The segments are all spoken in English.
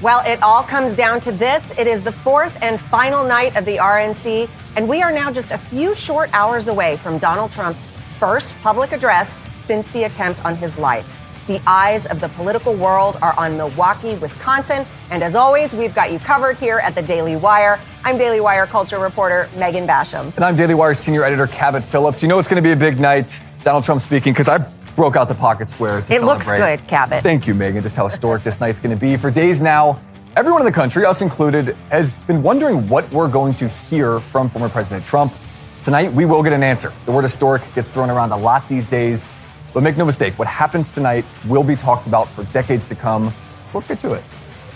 Well, it all comes down to this. It is the fourth and final night of the RNC, and we are now just a few short hours away from Donald Trump's first public address since the attempt on his life. The eyes of the political world are on Milwaukee, Wisconsin, and as always, we've got you covered here at the Daily Wire. I'm Daily Wire culture reporter Megan Basham. And I'm Daily Wire senior editor Cabot Phillips. You know it's going to be a big night, Donald Trump speaking, because I broke out the pocket square to celebrate. It looks good, Cabot. Thank you, Megan. Just how historic this night's going to be. For days now, everyone in the country, us included, has been wondering what we're going to hear from former President Trump. Tonight, we will get an answer. The word historic gets thrown around a lot these days. But make no mistake, what happens tonight will be talked about for decades to come. So let's get to it.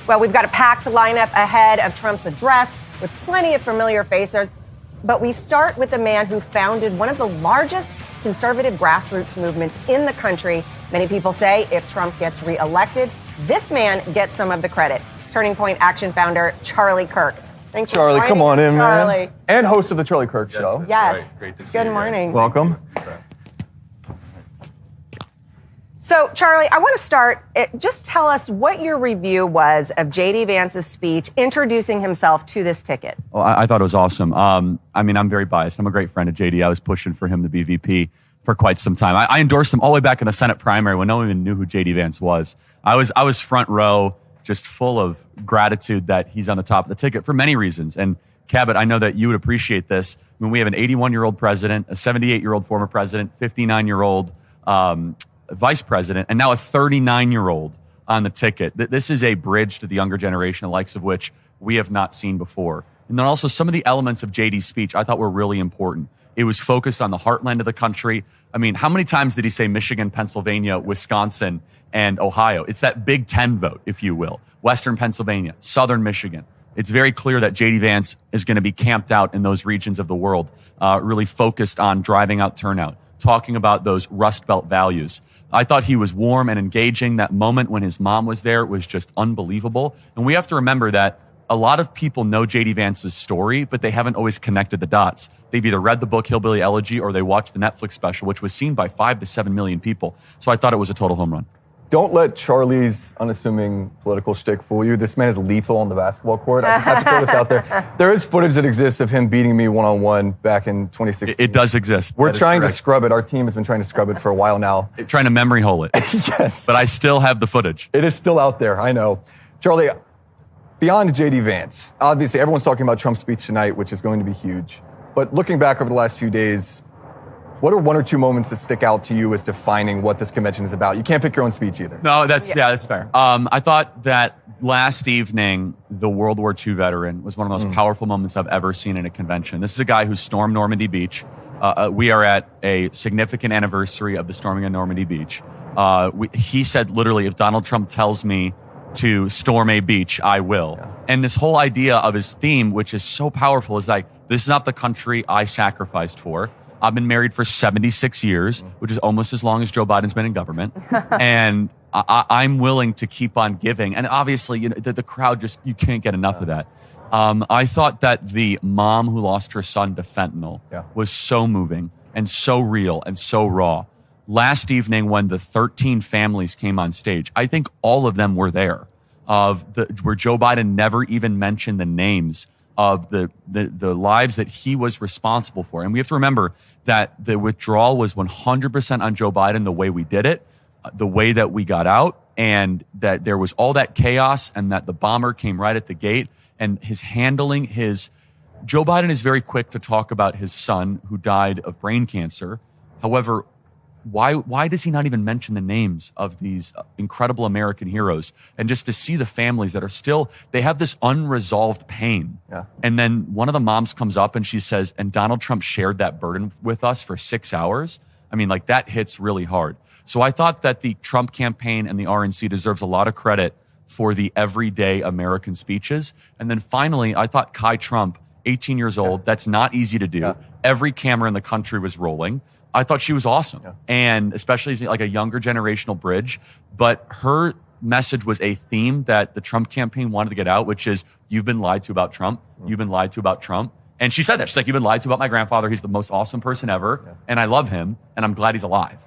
Well, we've got a packed lineup ahead of Trump's address with plenty of familiar faces. But we start with the man who founded one of the largest conservative grassroots movements in the country. Many people say if Trump gets reelected, this man gets some of the credit. Turning Point Action founder Charlie Kirk. Thanks, Charlie. Come on in, Charlie. man. And host of the Charlie Kirk Show. Yes. Right. Great to see you. Good morning. Welcome. So, Charlie, I want to start. Just tell us what your review was of J.D. Vance's speech introducing himself to this ticket. Well, I thought it was awesome. I mean, I'm very biased. I'm a great friend of J.D. I was pushing for him to be VP for quite some time. I endorsed him all the way back in the Senate primary when no one even knew who J.D. Vance was. I was front row, just full of gratitude that he's on the top of the ticket for many reasons. And Cabot, I know that you would appreciate this. When we have an 81-year-old president, a 78-year-old former president, 59-year-old vice president, and now a 39-year-old on the ticket. This is a bridge to the younger generation, the likes of which we have not seen before. And then also some of the elements of JD's speech I thought were really important. It was focused on the heartland of the country. I mean, how many times did he say Michigan, Pennsylvania, Wisconsin, and Ohio? It's that Big Ten vote, if you will. Western Pennsylvania, Southern Michigan. It's very clear that J.D. Vance is going to be camped out in those regions of the world, really focused on driving out turnout, talking about those Rust Belt values. I thought he was warm and engaging. That moment when his mom was there was just unbelievable. And we have to remember that a lot of people know J.D. Vance's story, but they haven't always connected the dots. They've either read the book Hillbilly Elegy or they watched the Netflix special, which was seen by 5 to 7 million people. So I thought it was a total home run. Don't let Charlie's unassuming political shtick fool you. This man is lethal on the basketball court. I just have to throw this out there. There is footage that exists of him beating me one-on-one back in 2016. It does exist. We're trying to scrub it. Our team has been trying to scrub it for a while now. Trying to memory hole it. Yes. But I still have the footage. It is still out there, I know. Charlie, beyond J.D. Vance, obviously everyone's talking about Trump's speech tonight, which is going to be huge. But looking back over the last few days, what are one or two moments that stick out to you as defining what this convention is about? You can't pick your own speech either. No, that's fair. I thought that last evening, the World War II veteran was one of the most powerful moments I've ever seen in a convention. This is a guy who stormed Normandy Beach. We are at a significant anniversary of the storming of Normandy Beach. He said literally, if Donald Trump tells me to storm a beach, I will. Yeah. And this whole idea of his theme, which is so powerful, is like, this is not the country I sacrificed for. I've been married for 76 years, which is almost as long as Joe Biden's been in government. And I'm willing to keep on giving. And obviously, you know, the crowd just, you can't get enough of that. I thought that the mom who lost her son to fentanyl was so moving and so real and so raw. Last evening, when the 13 families came on stage, I think all of them were there, where Joe Biden never even mentioned the names of the lives that he was responsible for. And we have to remember that the withdrawal was 100% on Joe Biden, the way we did it, the way that we got out, and that there was all that chaos and that the bomber came right at the gate, and his handling Joe Biden is very quick to talk about his son who died of brain cancer. However, why does he not even mention the names of these incredible American heroes? And just to see the families that are still, they have this unresolved pain. Yeah. And then one of the moms comes up and she says, and Donald Trump shared that burden with us for 6 hours. I mean, like, that hits really hard. So I thought that the Trump campaign and the RNC deserves a lot of credit for the everyday American speeches. And then finally, I thought Kai Trump, 18 years old, that's not easy to do. Yeah. Every camera in the country was rolling. I thought she was awesome, and especially as like a younger generational bridge. But her message was a theme that the Trump campaign wanted to get out, which is, you've been lied to about Trump. You've been lied to about Trump. And she said that. She's like, you've been lied to about my grandfather. He's the most awesome person ever, and I love him, and I'm glad he's alive.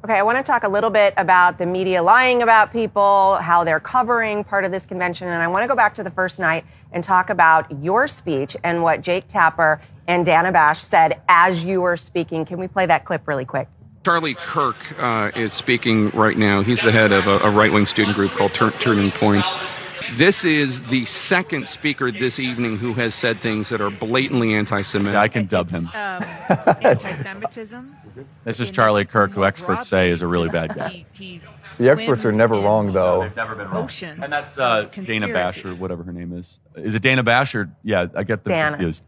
Okay, I want to talk a little bit about the media lying about people, how they're covering part of this convention. And I want to go back to the first night and talk about your speech and what Jake Tapper and Dana Bash said as you were speaking. Can we play that clip really quick? Charlie Kirk is speaking right now. He's the head of a right-wing student group called Turning Points. This is the second speaker this evening who has said things that are blatantly anti-Semitic. Yeah, I can dub him. Anti-Semitism. This is Charlie Kirk, who experts say is a really bad guy. The experts are never wrong, though. They've never been wrong. And that's Dana Bash, or whatever her name is. Is it Dana Bash, or yeah? I get them confused.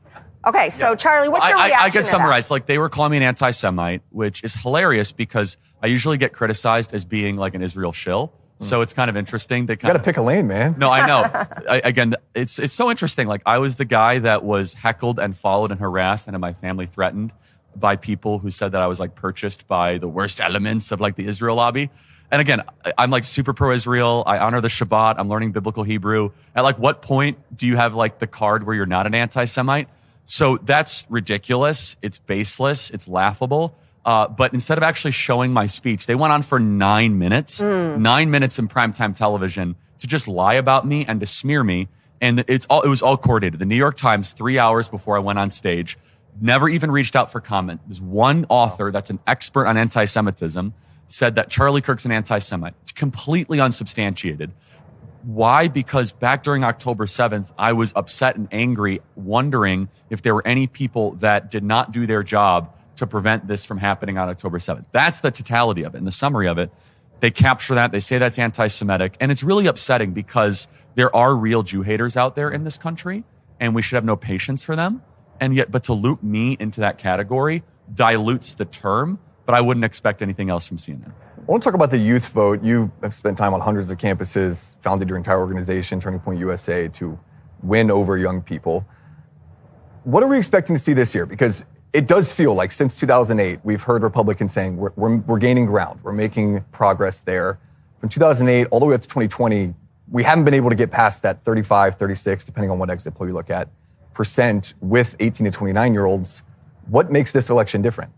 Okay, so Charlie, what's your reaction I can to summarize. that? Like, they were calling me an anti-Semite, which is hilarious because I usually get criticized as being like an Israel shill. So it's kind of interesting. They kind You got to pick a lane, man. No, I know. Again, it's so interesting. Like, I was the guy that was heckled and followed and harassed and had my family threatened by people who said that I was like purchased by the worst elements of like the Israel lobby. And again, I'm like super pro-Israel. I honor the Shabbat. I'm learning biblical Hebrew. At like what point do you have like the card where you're not an anti-Semite? So that's ridiculous. It's baseless. It's laughable. But instead of actually showing my speech, they went on for 9 minutes, 9 minutes in primetime television to just lie about me and to smear me. And it was all coordinated. The New York Times, 3 hours before I went on stage, never even reached out for comment. There's one author that's an expert on anti-Semitism said that Charlie Kirk's an anti-Semite. It's completely unsubstantiated. Why? Because back during October 7th, I was upset and angry, wondering if there were any people that did not do their job to prevent this from happening on October 7th. That's the totality of it. And the summary of it, they capture that. They say that's anti-Semitic. And it's really upsetting because there are real Jew haters out there in this country, and we should have no patience for them. And yet, but to loop me into that category dilutes the term, but I wouldn't expect anything else from CNN. I want to talk about the youth vote. You have spent time on hundreds of campuses, founded your entire organization, Turning Point USA, to win over young people. What are we expecting to see this year? Because it does feel like since 2008, we've heard Republicans saying we're gaining ground. We're making progress there. From 2008 all the way up to 2020, we haven't been able to get past that 35, 36, depending on what exit poll you look at, percent with 18 to 29-year-olds. What makes this election different?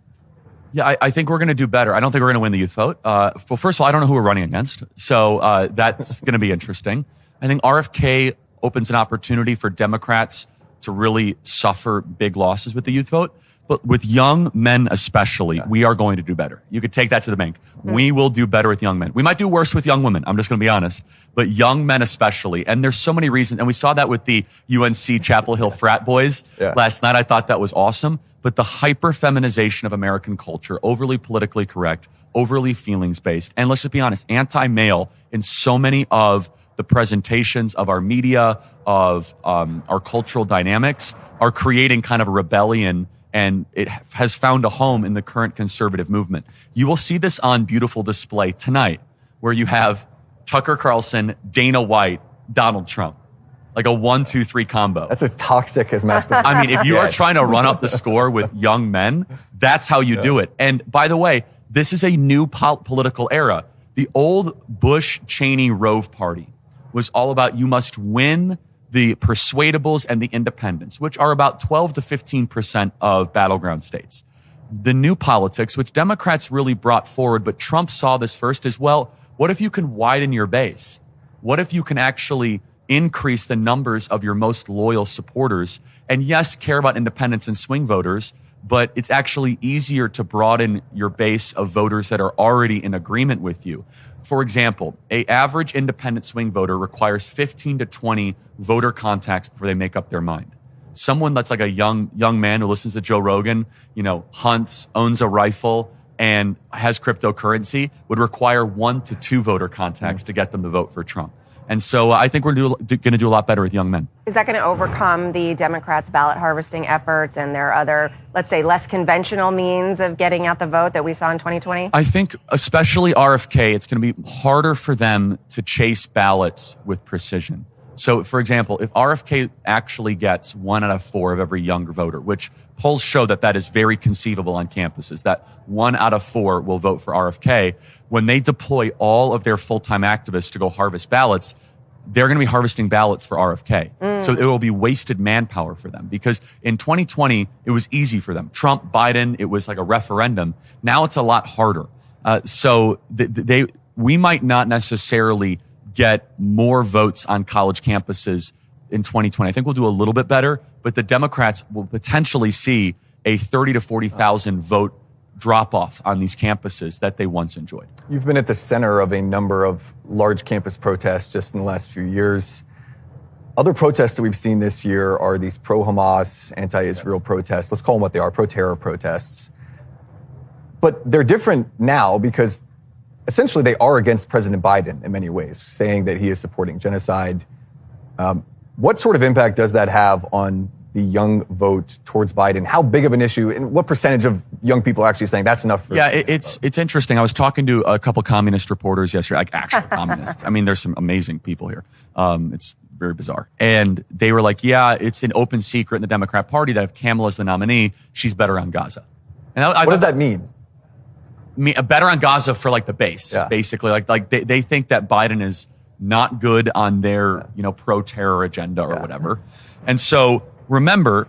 Yeah, I think we're going to do better. I don't think we're going to win the youth vote. Well, first of all, I don't know who we're running against. So that's going to be interesting. I think RFK opens an opportunity for Democrats to really suffer big losses with the youth vote. But with young men especially, we are going to do better. You could take that to the bank. We will do better with young men. We might do worse with young women. I'm just going to be honest. But young men especially. And there's so many reasons. And we saw that with the UNC Chapel Hill frat boys last night. I thought that was awesome. But the hyper-feminization of American culture, overly politically correct, overly feelings-based, and let's just be honest, anti-male in so many of the presentations of our media, of our cultural dynamics, are creating kind of a rebellion, and it has found a home in the current conservative movement. You will see this on beautiful display tonight, where you have Tucker Carlson, Dana White, Donald Trump. Like a 1, 2, 3 combo. That's as toxic as masculine. I mean, if you are trying to run up the score with young men, that's how you do it. And by the way, this is a new political era. The old Bush-Cheney Rove Party was all about you must win the persuadables and the independents, which are about 12 to 15% of battleground states. The new politics, which Democrats really brought forward, but Trump saw this first as well. What if you can widen your base? What if you can actually increase the numbers of your most loyal supporters? And yes, care about independents and swing voters, but it's actually easier to broaden your base of voters that are already in agreement with you. For example, an average independent swing voter requires 15 to 20 voter contacts before they make up their mind. Someone that's like a young man who listens to Joe Rogan, hunts, owns a rifle, and has cryptocurrency would require 1 to 2 voter contacts to get them to vote for Trump. And so I think we're going to do a lot better with young men. Is that going to overcome the Democrats' ballot harvesting efforts and their other, let's say, less conventional means of getting out the vote that we saw in 2020? I think especially RFK, it's going to be harder for them to chase ballots with precision. So, for example, if RFK actually gets 1 out of 4 of every younger voter, which polls show that is very conceivable on campuses, that 1 out of 4 will vote for RFK, when they deploy all of their full-time activists to go harvest ballots, they're going to be harvesting ballots for RFK. So it will be wasted manpower for them, because in 2020, it was easy for them. Trump, Biden, it was like a referendum. Now it's a lot harder. We might not necessarily get more votes on college campuses in 2020. I think we'll do a little bit better, but the Democrats will potentially see a 30 to 40,000 vote drop off on these campuses that they once enjoyed. You've been at the center of a number of large campus protests just in the last few years. Other protests that we've seen this year are these pro-Hamas, anti-Israel protests. Let's call them what they are, pro-terror protests. But they're different now because essentially they are against President Biden in many ways, saying that he is supporting genocide. What sort of impact does that have on the young vote towards Biden? How big of an issue, and what percentage of young people are actually saying that's enough for it's interesting. I was talking to a couple communist reporters yesterday, like actual communists. I mean, there's some amazing people here. It's very bizarre. And they were like, yeah, it's an open secret in the Democrat Party that if Kamala's the nominee, she's better on Gaza. And what does that mean? Better on Gaza for like the base, basically. Like they think that Biden is not good on their, pro-terror agenda or whatever. And so remember,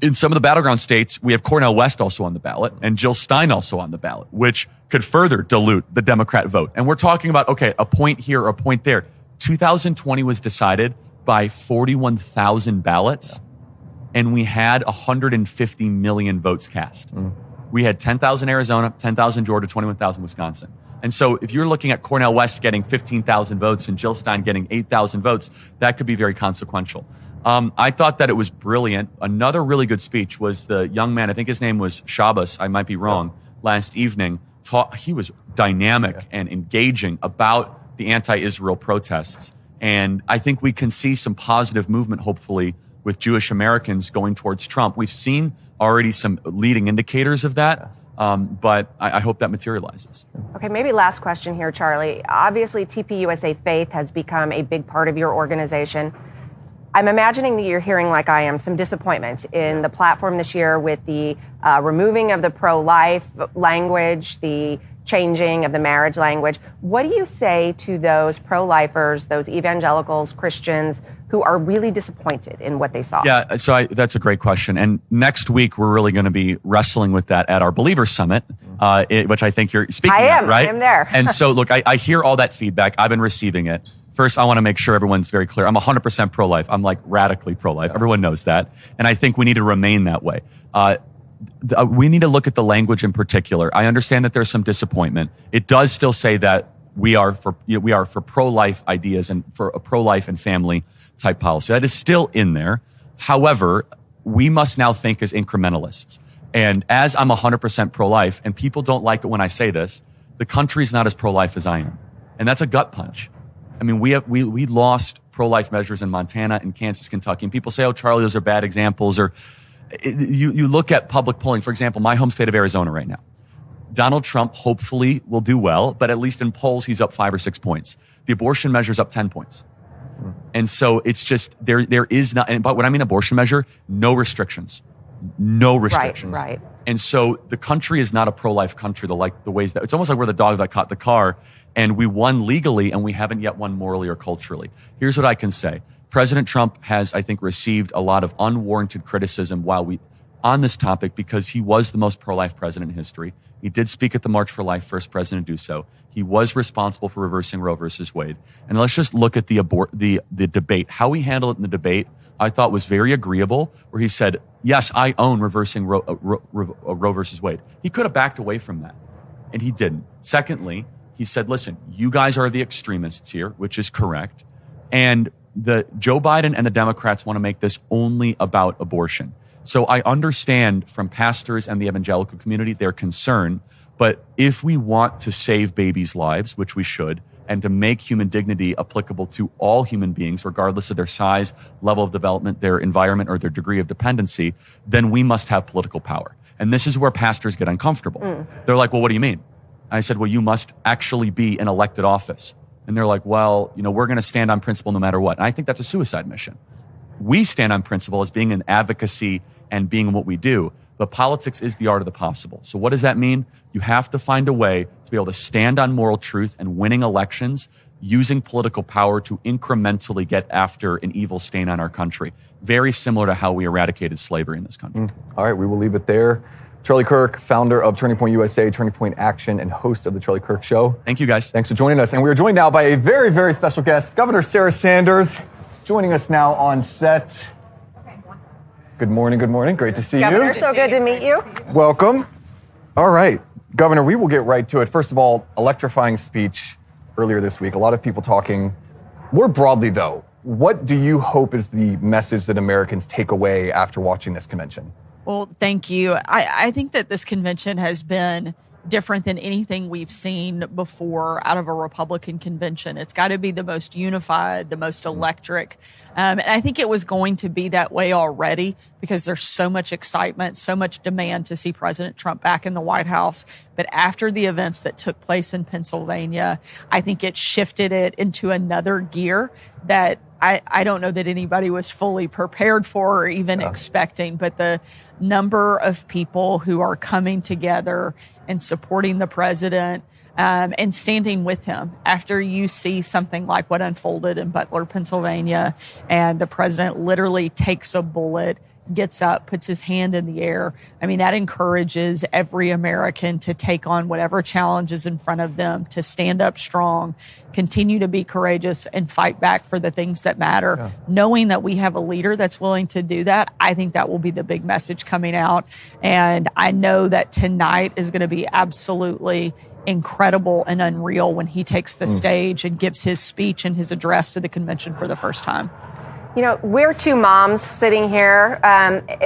in some of the battleground states, we have Cornel West also on the ballot and Jill Stein also on the ballot, which could further dilute the Democrat vote. And we're talking about, okay, a point here or a point there. 2020 was decided by 41,000 ballots, and we had 150 million votes cast. We had 10,000 Arizona, 10,000 Georgia, 21,000 Wisconsin. And so if you're looking at Cornel West getting 15,000 votes and Jill Stein getting 8,000 votes, that could be very consequential. I thought that it was brilliant. Another really good speech was the young man, I think his name was Shabbos, I might be wrong, last evening. He was dynamic and engaging about the anti-Israel protests. And I think we can see some positive movement, hopefully, with Jewish Americans going towards Trump. We've seen already some leading indicators of that, but I hope that materializes. Okay, maybe last question here, Charlie. Obviously, TPUSA Faith has become a big part of your organization. I'm imagining that you're hearing, like I am, some disappointment in the platform this year with the removing of the pro-life language, the changing of the marriage language. What do you say to those pro-lifers, those evangelicals, Christians who are really disappointed in what they saw? Yeah, so that's a great question. And next week, we're really going to be wrestling with that at our Believers Summit, which I think you're speaking at, right? I am there. And so, look, I hear all that feedback. I've been receiving it. First, I want to make sure everyone's very clear. I'm 100% pro-life. I'm like radically pro-life. Everyone knows that. And I think we need to remain that way. We need to look at the language in particular. I understand that there's some disappointment. It does still say that we are for pro-life ideas and for a pro-life and family type policy. That is still in there. However, we must now think as incrementalists. And as I'm 100% pro-life, and people don't like it when I say this, the country's not as pro-life as I am. And that's a gut punch. I mean, we lost pro-life measures in Montana and Kansas, Kentucky. And people say, oh, Charlie, those are bad examples. Or you look at public polling, for example, my home state of Arizona right now. Donald Trump hopefully will do well, but at least in polls, he's up 5 or 6 points. The abortion measure's up 10 points. And so it's just, there is not, but when I mean abortion measure, no restrictions. No restrictions. Right. And so the country is not a pro-life country, the ways that, it's almost like we're the dog that caught the car, and we won legally and we haven't yet won morally or culturally. Here's what I can say. President Trump has, I think, received a lot of unwarranted criticism on this topic because he was the most pro-life president in history. He did speak at the March for Life, first president to do so. He was responsible for reversing Roe versus Wade. And let's just look at the debate. How he handled it in the debate, I thought was very agreeable, where he said, yes, I own reversing Roe versus Wade. He could have backed away from that, and he didn't. Secondly, he said, listen, you guys are the extremists here, which is correct. And Joe Biden and the Democrats want to make this only about abortion. So I understand from pastors and the evangelical community their concern, but if we want to save babies' lives, which we should, and to make human dignity applicable to all human beings, regardless of their size, level of development, their environment, or their degree of dependency, then we must have political power. And this is where pastors get uncomfortable. They're like, well, what do you mean? I said, well, you must actually be in elected office. And they're like, well, we're going to stand on principle no matter what. And I think that's a suicide mission. We stand on principle as being an advocacy and being what we do. But politics is the art of the possible. So what does that mean? You have to find a way to be able to stand on moral truth and winning elections using political power to incrementally get after an evil stain on our country. Very similar to how we eradicated slavery in this country. All right, we will leave it there. Charlie Kirk, founder of Turning Point USA, Turning Point Action, and host of The Charlie Kirk Show. Thank you, guys. Thanks for joining us. And we are joined now by a very, very special guest, Governor Sarah Sanders, joining us now on set. Good morning, good morning. Great to see Governor, you. so good to meet you. Welcome. All right. Governor, we will get right to it. First of all, electrifying speech earlier this week. A lot of people talking. More broadly, though, what do you hope is the message that Americans take away after watching this convention? Well, thank you. I think that this convention has been different than anything we've seen before out of a Republican convention. It's got to be the most unified, the most electric. And I think it was going to be that way already because there's so much excitement, so much demand to see President Trump back in the White House. But after the events that took place in Pennsylvania, I think it shifted it into another gear that I don't know that anybody was fully prepared for or even expecting, but the number of people who are coming together and supporting the president and standing with him after you see something like what unfolded in Butler, Pennsylvania, and the president literally takes a bullet, gets up, puts his hand in the air. I mean, that encourages every American to take on whatever challenge is in front of them, to stand up strong, continue to be courageous, and fight back for the things that matter. Yeah. Knowing that we have a leader that's willing to do that, I think that will be the big message coming out. And I know that tonight is going to be absolutely incredible and unreal when he takes the stage and gives his speech and his address to the convention for the first time. You know, we're two moms sitting here.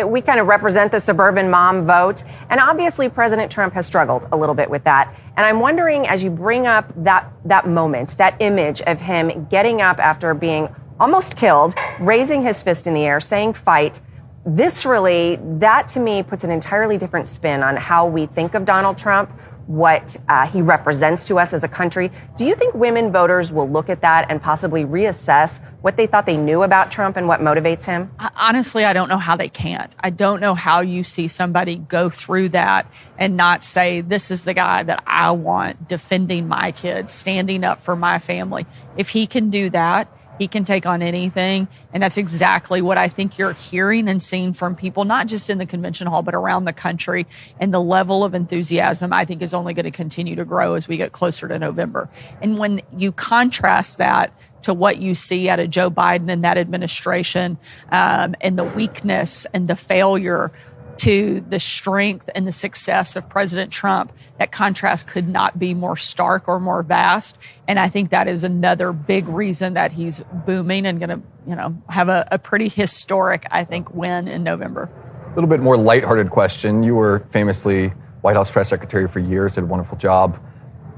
We kind of represent the suburban mom vote. And obviously, President Trump has struggled a little bit with that. And I'm wondering, as you bring up that moment, that image of him getting up after being almost killed, raising his fist in the air, saying fight, viscerally, that to me puts an entirely different spin on how we think of Donald Trump, what he represents to us as a country. Do you think women voters will look at that and possibly reassess what they thought they knew about Trump and what motivates him? Honestly, I don't know how they can't. I don't know how you see somebody go through that and not say, this is the guy that I want defending my kids, standing up for my family. If he can do that, he can take on anything. And that's exactly what I think you're hearing and seeing from people, not just in the convention hall, but around the country. And the level of enthusiasm, I think, is only going to continue to grow as we get closer to November. And when you contrast that to what you see out of Joe Biden and that administration, and the weakness and the failure to the strength and the success of President Trump, that contrast could not be more stark or more vast. And I think that is another big reason that he's booming and going to, have a pretty historic, I think, win in November. A little bit more lighthearted question. You were famously White House press secretary for years, did a wonderful job.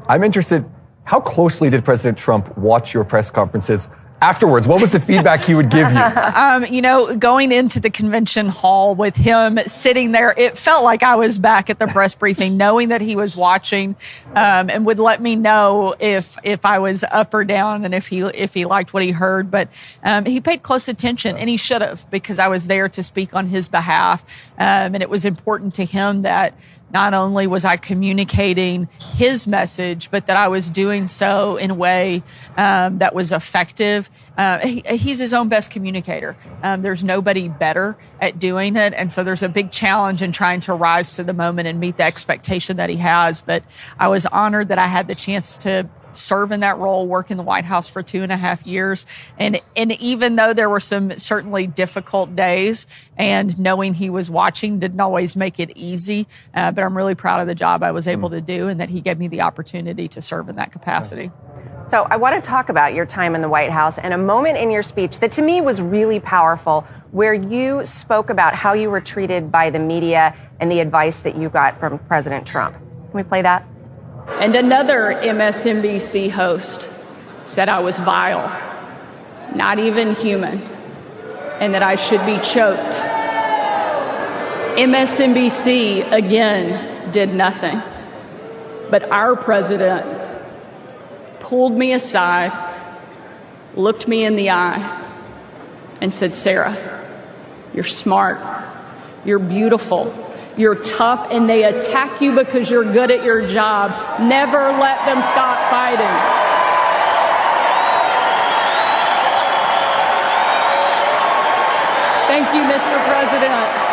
I'm interested, how closely did President Trump watch your press conferences afterwards? What was the feedback he would give you? Going into the convention hall with him sitting there, it felt like I was back at the press briefing, knowing that he was watching, and would let me know if I was up or down and if he liked what he heard. But he paid close attention, and he should have, because I was there to speak on his behalf, and it was important to him that not only was I communicating his message, but that I was doing so in a way that was effective. He's his own best communicator. There's nobody better at doing it. And so there's a big challenge in trying to rise to the moment and meet the expectation that he has. But I was honored that I had the chance to serve in that role, work in the White House for 2.5 years. And even though there were some certainly difficult days, and knowing he was watching didn't always make it easy, but I'm really proud of the job I was able to do and that he gave me the opportunity to serve in that capacity. So I want to talk about your time in the White House and a moment in your speech that to me was really powerful, where you spoke about how you were treated by the media and the advice that you got from President Trump. Can we play that? And another MSNBC host said I was vile, not even human, and that I should be choked. MSNBC, again, did nothing. But our president pulled me aside, looked me in the eye, and said, Sarah, you're smart, you're beautiful, you're tough, and they attack you because you're good at your job. Never let them stop fighting. Thank you, Mr. President.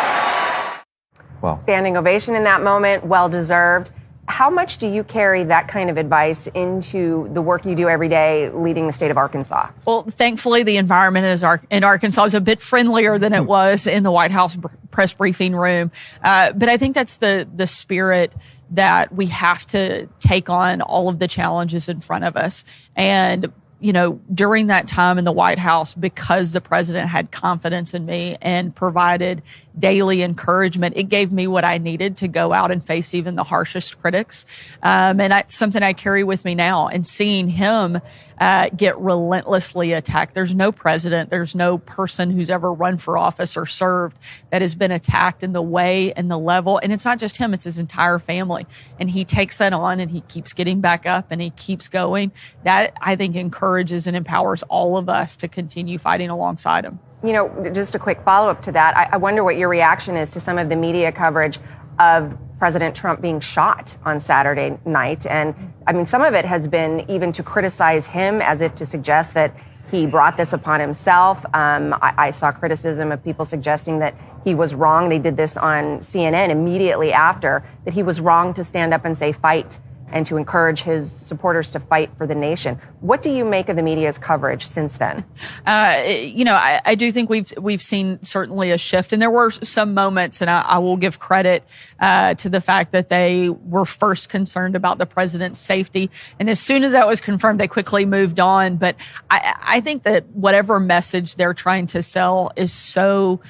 Wow. Standing ovation in that moment, well-deserved. How much do you carry that kind of advice into the work you do every day leading the state of Arkansas? Well, thankfully, the environment in Arkansas is a bit friendlier than it was in the White House press briefing room. But I think that's the spirit that we have to take on all of the challenges in front of us. And during that time in the White House, because the president had confidence in me and provided daily encouragement, it gave me what I needed to go out and face even the harshest critics. And that's something I carry with me now. And seeing him get relentlessly attacked. There's no president, there's no person who's ever run for office or served that has been attacked in the way and the level. And it's not just him, it's his entire family. And he takes that on and he keeps getting back up and he keeps going. That, I think, encourages and empowers all of us to continue fighting alongside him. Just a quick follow-up to that. I wonder what your reaction is to some of the media coverage of President Trump being shot on Saturday night. And I mean, some of it has been even to criticize him as if to suggest that he brought this upon himself. I saw criticism of people suggesting that he was wrong. They did this on CNN immediately after, that he was wrong to stand up and say fight and to encourage his supporters to fight for the nation. What do you make of the media's coverage since then? I do think we've seen certainly a shift, and there were some moments, and I will give credit to the fact that they were first concerned about the president's safety, and as soon as that was confirmed, they quickly moved on. But I think that whatever message they're trying to sell is so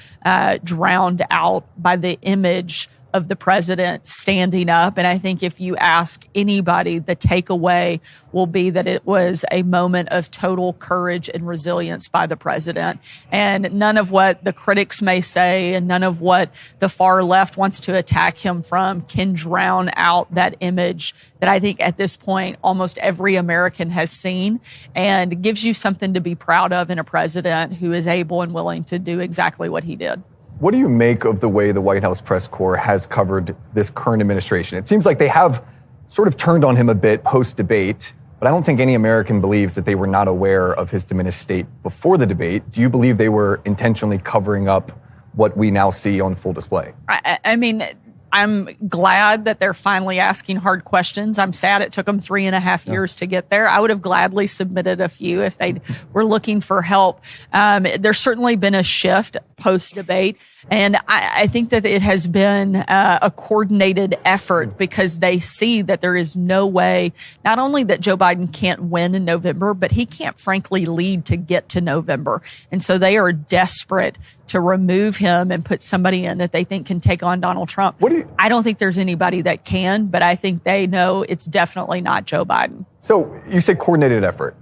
drowned out by the image of the president standing up. And I think if you ask anybody, the takeaway will be that it was a moment of total courage and resilience by the president. And none of what the critics may say and none of what the far left wants to attack him from can drown out that image that I think at this point almost every American has seen, and gives you something to be proud of in a president who is able and willing to do exactly what he did. What do you make of the way the White House press corps has covered this current administration? It seems like they have sort of turned on him a bit post-debate, but I don't think any American believes that they were not aware of his diminished state before the debate. Do you believe they were intentionally covering up what we now see on full display? I mean, I'm glad that they're finally asking hard questions. I'm sad it took them 3.5 years to get there. I would have gladly submitted a few if they were looking for help. There's certainly been a shift post-debate, and I think that it has been a coordinated effort because they see that there is no way, not only that Joe Biden can't win in November, but he can't frankly lead to get to November. And so they are desperate to remove him and put somebody in that they think can take on Donald Trump. I don't think there's anybody that can, but I think they know it's definitely not Joe Biden. So you say coordinated effort.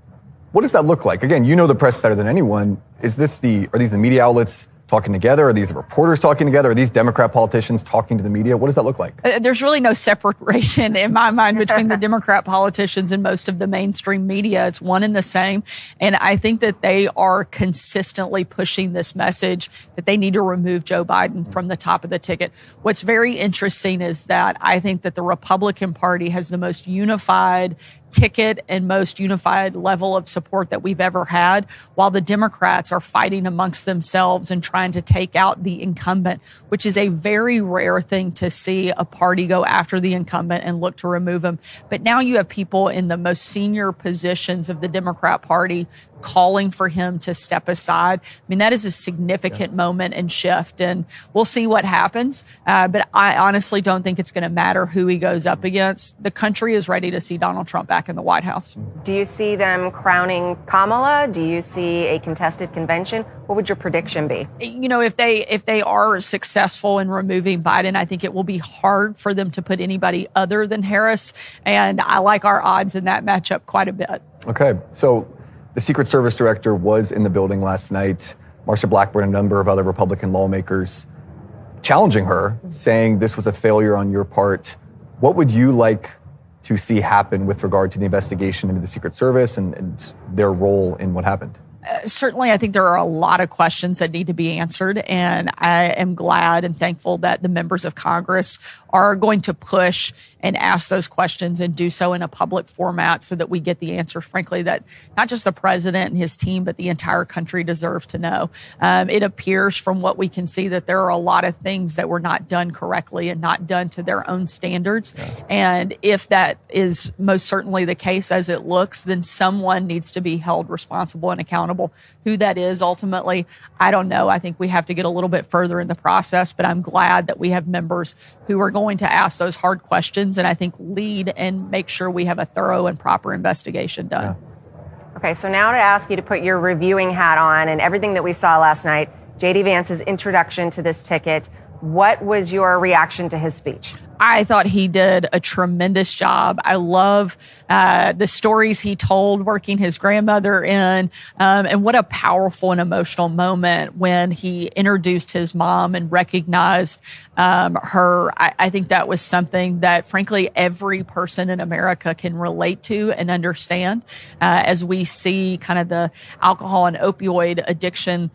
What does that look like? Again, you know the press better than anyone. Are these the media outlets talking together? Are these the reporters talking together? Are these Democrat politicians talking to the media? What does that look like? There's really no separation in my mind between the Democrat politicians and most of the mainstream media. It's one and the same. And I think that they are consistently pushing this message that they need to remove Joe Biden from the top of the ticket. What's very interesting is that I think that the Republican Party has the most unified ticket and most unified level of support that we've ever had, while the Democrats are fighting amongst themselves and trying to take out the incumbent, which is a very rare thing to see a party go after the incumbent and look to remove him. But now you have people in the most senior positions of the Democrat Party calling for him to step aside. I mean, that is a significant moment and shift, and we'll see what happens. But I honestly don't think it's going to matter who he goes up against. The country is ready to see Donald Trump back in the White House. Do you see them crowning Kamala? Do you see a contested convention? What would your prediction be? You know, if they are successful in removing Biden, I think it will be hard for them to put anybody other than Harris. And I like our odds in that matchup quite a bit. Okay. So the Secret Service director was in the building last night. Marsha Blackburn, a number of other Republican lawmakers challenging her, saying this was a failure on your part. What would you like to see happen with regard to the investigation into the Secret Service and their role in what happened? Certainly, I think there are a lot of questions that need to be answered, and I am glad and thankful that the members of Congress are going to push and ask those questions and do so in a public format so that we get the answers, frankly, that not just the president and his team, but the entire country deserve to know. It appears from what we can see that there are a lot of things that were not done correctly and not done to their own standards. Yeah. And if that is most certainly the case as it looks, then someone needs to be held responsible and accountable. Who that is ultimately, I don't know. I think we have to get a little bit further in the process, but I'm glad that we have members who are going to ask those hard questions and I think lead and make sure we have a thorough and proper investigation done. Yeah. Okay, so now to ask you to put your reviewing hat on and everything that we saw last night, J.D. Vance's introduction to this ticket, what was your reaction to his speech? I thought he did a tremendous job. I love the stories he told working his grandmother in, and what a powerful and emotional moment when he introduced his mom and recognized her. I think that was something that, frankly, every person in America can relate to and understand as we see kind of the alcohol and opioid addiction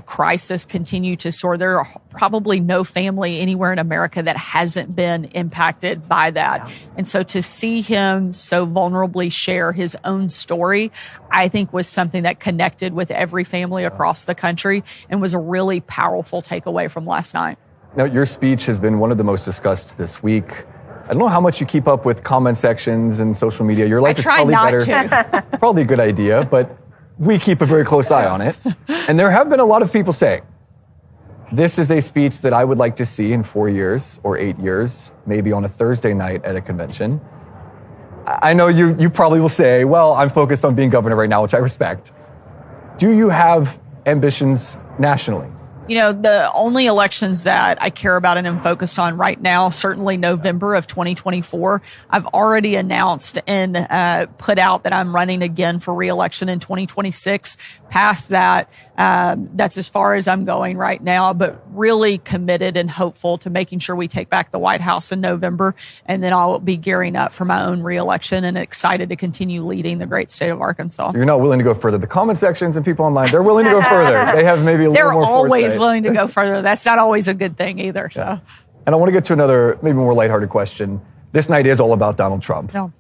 crisis continue to soar. There are probably no family anywhere in America that hasn't been impacted by that. Yeah. And so to see him so vulnerably share his own story, I think was something that connected with every family across the country and was a really powerful takeaway from last night. Now, your speech has been one of the most discussed this week. I don't know how much you keep up with comment sections and social media. Your life is probably better. It's probably a good idea, but we keep a very close eye on it. And there have been a lot of people saying, this is a speech that I would like to see in 4 years or 8 years, maybe on a Thursday night at a convention. I know you probably will say, well, I'm focused on being governor right now, which I respect. Do you have ambitions nationally? You know, the only elections that I care about and am focused on right now, certainly November of 2024. I've already announced and put out that I'm running again for re-election in 2026. Past that, that's as far as I'm going right now, but really committed and hopeful to making sure we take back the White House in November. And then I'll be gearing up for my own re-election and excited to continue leading the great state of Arkansas. You're not willing to go further. The comment sections and people online, they're willing to go further. They have maybe a little more foresight. They're always willing to go further. That's not always a good thing either. So, yeah. And I want to get to another, maybe more lighthearted question. This night is all about Donald Trump. No.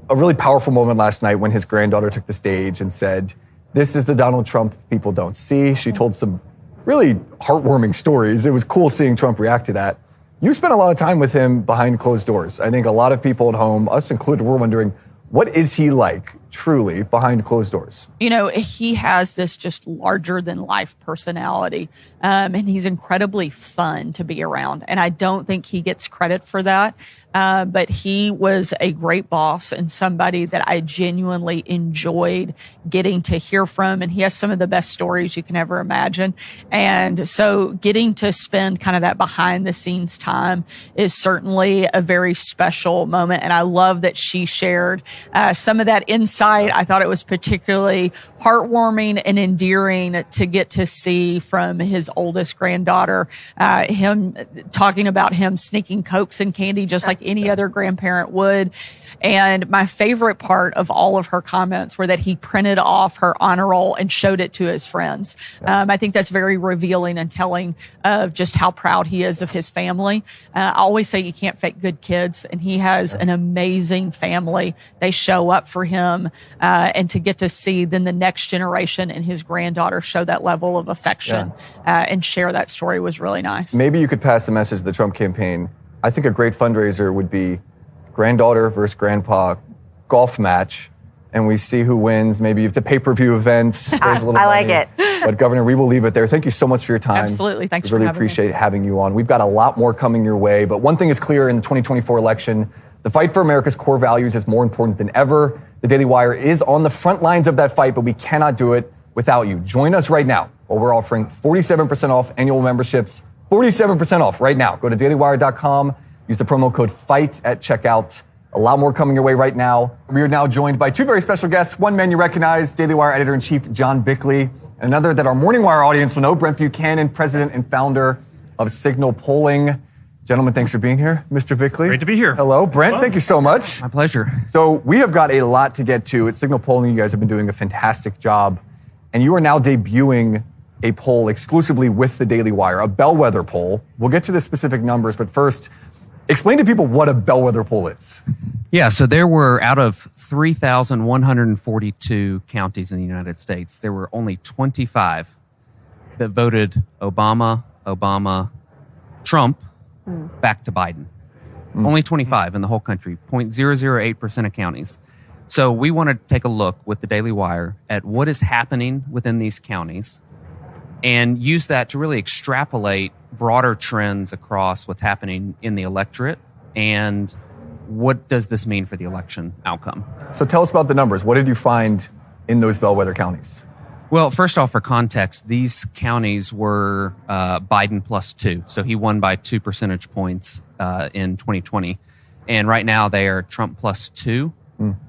A really powerful moment last night when his granddaughter took the stage and said, "This is the Donald Trump people don't see." She told some really heartwarming stories. It was cool seeing Trump react to that. You spent a lot of time with him behind closed doors. I think a lot of people at home, us included, were wondering, what is he like truly behind closed doors? You know, he has this just larger than life personality, and he's incredibly fun to be around. And I don't think he gets credit for that. But he was a great boss and somebody that I genuinely enjoyed getting to hear from. And he has some of the best stories you can ever imagine. And so getting to spend kind of that behind the scenes time is certainly a very special moment. And I love that she shared some of that insight. I thought it was particularly heartwarming and endearing to get to see from his oldest granddaughter, him talking about him sneaking Cokes and candy just like any other grandparent would. And my favorite part of all of her comments were that he printed off her honor roll and showed it to his friends. I think that's very revealing and telling of just how proud he is of his family. I always say you can't fake good kids, and he has an amazing family. They show up for him, and to get to see then the next generation and his granddaughter show that level of affection and share that story was really nice. Maybe you could pass the message to the Trump campaign. I think a great fundraiser would be granddaughter versus grandpa golf match, and we see who wins. Maybe it's a pay-per-view event. I like it. But Governor, we will leave it there. Thank you so much for your time. Absolutely. Thanks for having me. Really appreciate having you on. We've got a lot more coming your way, but one thing is clear in the 2024 election, the fight for America's core values is more important than ever. The Daily Wire is on the front lines of that fight, but we cannot do it without you. Join us right now, while we're offering 47% off annual memberships. 47% off right now. Go to dailywire.com. Use the promo code FIGHT at checkout. A lot more coming your way right now. We are now joined by two very special guests. One man you recognize, Daily Wire editor-in-chief John Bickley, and another that our Morning Wire audience will know, Brent Buchanan, president and founder of Signal Polling. Gentlemen, thanks for being here. Mr. Bickley. Great to be here. Hello. Brent, thank you so much. My pleasure. So we have got a lot to get to. At Signal Polling, you guys have been doing a fantastic job, and you are now debuting a poll exclusively with the Daily Wire, a Bellwether poll. We'll get to the specific numbers, but first, Explain to people what a bellwether poll is. Yeah, so there were, out of 3,142 counties in the United States, there were only 25 that voted Obama, Trump, back to Biden. Only 25 in the whole country, 0.008% of counties. So we want to take a look with the Daily Wire at what is happening within these counties and use that to really extrapolate broader trends across what's happening in the electorate and what does this mean for the election outcome. So tell us about the numbers. What did you find in those bellwether counties? Well, first off, for context, these counties were Biden +2. So he won by 2 percentage points in 2020. And right now they are Trump +2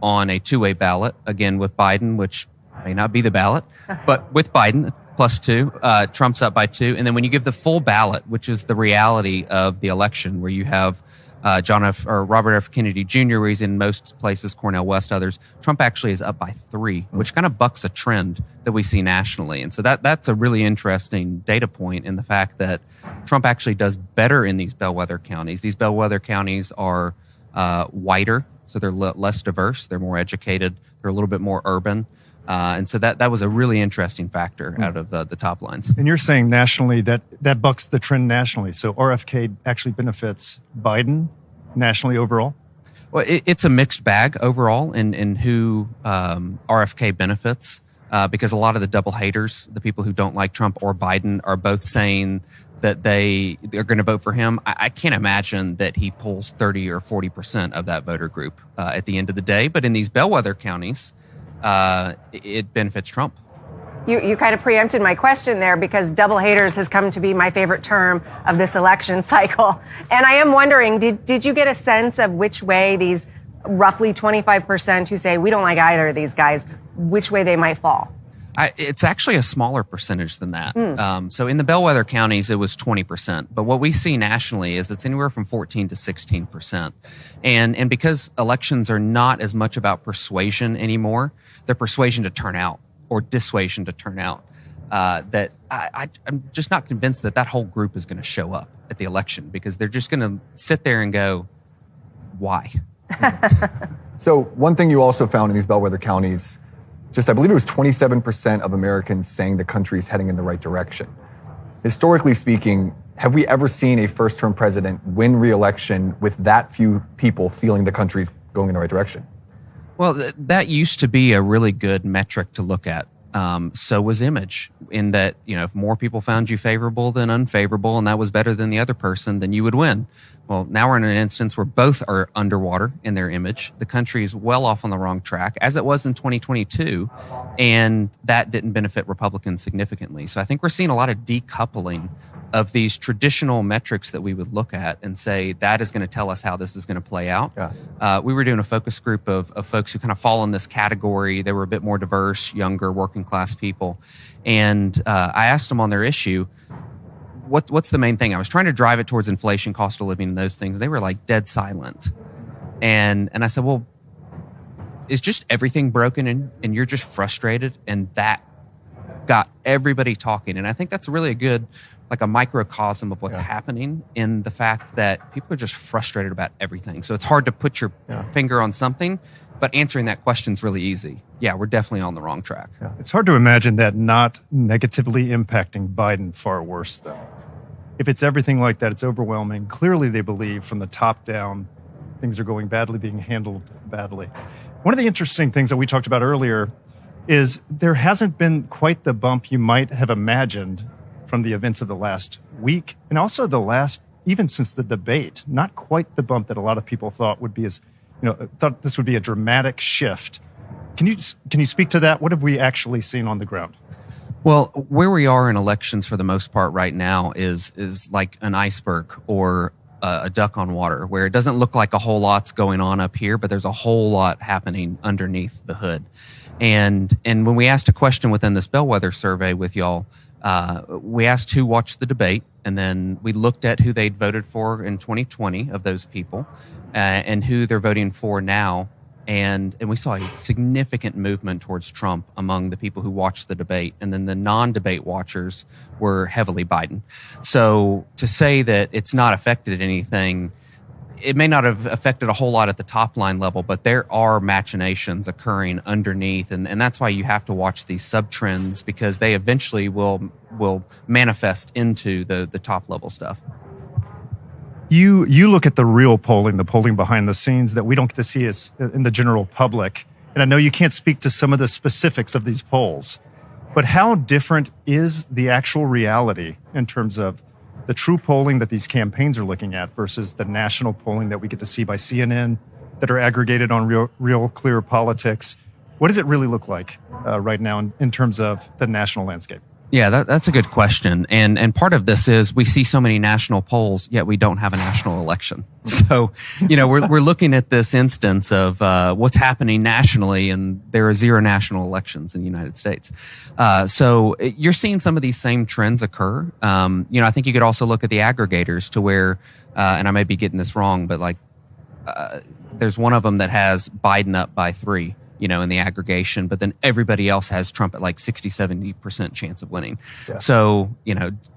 on a two-way ballot, again with Biden, which may not be the ballot, but with Biden +2, Trump's up by 2. And then when you give the full ballot, which is the reality of the election, where you have Robert F. Kennedy Jr., where he's in most places, Cornel West, others, Trump actually is up by 3, which kind of bucks a trend that we see nationally. And so that's a really interesting data point in the fact that Trump actually does better in these bellwether counties. These bellwether counties are whiter, so they're less diverse, they're more educated, they're a little bit more urban. And so that was a really interesting factor out of the top lines. And you're saying nationally that bucks the trend nationally. So RFK actually benefits Biden nationally overall? Well, it's a mixed bag overall in who RFK benefits because a lot of the double haters, the people who don't like Trump or Biden, are both saying that they are going to vote for him. I can't imagine that he pulls 30 or 40% of that voter group at the end of the day. But in these bellwether counties, it benefits Trump. You kind of preempted my question there because double haters has come to be my favorite term of this election cycle. And I am wondering, did you get a sense of which way these roughly 25% who say we don't like either of these guys, which way they might fall? It's actually a smaller percentage than that. So in the bellwether counties, it was 20%. But what we see nationally is it's anywhere from 14 to 16%. And because elections are not as much about persuasion anymore, they're persuasion to turn out or dissuasion to turn out, that I'm just not convinced that whole group is going to show up at the election because they're just going to sit there and go, why? So one thing you also found in these bellwether counties, I believe it was 27% of Americans saying the country is heading in the right direction. Historically speaking, have we ever seen a first-term president win re-election with that few people feeling the country's going in the right direction? Well, that used to be a really good metric to look at. So was image, in that, if more people found you favorable than unfavorable, and that was better than the other person, then you would win. Well, now we're in an instance where both are underwater in their image. The country is well off on the wrong track, as it was in 2022, and that didn't benefit Republicans significantly. So I think we're seeing a lot of decoupling of these traditional metrics that we would look at and say that is going to tell us how this is going to play out. Yeah. We were doing a focus group of folks who kind of fall in this category. They were a bit more diverse, younger, working class people. And I asked them on their issue, what's the main thing? I was trying to drive it towards inflation, cost of living, and those things. They were like dead silent. And I said, well, is just everything broken and you're just frustrated? And that got everybody talking. And I think that's really a microcosm of what's happening in the fact that people are just frustrated about everything. So it's hard to put your finger on something, but answering that question is really easy. Yeah, we're definitely on the wrong track. Yeah. It's hard to imagine that not negatively impacting Biden far worse, though. If it's everything like that, it's overwhelming. Clearly, they believe from the top down, things are going badly, being handled badly. One of the interesting things that we talked about earlier is there hasn't been quite the bump you might have imagined from the events of the last week, and also even since the debate, not quite the bump that a lot of people thought would be thought this would be a dramatic shift. Can you speak to that? What have we actually seen on the ground? Well, where we are in elections for the most part right now is like an iceberg or a duck on water, where it doesn't look like a whole lot's going on up here, but there's a whole lot happening underneath the hood. And when we asked a question within this Bellwether survey with y'all, we asked who watched the debate, and then we looked at who they'd voted for in 2020 of those people, and who they're voting for now. And we saw a significant movement towards Trump among the people who watched the debate. And then the non-debate watchers were heavily Biden. So to say that it's not affected anything, it may not have affected a whole lot at the top line level, but there are machinations occurring underneath, and that's why you have to watch these sub trends, because they eventually will manifest into the top level stuff. You look at the real polling, the polling behind the scenes that we don't get to see as in the general public, and I know you can't speak to some of the specifics of these polls, but how different is the actual reality in terms of the true polling that these campaigns are looking at versus the national polling that we get to see by CNN that are aggregated on real clear politics? What does it really look like right now in terms of the national landscape? Yeah, that's a good question. And part of this is we see so many national polls, yet we don't have a national election. So, we're looking at this instance of what's happening nationally, and there are 0 national elections in the United States. So you're seeing some of these same trends occur. I think you could also look at the aggregators to where, and I may be getting this wrong, but there's one of them that has Biden up by 3. In the aggregation, but then everybody else has Trump at 60, 70% chance of winning. Yeah. So,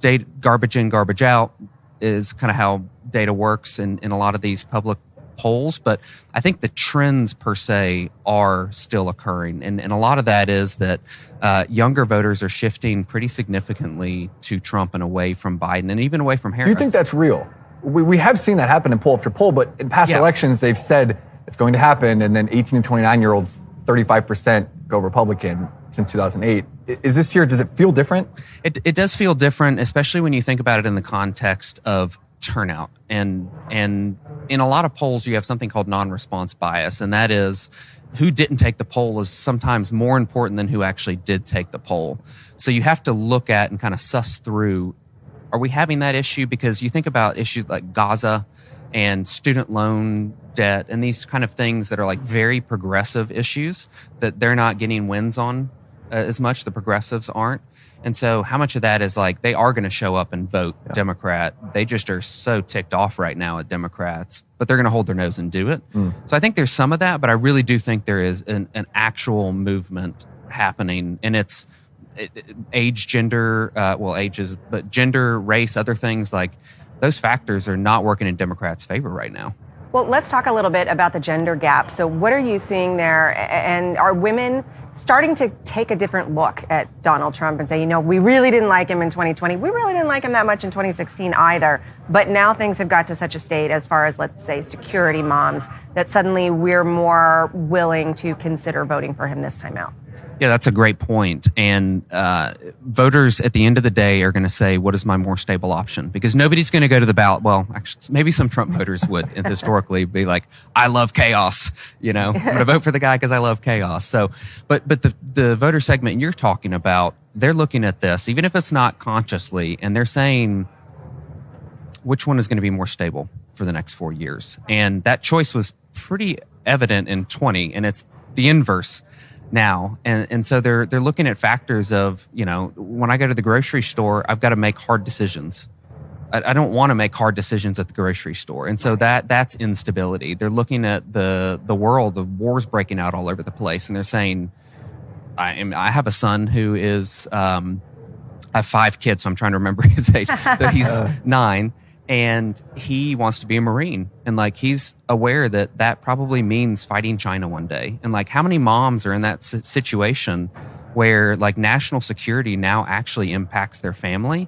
data, garbage in, garbage out is kind of how data works in a lot of these public polls. But I think the trends per se are still occurring. And a lot of that is that younger voters are shifting pretty significantly to Trump and away from Biden and even away from Harris. Do you think that's real? We have seen that happen in poll after poll, but in past elections, they've said it's going to happen. And then 18 and 29-year-olds, 35% go Republican since 2008. Is this year, does it feel different? It does feel different, especially when you think about it in the context of turnout. And in a lot of polls, you have something called non-response bias, and that is who didn't take the poll is sometimes more important than who actually did take the poll. So you have to look at and kind of suss through, are we having that issue? Because you think about issues like Gaza and student loan debt and these kind of things that are very progressive issues that they're not getting wins on as much. The progressives aren't. And so how much of that is they are going to show up and vote Democrat? They just are so ticked off right now at Democrats, but they're going to hold their nose and do it. So I think there's some of that, but I really do think there is an actual movement happening, and it's age, gender, ages, but gender, race, other things those factors are not working in Democrats' favor right now. Well, let's talk a little bit about the gender gap. So what are you seeing there? And are women starting to take a different look at Donald Trump and say, we really didn't like him in 2020. We really didn't like him that much in 2016 either. But now things have got to such a state as far as, let's say, security moms, that suddenly we're more willing to consider voting for him this time out. Yeah, that's a great point. And voters at the end of the day are going to say, what is my more stable option? Because nobody's going to go to the ballot. Well, actually, maybe some Trump voters would historically be like, I love chaos. I'm going to vote for the guy because I love chaos. So, but the voter segment you're talking about, they're looking at this, even if it's not consciously, and they're saying, which one is going to be more stable for the next 4 years? And that choice was pretty evident in 20, and it's the inverse now. And so they're looking at factors of, when I go to the grocery store, I've got to make hard decisions. I don't want to make hard decisions at the grocery store. And so that's instability. They're looking at the world, the wars breaking out all over the place. And they're saying, I have a son who is, I have 5 kids, so I'm trying to remember his age, but he's 9. And he wants to be a Marine. And he's aware that probably means fighting China one day. And how many moms are in that situation where national security now actually impacts their family?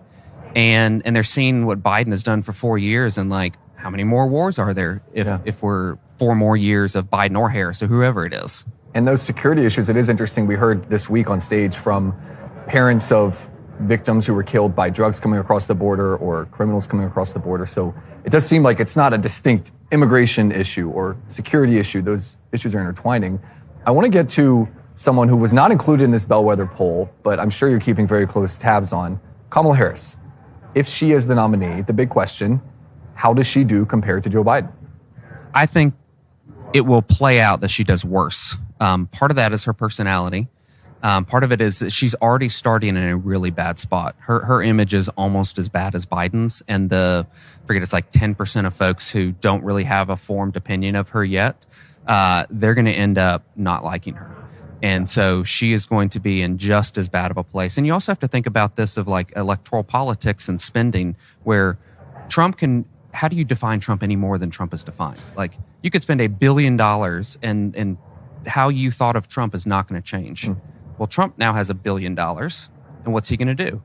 And they're seeing what Biden has done for 4 years. And how many more wars are there if we're 4 more years of Biden or Harris or whoever it is? And those security issues, it is interesting. We heard this week on stage from parents of victims who were killed by drugs coming across the border or criminals coming across the border. So it does seem like it's not a distinct immigration issue or security issue. Those issues are intertwining. I want to get to someone who was not included in this Bellwether poll, but I'm sure you're keeping very close tabs on, Kamala Harris. If she is the nominee, the big question, how does she do compared to Joe Biden? I think it will play out that she does worse. Part of that is her personality. Part of it is that she's already starting in a really bad spot. Her image is almost as bad as Biden's, and it's 10% of folks who don't really have a formed opinion of her yet. They're going to end up not liking her. And so she is going to be in just as bad of a place. And you also have to think about this of electoral politics and spending, where Trump can how do you define Trump any more than Trump is defined? Like, you could spend $1 billion and how you thought of Trump is not going to change. Well, Trump now has $1 billion. And what's he going to do?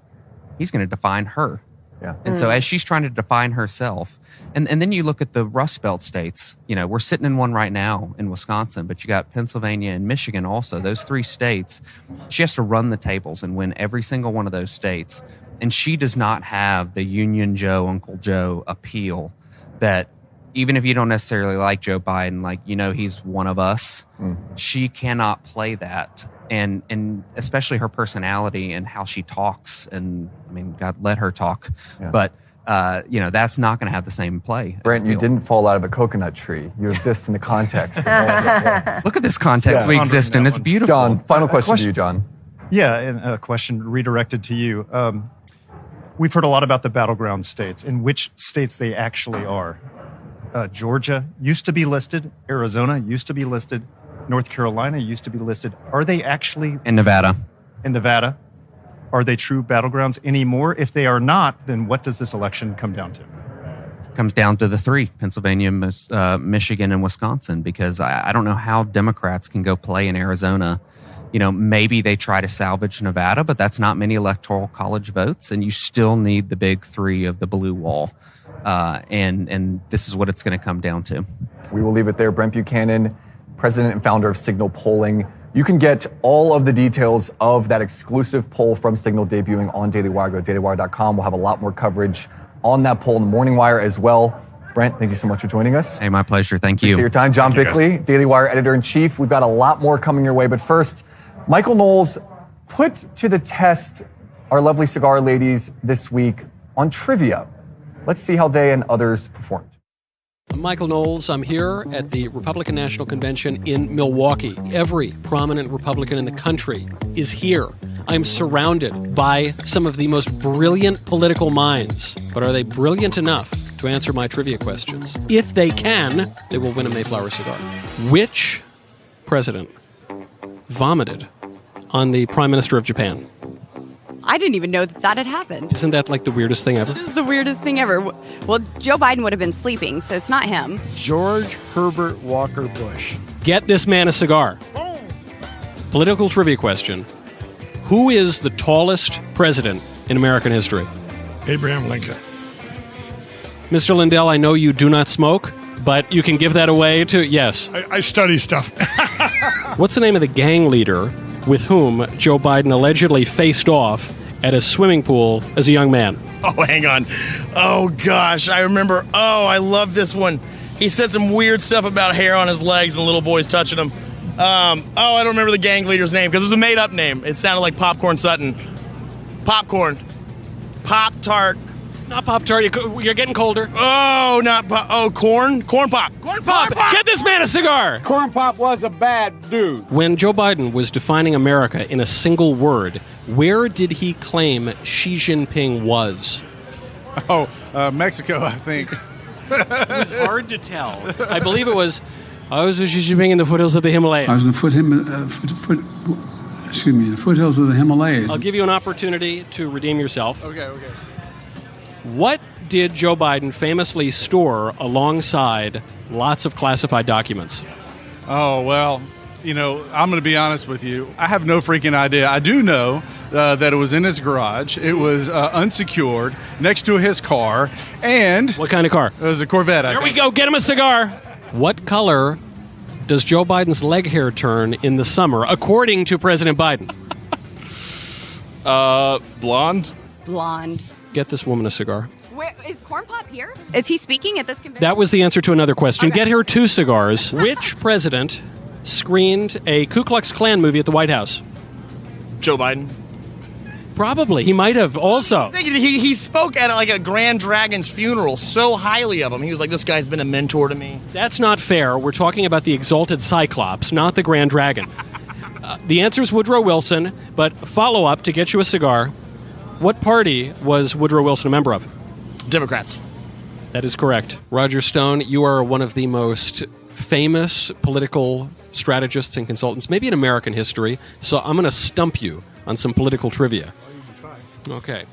He's going to define her. Yeah. And so as she's trying to define herself, and then you look at the Rust Belt states, we're sitting in one right now in Wisconsin, but you got Pennsylvania and Michigan also, those 3 states. She has to run the tables and win every single one of those states. And she does not have the Union Joe, Uncle Joe appeal that even if you don't necessarily like Joe Biden, he's one of us, she cannot play that. And especially her personality and how she talks. And I mean, God, let her talk. Yeah. But, that's not going to have the same play. Brent, you didn't fall out of a coconut tree. You exist in the context. Look at this context we exist in. It's beautiful. John, final question to you, John. Yeah, and a question redirected to you. We've heard a lot about the battleground states and which states they actually are. Georgia used to be listed. Arizona used to be listed. North Carolina used to be listed. Are they actually... In Nevada. In Nevada. Are they true battlegrounds anymore? If they are not, then what does this election come down to? It comes down to the 3, Pennsylvania, Michigan, and Wisconsin, because I don't know how Democrats can go play in Arizona. Maybe they try to salvage Nevada, but that's not many electoral college votes, and you still need the big 3 of the blue wall. And this is what it's going to come down to. We will leave it there. Brent Buchanan, president and founder of Signal Polling. You can get all of the details of that exclusive poll from Signal debuting on Daily Wire. Go to dailywire.com. We'll have a lot more coverage on that poll in the Morning Wire as well. Brent, thank you so much for joining us. Hey, my pleasure. Thank you. Appreciate your time. John Bickley, Daily Wire editor-in-chief. We've got a lot more coming your way. But first, Michael Knowles put to the test our lovely cigar ladies this week on trivia. Let's see how they and others performed. I'm Michael Knowles. I'm here at the Republican National Convention in Milwaukee. Every prominent Republican in the country is here. I'm surrounded by some of the most brilliant political minds. But are they brilliant enough to answer my trivia questions? If they can, they will win a Mayflower cigar. Which president vomited on the Prime Minister of Japan? I didn't even know that had happened. Isn't that like the weirdest thing ever? It is the weirdest thing ever. Well, Joe Biden would have been sleeping, so it's not him. George Herbert Walker Bush. Get this man a cigar. Political trivia question. Who is the tallest president in American history? Abraham Lincoln. Mr. Lindell, I know you do not smoke, but you can give that away to... Yes. I study stuff. What's the name of the gang leader with whom Joe Biden allegedly faced off at a swimming pool as a young man? Oh, hang on. Oh, gosh. I remember. Oh, I love this one. He said some weird stuff about hair on his legs and little boys touching him. I don't remember the gang leader's name because it was a made-up name. It sounded like Popcorn Sutton. Popcorn. Pop-Tart. Not Pop-Tart. You're getting colder. Oh, not Pop. Oh, Corn? Corn Pop. Corn Pop. Get this man a cigar. Corn Pop was a bad dude. When Joe Biden was defining America in a single word, where did he claim Xi Jinping was? Oh, Mexico, I think. It was hard to tell. I believe it was, I was with Xi Jinping in the foothills of the Himalayas. I was in the foothills of the Himalayas. I'll give you an opportunity to redeem yourself. Okay. What did Joe Biden famously store alongside lots of classified documents? Oh, well, I'm going to be honest with you. I have no freaking idea. I do know that it was in his garage. It was unsecured next to his car. And what kind of car? It was a Corvette. Here we go. Get him a cigar. What color does Joe Biden's leg hair turn in the summer, according to President Biden? Blonde. Blonde. Get this woman a cigar. Where is Corn Pop here? Is he speaking at this convention? That was the answer to another question. Okay. Get her 2 cigars. Which president screened a Ku Klux Klan movie at the White House? Joe Biden. Probably. He might have also. He spoke at like a Grand Dragon's funeral so highly of him. He was like, this guy's been a mentor to me. That's not fair. We're talking about the exalted Cyclops, not the Grand Dragon. The answer is Woodrow Wilson, but follow up to get you a cigar. What party was Woodrow Wilson a member of? Democrats. That is correct. Roger Stone, you are one of the most famous political strategists and consultants, maybe in American history, so I'm going to stump you on some political trivia. Oh, you can try. Okay.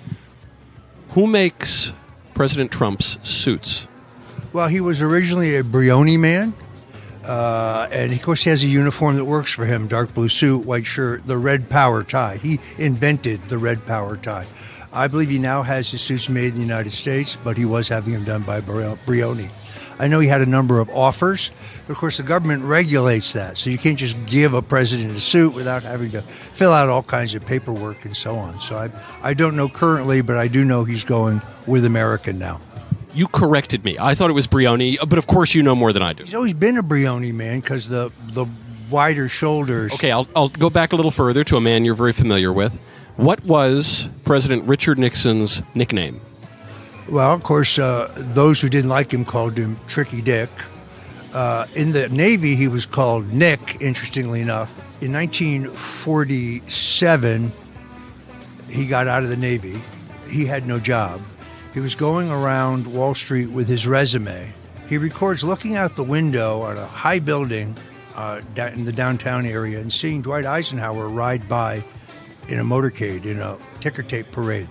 Who makes President Trump's suits? Well, he was originally a Brioni man. And of course, he has a uniform that works for him: dark blue suit, white shirt, the red power tie. He invented the red power tie. I believe he now has his suits made in the United States, but he was having them done by Brioni. I know he had a number of offers, but of course the government regulates that. So you can't just give a president a suit without having to fill out all kinds of paperwork and so on. So I don't know currently, but I do know he's going with American now. You corrected me. I thought it was Brioni, but of course you know more than I do. He's always been a Brioni man because the wider shoulders. Okay, I'll go back a little further to a man you're very familiar with. What was President Richard Nixon's nickname? Well, of course, those who didn't like him called him Tricky Dick. In the Navy, he was called Nick, interestingly enough. In 1947, he got out of the Navy. He had no job. He was going around Wall Street with his resume. He records looking out the window at a high building in the downtown area and seeing Dwight Eisenhower ride by in a motorcade in a ticker tape parade.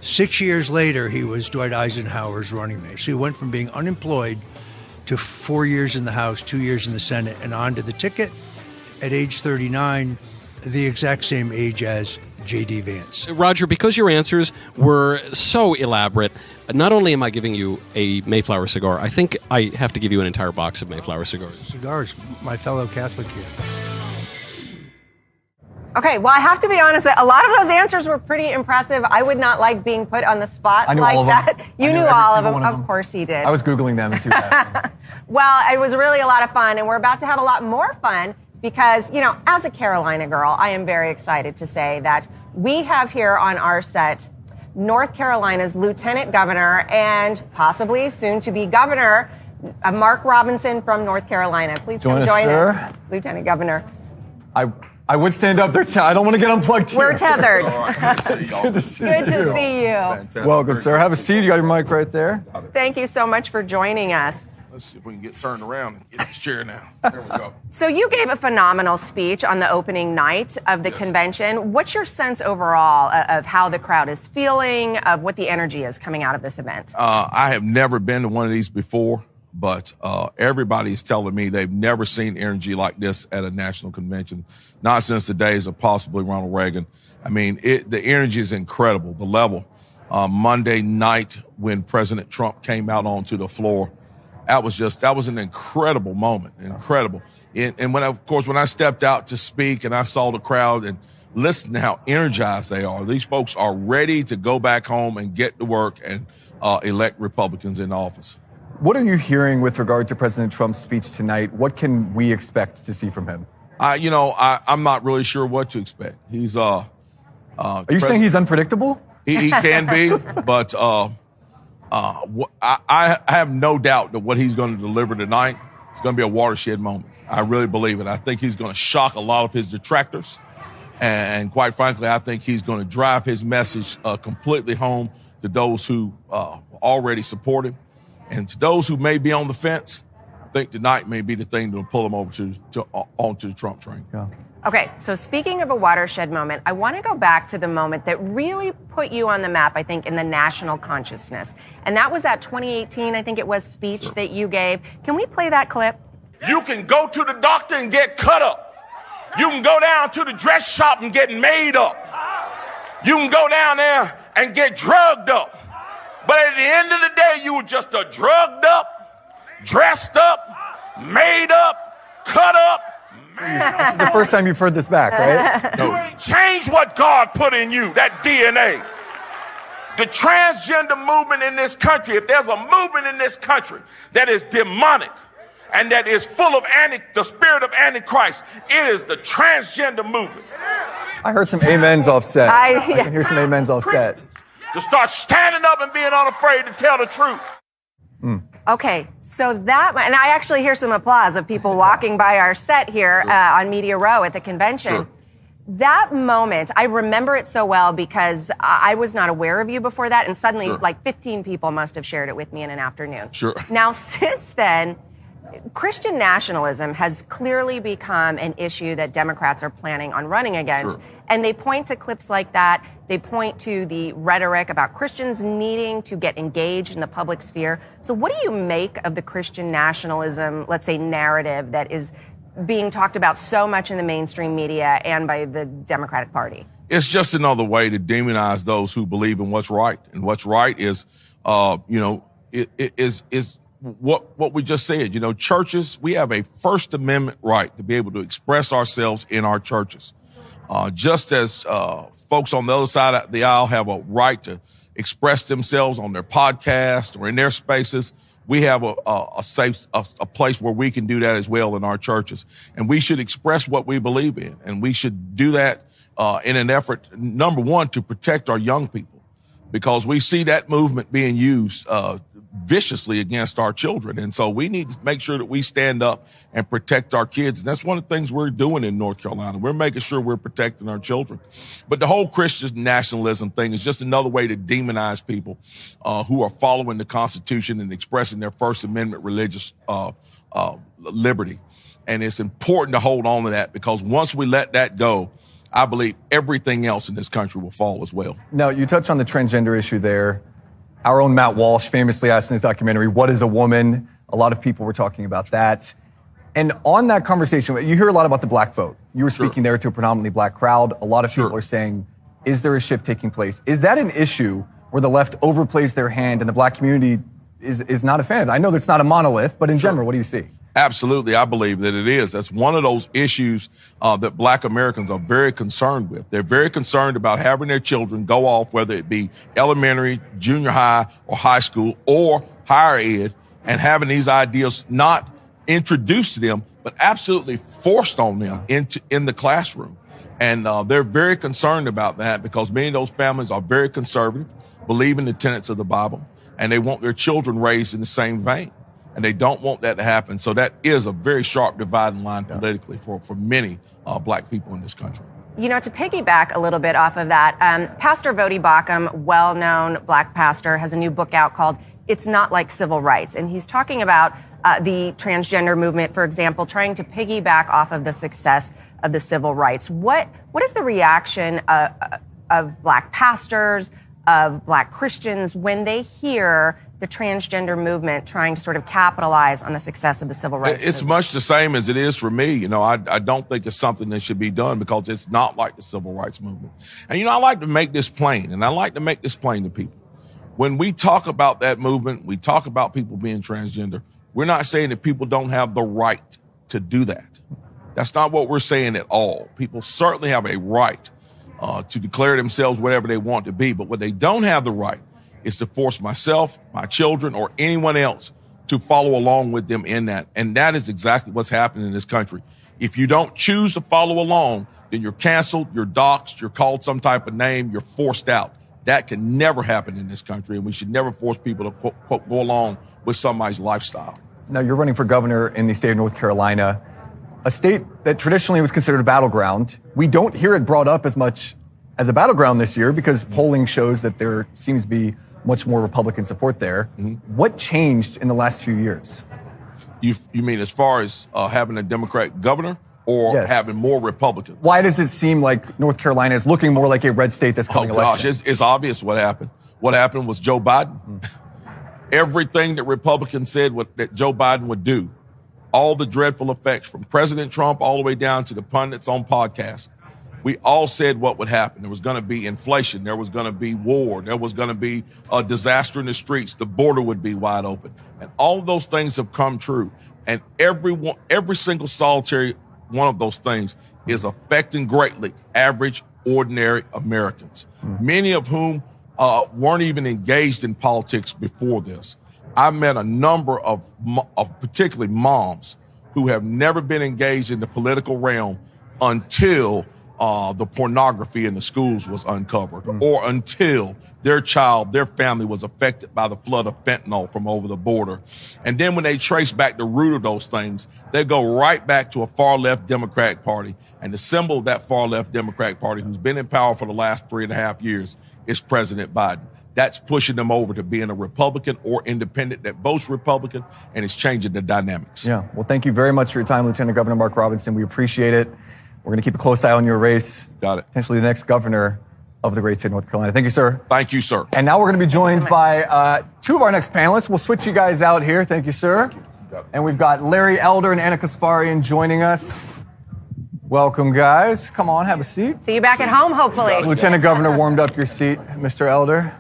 6 years later, he was Dwight Eisenhower's running mate. So he went from being unemployed to 4 years in the House, 2 years in the Senate, and on to the ticket. At age 39, the exact same age as J.D. Vance. Roger, because your answers were so elaborate, not only am I giving you a Mayflower cigar, I think I have to give you an entire box of Mayflower cigars. Cigars, my fellow Catholic here. Okay, well, I have to be honest, a lot of those answers were pretty impressive. I would not like being put on the spot like that. You knew all of them. Of course he did. I was Googling them too fast. Well, it was really a lot of fun, and we're about to have a lot more fun because, you know, as a Carolina girl, I am very excited to say that we have here on our set North Carolina's Lieutenant Governor and possibly soon-to-be Governor, Mark Robinson from North Carolina. Please come join us, Lieutenant Governor. I would stand up there. I don't want to get unplugged here. We're tethered. It's good to see you. Good to see you. Fantastic. Welcome, sir. Have a seat. You got your mic right there. Thank you so much for joining us. Let's see if we can get turned around and get this chair now. There we go. So you gave a phenomenal speech on the opening night of the convention. What's your sense overall of how the crowd is feeling, of what the energy is coming out of this event? I have never been to one of these before, but everybody is telling me they've never seen energy like this at a national convention, not since the days of possibly Ronald Reagan. I mean, the energy is incredible, the level. Monday night when President Trump came out onto the floor, that was an incredible moment, incredible. And when I stepped out to speak and I saw the crowd and listened to how energized they are, these folks are ready to go back home and get to work and elect Republicans in office. What are you hearing with regard to President Trump's speech tonight? What can we expect to see from him? I'm not really sure what to expect. He's Are you saying he's unpredictable? He can be, but I have no doubt that what he's going to deliver tonight is going to be a watershed moment. I really believe it. I think he's going to shock a lot of his detractors. And quite frankly, I think he's going to drive his message completely home to those who already support him. And to those who may be on the fence, I think tonight may be the thing that'll pull them over onto the Trump train. Yeah. Okay, so speaking of a watershed moment, I want to go back to the moment that really put you on the map, I think, in the national consciousness. And that was that 2018, I think it was, speech that you gave. Can we play that clip? You can go to the doctor and get cut up. You can go down to the dress shop and get made up. You can go down there and get drugged up. But at the end of the day, you were just a drugged up, dressed up, made up, cut up. This is the first time you've heard this back, right? You ain't changed what God put in you, that DNA. The transgender movement in this country, if there's a movement in this country that is demonic and that is full of the spirit of Antichrist, it is the transgender movement. I heard some amens offset. I can hear some amens offset. To start standing up and being unafraid to tell the truth. Okay, so that, and I actually hear some applause of people walking by our set here on Media Row at the convention. Sure. That moment, I remember it so well because I was not aware of you before that, and suddenly like 15 people must have shared it with me in an afternoon. Sure. Now, since then, Christian nationalism has clearly become an issue that Democrats are planning on running against. Sure. And they point to clips like that. They point to the rhetoric about Christians needing to get engaged in the public sphere. So what do you make of the Christian nationalism, let's say, narrative that is being talked about so much in the mainstream media and by the Democratic Party? It's just another way to demonize those who believe in what's right. And what's right is, is what we just said. Churches, we have a First Amendment right to be able to express ourselves in our churches. Just as folks on the other side of the aisle have a right to express themselves on their podcast or in their spaces, we have a place where we can do that as well in our churches. And we should express what we believe in. And we should do that in an effort, number one, to protect our young people, because we see that movement being used viciously against our children. And so we need to make sure that we stand up and protect our kids. And that's one of the things we're doing in North Carolina. We're making sure we're protecting our children. But the whole Christian nationalism thing is just another way to demonize people who are following the Constitution and expressing their First Amendment religious liberty. And it's important to hold on to that, because once we let that go, I believe everything else in this country will fall as well. Now, you touched on the transgender issue there. Our own Matt Walsh famously asked in his documentary, "What is a woman?" A lot of people were talking about that. And on that conversation, you hear a lot about the black vote. You were speaking there to a predominantly black crowd. A lot of people are saying, is there a shift taking place? Is that an issue where the left overplays their hand and the black community is not a fan of it? I know that's not a monolith, but in general, what do you see? Absolutely. I believe that it is. That's one of those issues that black Americans are very concerned with. They're very concerned about having their children go off, whether it be elementary, junior high, or high school, or higher ed, and having these ideas not introduced to them, but absolutely forced on them in the classroom. And they're very concerned about that, because many of those families are very conservative, believe in the tenets of the Bible, and they want their children raised in the same vein. And they don't want that to happen. So that is a very sharp dividing line politically for many black people in this country. To piggyback a little bit off of that, Pastor Vodi Bakum, well-known black pastor, has a new book out called It's Not Like Civil Rights. And he's talking about the transgender movement, for example, trying to piggyback off of the success of the civil rights. What is the reaction of black pastors, of black Christians, when they hear the transgender movement trying to sort of capitalize on the success of the civil rights movement? It's much the same as it is for me. I don't think it's something that should be done, because it's not like the civil rights movement. And, I like to make this plain, and I like to make this plain to people. When we talk about that movement, we talk about people being transgender, we're not saying that people don't have the right to do that. That's not what we're saying at all. People certainly have a right to declare themselves whatever they want to be. But what they don't have the right is to force myself, my children, or anyone else to follow along with them in that. And that is exactly what's happening in this country. If you don't choose to follow along, then you're canceled, you're doxxed, you're called some type of name, you're forced out. That can never happen in this country, and we should never force people to, quote, go along with somebody's lifestyle. Now, you're running for governor in the state of North Carolina, a state that traditionally was considered a battleground. We don't hear it brought up as much as a battleground this year, because polling shows that there seems to be much more Republican support there. Mm-hmm. What changed in the last few years? You mean as far as having a Democratic governor, or having more Republicans? Why does it seem like North Carolina is looking more like a red state that's coming election? It's obvious what happened. What happened was Joe Biden. Everything that Republicans said that Joe Biden would do, all the dreadful effects from President Trump all the way down to the pundits on podcasts, we all said what would happen. There was going to be inflation. There was going to be war. There was going to be a disaster in the streets. The border would be wide open. And all of those things have come true. And every single solitary one of those things is affecting greatly average, ordinary Americans, many of whom weren't even engaged in politics before this. I met a number of particularly moms who have never been engaged in the political realm until the pornography in the schools was uncovered, or until their child, their family was affected by the flood of fentanyl from over the border. And then when they trace back the root of those things, they go right back to a far-left Democratic Party. And the symbol of that far-left Democratic Party, who's been in power for the last 3.5 years, is President Biden. That's pushing them over to being a Republican or independent that votes Republican, and it's changing the dynamics. Yeah. Well, thank you very much for your time, Lieutenant Governor Mark Robinson. We appreciate it. We're going to keep a close eye on your race. Got it. Potentially the next governor of the great state of North Carolina. Thank you, sir. Thank you, sir. And now we're going to be joined by two of our next panelists. We'll switch you guys out here. Thank you, sir. And we've got Larry Elder and Anna Kasparian joining us. Welcome, guys. Come on, have a seat. See you back at home, hopefully. Lieutenant Governor warmed up your seat, Mr. Elder.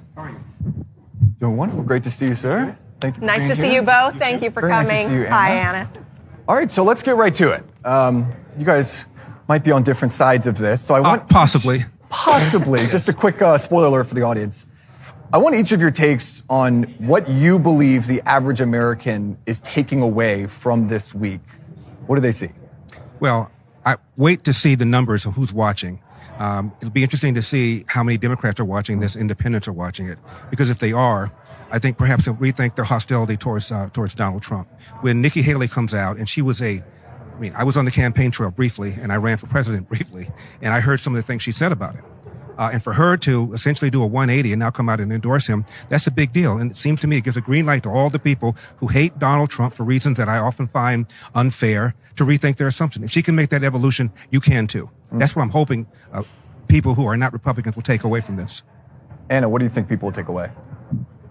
Doing wonderful. Great to see you, sir. Thank you. Nice to see you both. Thank you for coming. Nice to see you, Anna. Hi, Anna. All right, so let's get right to it. You guys might be on different sides of this, so I want possibly. Just a quick spoiler alert for the audience. I want each of your takes on what you believe the average American is taking away from this week. What do they see? Well, I wait to see the numbers of who's watching. It'll be interesting to see how many Democrats are watching this, independents are watching it. Because if they are, I think perhaps they'll rethink their hostility towards Donald Trump. When Nikki Haley comes out, and she was I was on the campaign trail briefly, and I ran for president briefly, and I heard some of the things she said about it. And for her to essentially do a 180 and now come out and endorse him, that's a big deal. And it seems to me it gives a green light to all the people who hate Donald Trump for reasons that I often find unfair to rethink their assumption. If she can make that evolution, you can too. That's what I'm hoping people who are not Republicans will take away from this. Anna, what do you think people will take away?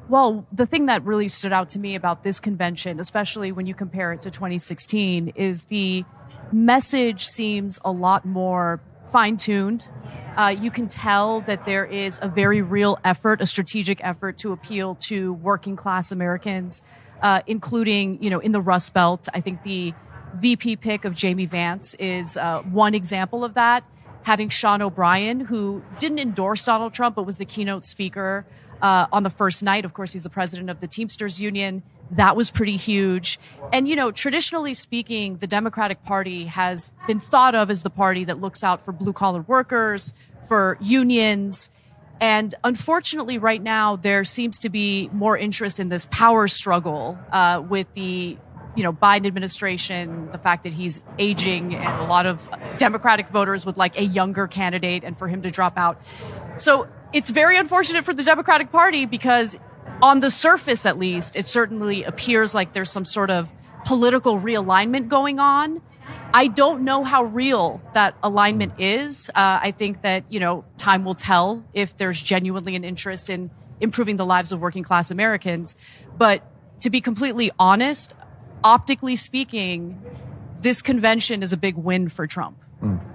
Well, the thing that really stood out to me about this convention, especially when you compare it to 2016, is the message seems a lot more fine-tuned. You can tell that there is a very real effort, a strategic effort to appeal to working class Americans, including, in the Rust Belt. I think the VP pick of Jamie Vance is one example of that. Having Sean O'Brien, who didn't endorse Donald Trump, but was the keynote speaker on the first night. Of course, he's the president of the Teamsters Union. That was pretty huge. And, traditionally speaking, the Democratic Party has been thought of as the party that looks out for blue-collar workers, for unions. And unfortunately, right now, there seems to be more interest in this power struggle with the Biden administration, the fact that he's aging, and a lot of Democratic voters would like a younger candidate and for him to drop out. So it's very unfortunate for the Democratic Party because on the surface, at least, it certainly appears like there's some sort of political realignment going on. I don't know how real that alignment is. I think that, time will tell if there's genuinely an interest in improving the lives of working class Americans. But to be completely honest, optically speaking, this convention is a big win for Trump.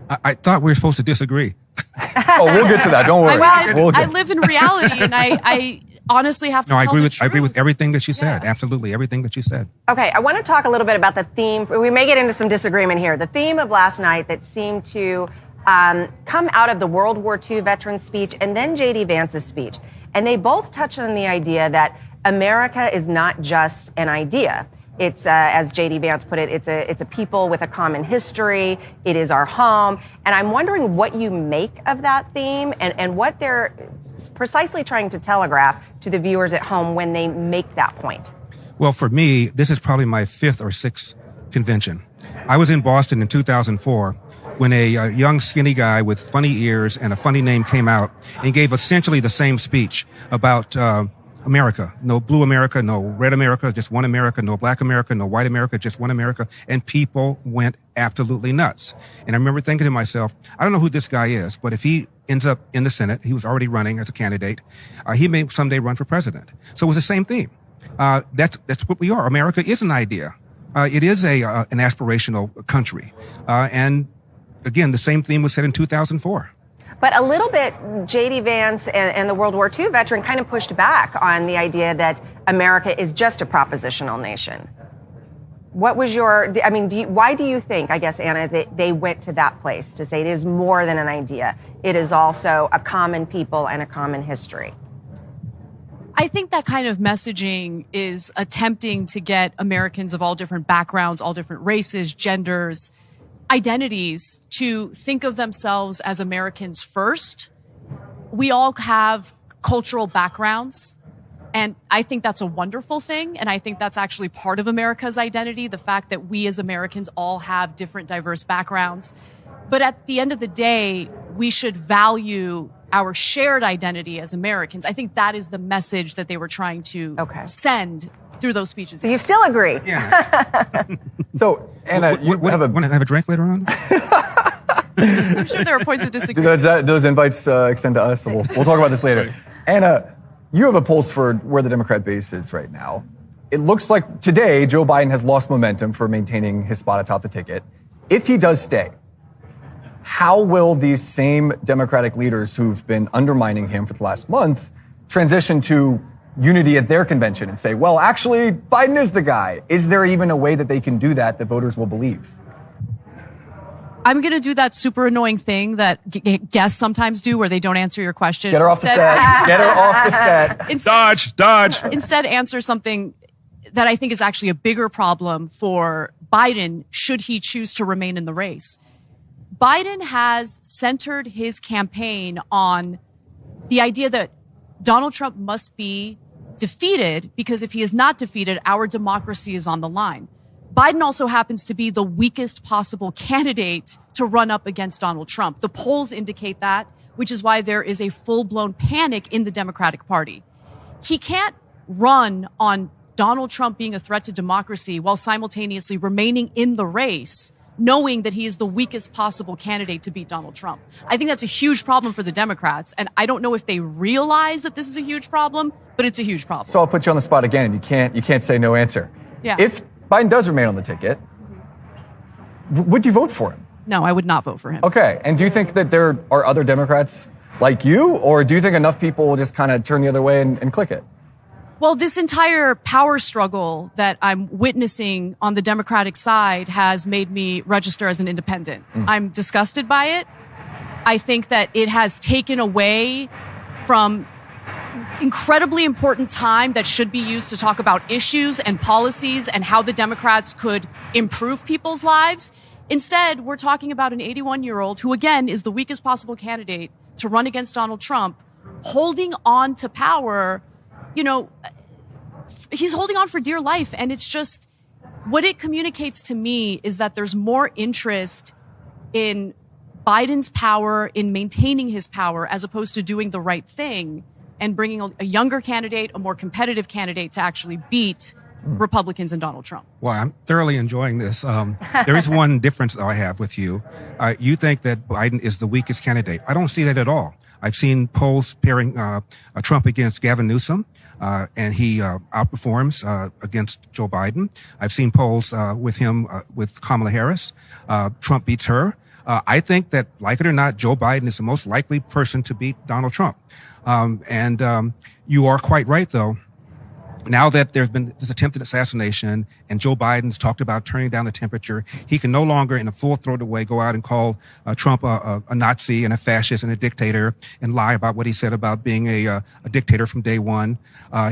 I thought we were supposed to disagree. We'll get to that. Don't worry. I live in reality, and I honestly have to tell the truth. I agree with everything that you said. Absolutely, everything that you said. Okay, I want to talk a little bit about the theme. We may get into some disagreement here. The theme of last night that seemed to come out of the World War II veteran speech and then J.D. Vance's speech. And they both touch on the idea that America is not just an idea. It's, as J.D. Vance put it, it's a people with a common history. It is our home. And I'm wondering what you make of that theme and what they're precisely trying to telegraph to the viewers at home when they make that point. Well, for me, this is probably my 5th or 6th convention. I was in Boston in 2004 when a young skinny guy with funny ears and a funny name came out and gave essentially the same speech about America. No blue America, no red America, just one America, no black America, no white America, just one America. And people went absolutely nuts. And I remember thinking to myself, I don't know who this guy is, but if he ends up in the Senate, he was already running as a candidate, he may someday run for president. So it was the same theme. That's what we are. America is an idea. It is an aspirational country. And again, the same theme was said in 2004. But a little bit, J.D. Vance and the World War II veteran kind of pushed back on the idea that America is just a propositional nation. What was why do you think, I guess, Anna, that they went to that place to say it is more than an idea? It is also a common people and a common history. I think that kind of messaging is attempting to get Americans of all different backgrounds, all different races, genders, identities to think of themselves as Americans first. We all have cultural backgrounds, and I think that's a wonderful thing. And I think that's actually part of America's identity, the fact that we as Americans all have different diverse backgrounds. But at the end of the day, we should value our shared identity as Americans. I think that is the message that they were trying to send through those speeches. So you still agree? Yeah. So, Anna, you want to have a drink later on? I'm sure there are points of disagreement. Those invites extend to us, so we'll talk about this later. Anna, you have a pulse for where the Democrat base is right now. It looks like today Joe Biden has lost momentum for maintaining his spot atop the ticket. If he does stay, how will these same Democratic leaders who've been undermining him for the last month transition to unity at their convention and say, well, actually, Biden is the guy? Is there even a way that they can do that voters will believe? I'm going to do that super annoying thing that guests sometimes do where they don't answer your question. Get her off the set. Get her off the set. Dodge. Instead, answer something that I think is actually a bigger problem for Biden should he choose to remain in the race. Biden has centered his campaign on the idea that Donald Trump must be defeated because if he is not defeated, our democracy is on the line. Biden also happens to be the weakest possible candidate to run up against Donald Trump. The polls indicate that, which is why there is a full-blown panic in the Democratic Party. He can't run on Donald Trump being a threat to democracy while simultaneously remaining in the race, knowing that he is the weakest possible candidate to beat Donald Trump. I think that's a huge problem for the Democrats, and I don't know if they realize that this is a huge problem, but it's a huge problem. So I'll put you on the spot again, and you can't say no answer. Yeah. If Biden does remain on the ticket, would you vote for him? No, I would not vote for him. Okay. And do you think that there are other Democrats like you, or do you think enough people will just kind of turn the other way and click it? Well, this entire power struggle that I'm witnessing on the Democratic side has made me register as an independent. I'm disgusted by it. I think that it has taken away from incredibly important time that should be used to talk about issues and policies and how the Democrats could improve people's lives. Instead, we're talking about an 81-year-old who, again, is the weakest possible candidate to run against Donald Trump, holding on to power. You know, he's holding on for dear life. And it's just what it communicates to me is that there's more interest in Biden's power, in maintaining his power, as opposed to doing the right thing and bringing a younger candidate, a more competitive candidate to actually beat Republicans and Donald Trump. Well, I'm thoroughly enjoying this. There is one difference that I have with you. You think that Biden is the weakest candidate. I don't see that at all. I've seen polls pairing Trump against Gavin Newsom, and he outperforms against Joe Biden. I've seen polls with him with Kamala Harris. Trump beats her. I think that, like it or not, Joe Biden is the most likely person to beat Donald Trump. And you are quite right, though. Now that there's been this attempted assassination and Joe Biden's talked about turning down the temperature, he can no longer, in a full-throated way, go out and call Trump a Nazi and a fascist and a dictator and lie about what he said about being a dictator from day one.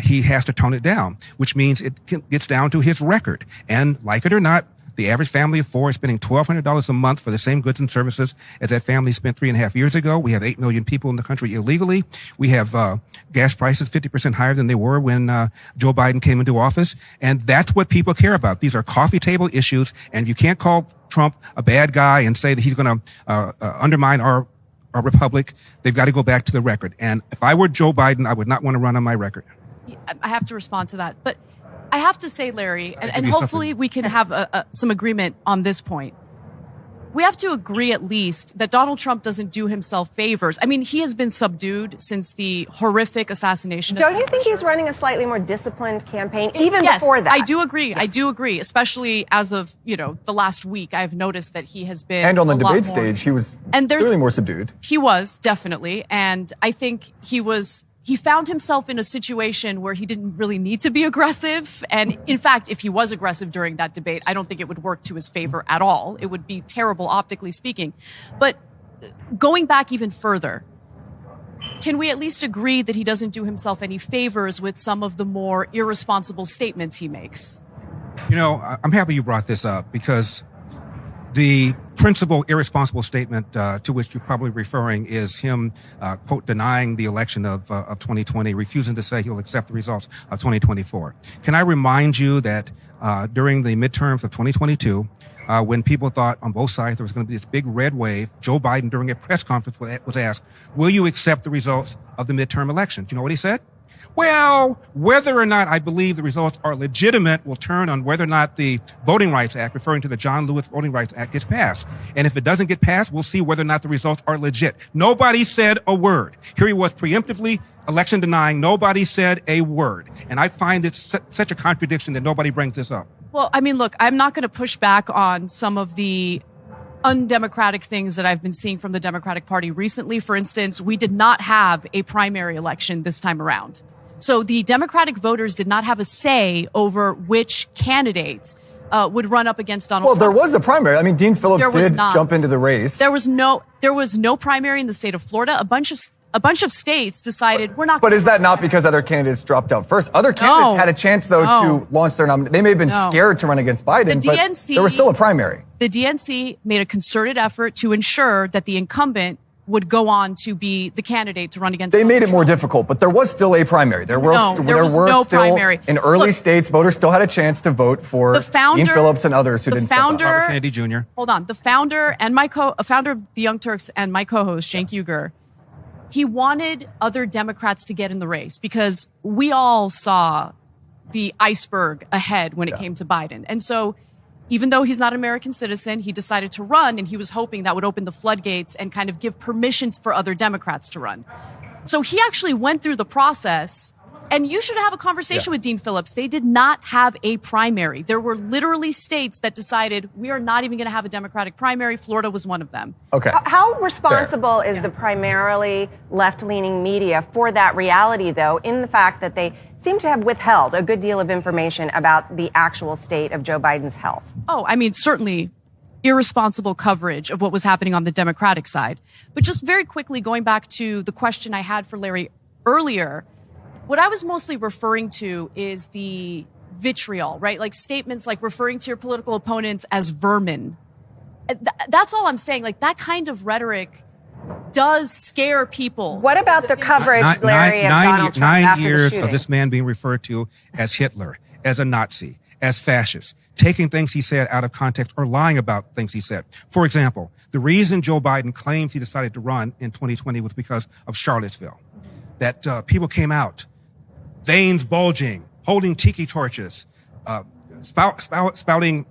He has to tone it down, which means it gets down to his record. And like it or not, the average family of four is spending $1,200 a month for the same goods and services as that family spent 3.5 years ago. We have 8 million people in the country illegally. We have gas prices 50% higher than they were when Joe Biden came into office. And that's what people care about. These are coffee table issues. And you can't call Trump a bad guy and say that he's going to undermine our republic. They've got to go back to the record. And if I were Joe Biden, I would not want to run on my record. I have to respond to that. But I have to say, Larry, and hopefully we can have some agreement on this point. We have to agree at least that Donald Trump doesn't do himself favors. I mean, he has been subdued since the horrific assassination. Don't you think he's running a slightly more disciplined campaign even before that? I do agree. I do agree, especially as of, the last week. I've noticed that he has been And on the debate stage, he was clearly more subdued. He was, definitely. And I think he found himself in a situation where he didn't really need to be aggressive. And in fact, if he was aggressive during that debate, I don't think it would work to his favor at all. It would be terrible optically speaking. But going back even further, can we at least agree that he doesn't do himself any favors with some of the more irresponsible statements he makes? I'm happy you brought this up because The principal irresponsible statement to which you're probably referring is him, quote, denying the election of 2020, refusing to say he'll accept the results of 2024. Can I remind you that during the midterms of 2022, when people thought on both sides there was going to be this big red wave, Joe Biden, during a press conference, was asked, will you accept the results of the midterm election? Do you know what he said? Well, whether or not I believe the results are legitimate will turn on whether or not the Voting Rights Act, referring to the John Lewis Voting Rights Act, gets passed. And if it doesn't get passed, we'll see whether or not the results are legit. Nobody said a word. Here he was preemptively election denying. Nobody said a word. And I find it such a contradiction that nobody brings this up. Well, I mean, look, I'm not going to push back on some of the undemocratic things that I've been seeing from the Democratic Party recently. For instance, we did not have a primary election this time around. So the Democratic voters did not have a say over which candidate would run up against Donald Trump. Well, there was a primary. I mean, Dean Phillips did jump into the race. There was no primary in the state of Florida. A bunch of states decided we're not. But is that not because other candidates dropped out first? Other candidates had a chance, though, to launch their nomination. They may have been scared to run against Biden, but there was still a primary. The DNC made a concerted effort to ensure that the incumbent would go on to be the candidate to run against. They made it more difficult, but there was still a primary. There was no primary. In early states, voters still had a chance to vote for Dean Phillips and others who didn't step up. Robert Kennedy Jr. Hold on. The founder and founder of the Young Turks and my co-host, Cenk Uygur, he wanted other Democrats to get in the race because we all saw the iceberg ahead when it came to Biden. And so even though he's not an American citizen, he decided to run, and he was hoping that would open the floodgates and kind of give permissions for other Democrats to run. So he actually went through the process, and you should have a conversation with Dean Phillips. They did not have a primary. There were literally states that decided we are not even going to have a Democratic primary. Florida was one of them. Okay. How responsible is the primarily left-leaning media for that reality, though, in the fact that they seem to have withheld a good deal of information about the actual state of Joe Biden's health? Oh, I mean, certainly irresponsible coverage of what was happening on the Democratic side. But just very quickly, going back to the question I had for Larry earlier, what I was mostly referring to is the vitriol, right? Like statements like referring to your political opponents as vermin. That's all I'm saying. Like that kind of rhetoric does scare people. What about the coverage, Larry, of Donald Trump after 9 years the of this man being referred to as Hitler, as a Nazi, as fascist, taking things he said out of context or lying about things he said. For example, the reason Joe Biden claims he decided to run in 2020 was because of Charlottesville. That people came out, veins bulging, holding tiki torches, spouting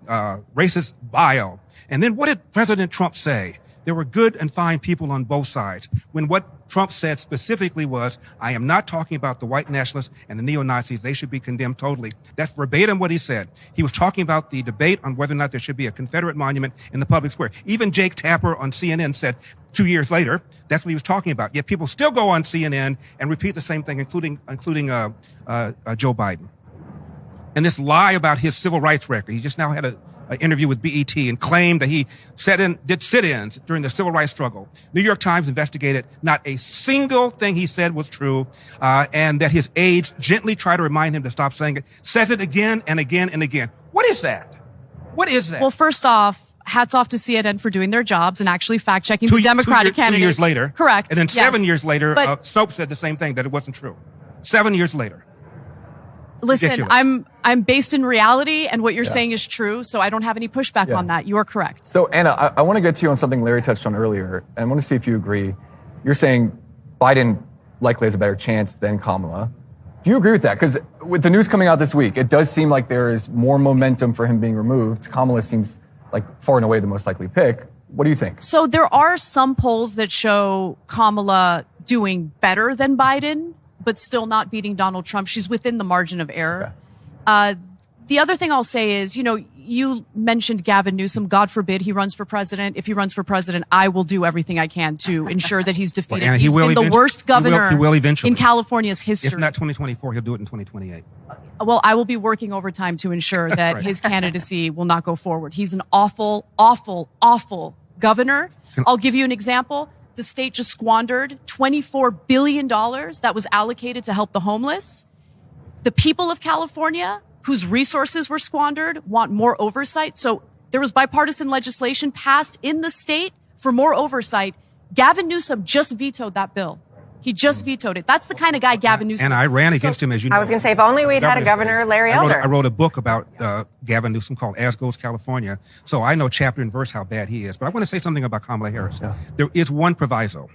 racist bile. And then what did President Trump say? There were good and fine people on both sides. When what Trump said specifically was, I am not talking about the white nationalists and the neo-Nazis. They should be condemned totally. That's verbatim what he said. He was talking about the debate on whether or not there should be a Confederate monument in the public square. Even Jake Tapper on CNN said 2 years later, that's what he was talking about. Yet people still go on CNN and repeat the same thing, including Joe Biden. And this lie about his civil rights record. He just now had an interview with BET and claimed that he did sit-ins during the civil rights struggle. New York Times investigated. Not a single thing he said was true, and that his aides gently try to remind him to stop saying it. Says it again and again and again. What is that? What is that? Well, first off, hats off to CNN for doing their jobs and actually fact-checking the Democratic candidate. 2 years later. Correct. And then 7 yes. years later, But Snopes said the same thing, that it wasn't true. 7 years later. listen, Ridiculous. I'm based in reality, and what you're saying is true, so I don't have any pushback on that. You are correct. So, Anna, I want to get to you on something Larry touched on earlier, and I want to see if you agree. You're saying Biden likely has a better chance than Kamala. Do you agree with that? Because with the news coming out this week, it does seem like there is more momentum for him being removed. Kamala seems like far and away the most likely pick. What do you think? So there are some polls that show Kamala doing better than Biden, but still not beating Donald Trump. She's within the margin of error. Okay. The other thing I'll say is, you mentioned Gavin Newsom. God forbid he runs for president. If he runs for president, I will do everything I can to ensure that he's defeated. Well, he's been the worst governor he will eventually. in California's history. If not 2024, he'll do it in 2028. Well, I will be working overtime to ensure that his candidacy will not go forward. He's an awful, awful, awful governor. I'll give you an example. The state just squandered $24 billion that was allocated to help the homeless. The people of California, whose resources were squandered, want more oversight. So There was bipartisan legislation passed in the state for more oversight. Gavin Newsom just vetoed that bill. He just vetoed it. That's the kind of guy Gavin Newsom is. And I ran against him, as you know. I was going to say, if only we'd had a Governor Larry Elder. I wrote a book about Gavin Newsom called As Goes California. So I know chapter and verse how bad he is. But I want to say something about Kamala Harris. Yeah. There is one proviso.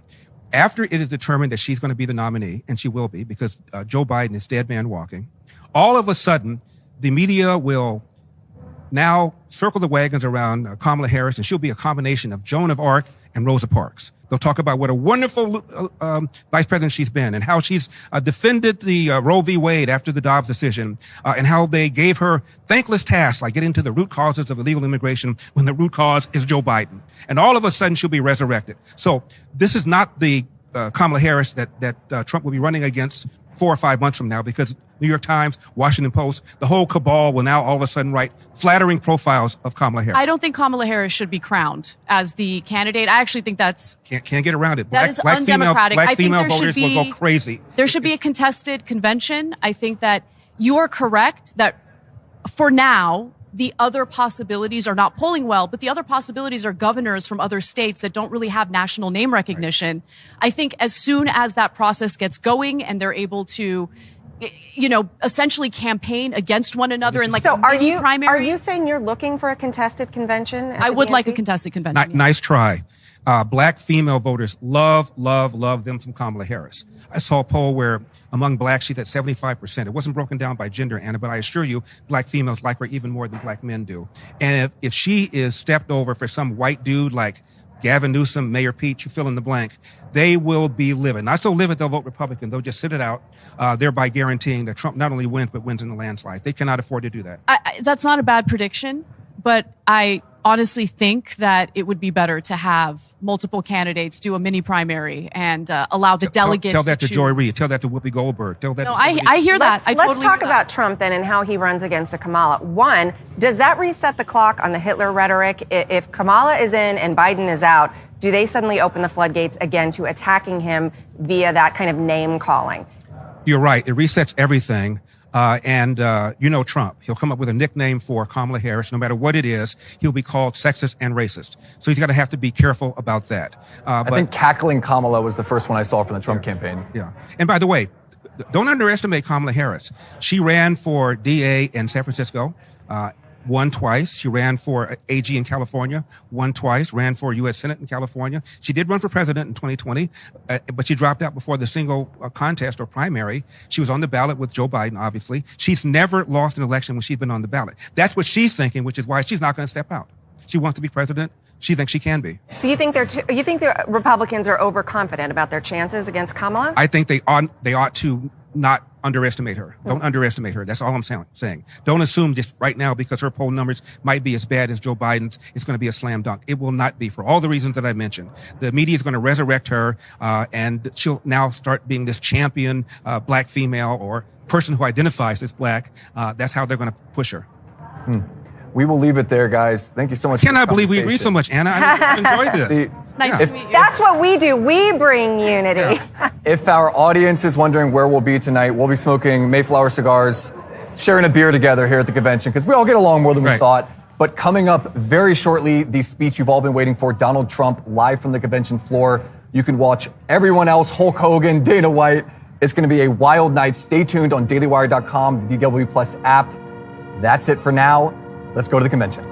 After it is determined that she's going to be the nominee, and she will be because Joe Biden is dead man walking, all of a sudden, the media will now circle the wagons around Kamala Harris, and she'll be a combination of Joan of Arc and Rosa Parks. They'll talk about what a wonderful vice president she's been and how she's defended the Roe v. Wade after the Dobbs decision and how they gave her thankless tasks like getting to the root causes of illegal immigration when the root cause is Joe Biden. And all of a sudden she'll be resurrected. So this is not the Kamala Harris that Trump will be running against 4 or 5 months from now, because New York Times, Washington Post, the whole cabal will now all of a sudden write flattering profiles of Kamala Harris. I don't think Kamala Harris should be crowned as the candidate. I actually think that's... Can't get around it. That is undemocratic. Black female voters will go crazy. There should be a contested convention. I think that you are correct that for now, the other possibilities are not polling well, but the other possibilities are governors from other states that don't really have national name recognition. Right. I think as soon as that process gets going and they're able to, essentially campaign against one another in like a mini primary. Are you saying you're looking for a contested convention? I would like a contested convention. Nice try. Black female voters love them some Kamala Harris. I saw a poll where among blacks she's at 75%. It wasn't broken down by gender, Anna, but I assure you black females like her even more than black men do. And if she is stepped over for some white dude like Gavin Newsom, Mayor Pete, you fill in the blank, they will be livid. Not so livid they'll vote Republican. They'll just sit it out, thereby guaranteeing that Trump not only wins, but wins in a landslide. They cannot afford to do that. That's not a bad prediction, but I honestly think that it would be better to have multiple candidates do a mini primary and allow the delegates tell that to choose. Joy Reid. Tell that to Whoopi Goldberg. Tell that to I hear that. Let's talk about Trump then and how he runs against a Kamala. One, does that reset the clock on the Hitler rhetoric? If Kamala is in and Biden is out, do they suddenly open the floodgates again to attacking him via that kind of name calling? You're right. It resets everything. Trump, he'll come up with a nickname for Kamala Harris. No matter what it is, he'll be called sexist and racist. So he's got to have to be careful about that. I think cackling Kamala was the first one I saw from the Trump campaign. Yeah. And by the way, don't underestimate Kamala Harris. She ran for DA in San Francisco, won twice. She ran for AG in California, won twice, ran for U.S. Senate in California. She did run for president in 2020, but she dropped out before the single contest or primary. She was on the ballot with Joe Biden, obviously. She's never lost an election when she's been on the ballot. That's what she's thinking, which is why she's not going to step out. She wants to be president. She thinks she can be. So you think the Republicans are overconfident about their chances against Kamala? I think they ought to not underestimate her. Don't underestimate her. That's all I'm saying. Don't assume just right now because her poll numbers might be as bad as Joe Biden's, it's going to be a slam dunk. It will not be for all the reasons that I mentioned. The media is going to resurrect her, and she'll now start being this champion, black female or person who identifies as black. That's how they're going to push her. We will leave it there, guys. Thank you so much. I cannot believe we read so much, Anna. I enjoyed this. Nice to meet you. That's what we do. We bring unity. Yeah. If our audience is wondering where we'll be tonight, we'll be smoking Mayflower cigars, sharing a beer together here at the convention, because we all get along more than we thought. But coming up very shortly, the speech you've all been waiting for, Donald Trump, live from the convention floor. You can watch everyone else, Hulk Hogan, Dana White. It's going to be a wild night. Stay tuned on dailywire.com, the DW Plus app. That's it for now. Let's go to the convention.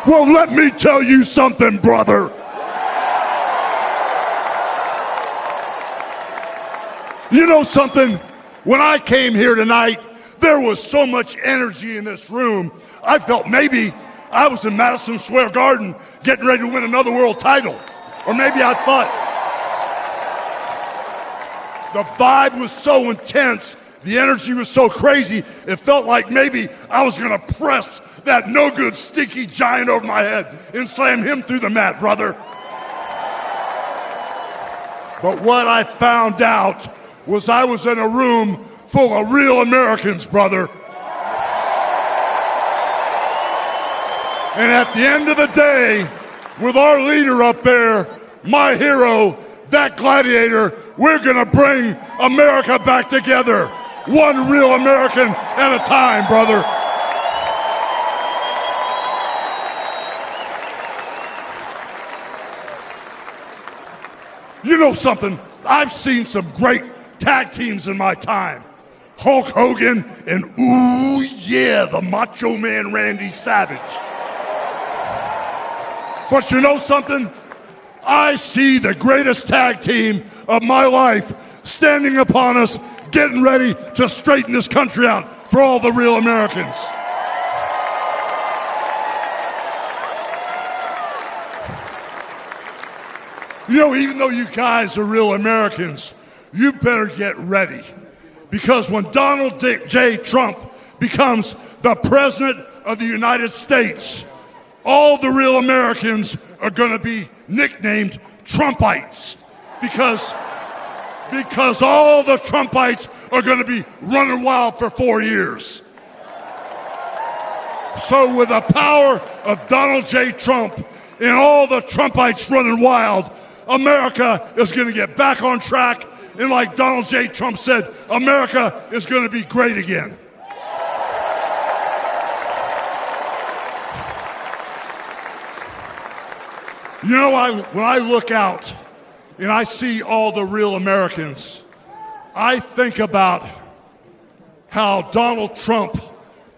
Well, let me tell you something, brother. You know something? When I came here tonight, there was so much energy in this room. I felt maybe I was in Madison Square Garden getting ready to win another world title. Or maybe I thought the vibe was so intense, the energy was so crazy, it felt like maybe I was going to press that no-good, stinky giant over my head and slam him through the mat, brother. But what I found out was I was in a room full of real Americans, brother. And at the end of the day, with our leader up there, my hero, that gladiator, we're gonna bring America back together. One real American at a time, brother. You know something? I've seen some great tag teams in my time. Hulk Hogan and, ooh yeah, the Macho Man Randy Savage. But you know something? I see the greatest tag team of my life standing upon us, getting ready to straighten this country out for all the real Americans. You know, even though you guys are real Americans, you better get ready. Because when Donald J. Trump becomes the President of the United States, all the real Americans are going to be nicknamed Trumpites. Because all the Trumpites are going to be running wild for 4 years. So with the power of Donald J. Trump and all the Trumpites running wild, America is going to get back on track. And like Donald J. Trump said, America is going to be great again. You know, when I look out and I see all the real Americans, I think about how Donald Trump,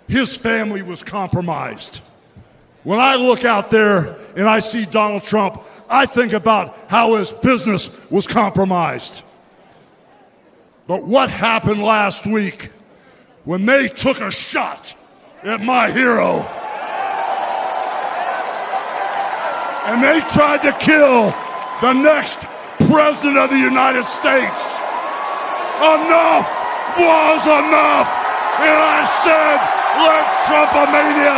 his family was compromised. When I look out there and I see Donald Trump, I think about how his business was compromised. But what happened last week when they took a shot at my hero and they tried to kill the next President of the United States? Enough was enough. And I said, let Trumpomania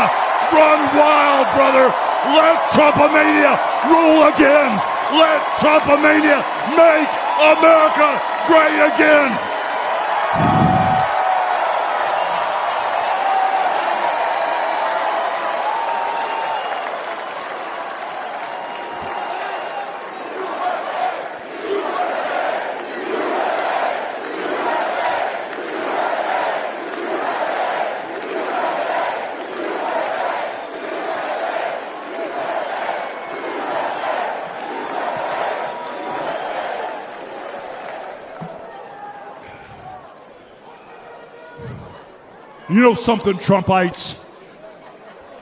run wild, brother. Let Trumpomania rule again. Let Trumpomania make America great again. You know something, Trumpites?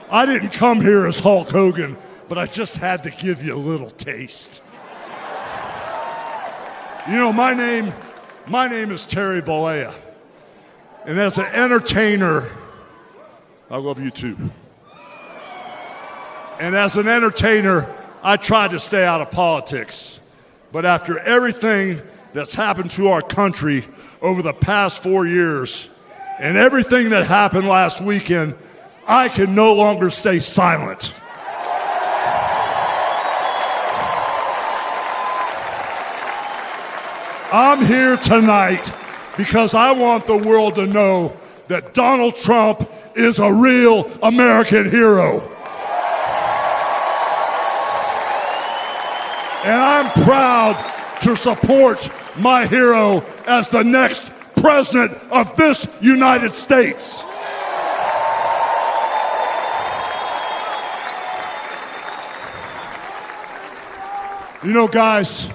I didn't come here as Hulk Hogan, but I just had to give you a little taste. You know, my name is Terry Bollea. And as an entertainer, I love you too. And as an entertainer, I tried to stay out of politics. But after everything that's happened to our country over the past 4 years, and everything that happened last weekend, I can no longer stay silent. I'm here tonight because I want the world to know that Donald Trump is a real American hero. And I'm proud to support my hero as the next President of this United States. You know, guys,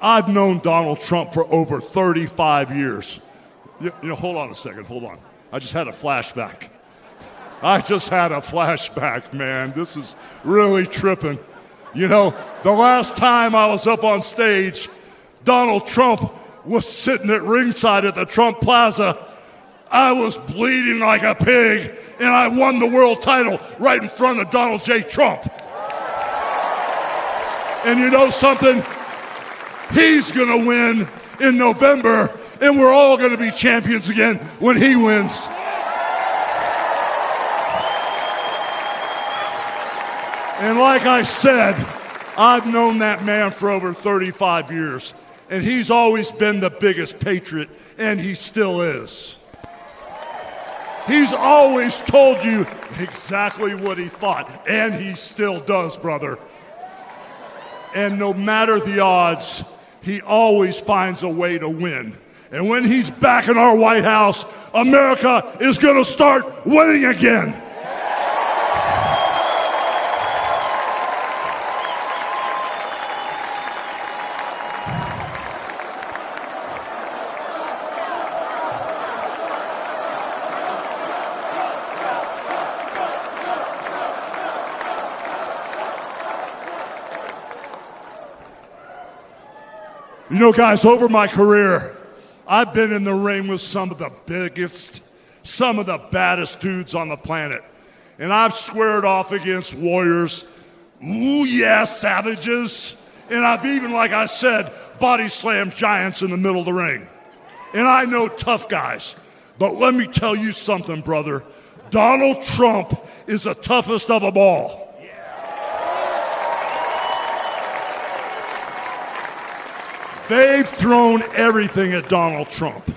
I've known Donald Trump for over 35 years. You know, hold on a second, hold on. I just had a flashback. Man. This is really tripping. You know, the last time I was up on stage, Donald Trump was sitting at ringside at the Trump Plaza. I was bleeding like a pig, and I won the world title right in front of Donald J. Trump. And you know something? He's going to win in November, and we're all going to be champions again when he wins. And like I said, I've known that man for over 35 years. And he's always been the biggest patriot, and he still is. He's always told you exactly what he thought, and he still does, brother. And no matter the odds, he always finds a way to win. And when he's back in our White House, America is going to start winning again. You know, guys, over my career, I've been in the ring with some of the biggest, some of the baddest dudes on the planet. And I've squared off against warriors, ooh yeah, savages, And I've even, like I said, body slammed giants in the middle of the ring. And I know tough guys. But let me tell you something, brother. Donald Trump is the toughest of them all. They've thrown everything at Donald Trump.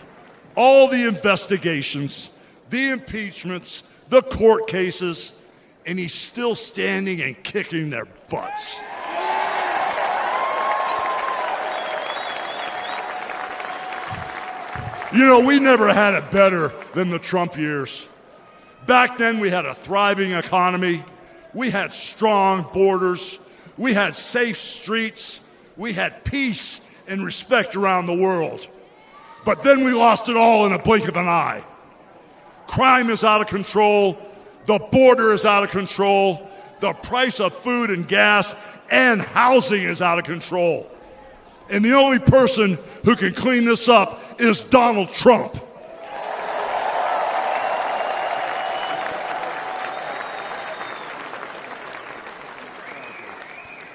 All the investigations, the impeachments, the court cases, and he's still standing and kicking their butts. You know, we never had it better than the Trump years. Back then, we had a thriving economy. We had strong borders. We had safe streets. We had peace and respect around the world. But then we lost it all in a blink of an eye. Crime is out of control. The border is out of control. The price of food and gas and housing is out of control. And the only person who can clean this up is Donald Trump.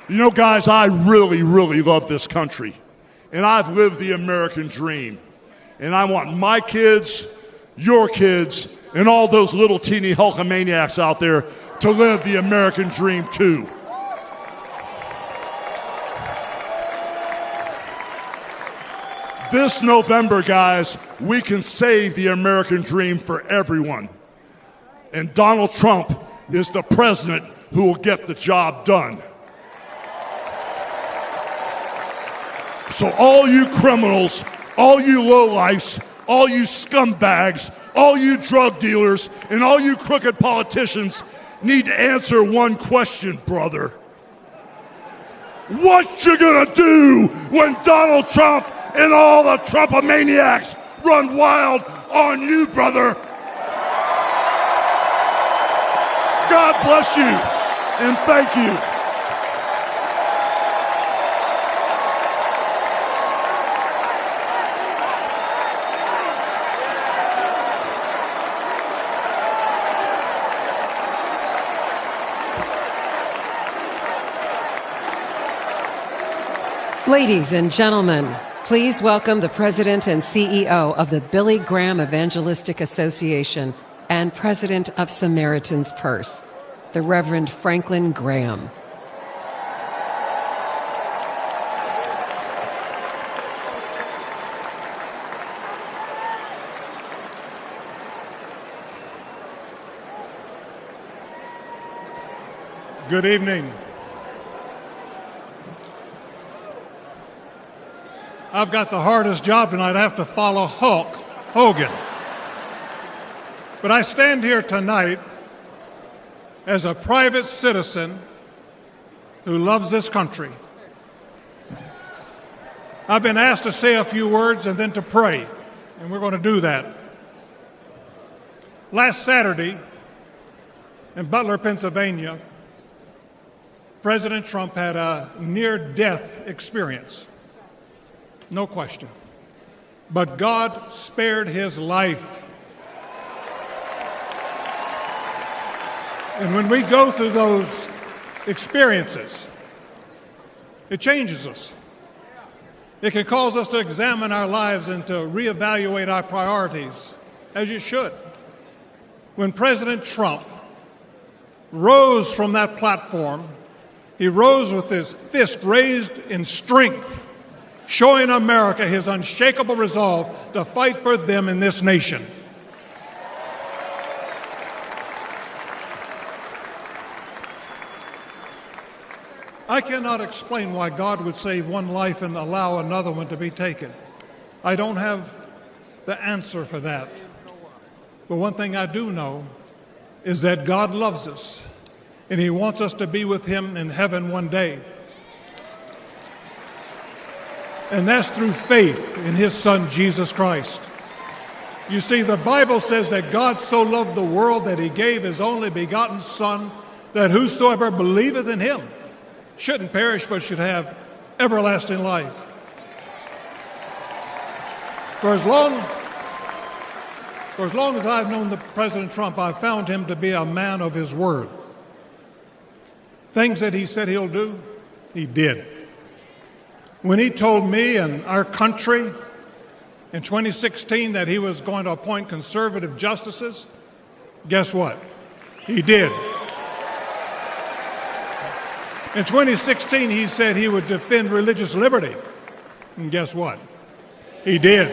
You know, guys, I really, really love this country. And I've lived the American dream. And I want my kids, your kids, and all those little teeny Hulkamaniacs out there to live the American dream too. This November, guys, we can save the American dream for everyone. And Donald Trump is the president who will get the job done. So all you criminals, all you lowlifes, all you scumbags, all you drug dealers, and all you crooked politicians need to answer one question, brother. What you gonna do when Donald Trump and all the Trumpomaniacs run wild on you, brother? God bless you, and thank you. Ladies and gentlemen, please welcome the President and CEO of the Billy Graham Evangelistic Association and President of Samaritan's Purse, the Reverend Franklin Graham. Good evening. I've got the hardest job tonight. I have to follow Hulk Hogan. But I stand here tonight as a private citizen who loves this country. I've been asked to say a few words and then to pray, and we're going to do that. Last Saturday in Butler, Pennsylvania, President Trump had a near-death experience. No question. But God spared his life. And when we go through those experiences, it changes us. It can cause us to examine our lives and to reevaluate our priorities, as you should. When President Trump rose from that platform, he rose with his fist raised in strength, showing America his unshakable resolve to fight for them in this nation. I cannot explain why God would save one life and allow another one to be taken. I don't have the answer for that. But one thing I do know is that God loves us, and he wants us to be with him in heaven one day. And that's through faith in his Son, Jesus Christ. You see, the Bible says that God so loved the world that he gave his only begotten Son, that whosoever believeth in him shouldn't perish but should have everlasting life. For as long as I've known President Trump, I've found him to be a man of his word. Things that he said he'll do, he did. When he told me and our country in 2016 that he was going to appoint conservative justices, guess what? He did. In 2016, he said he would defend religious liberty. And guess what? He did.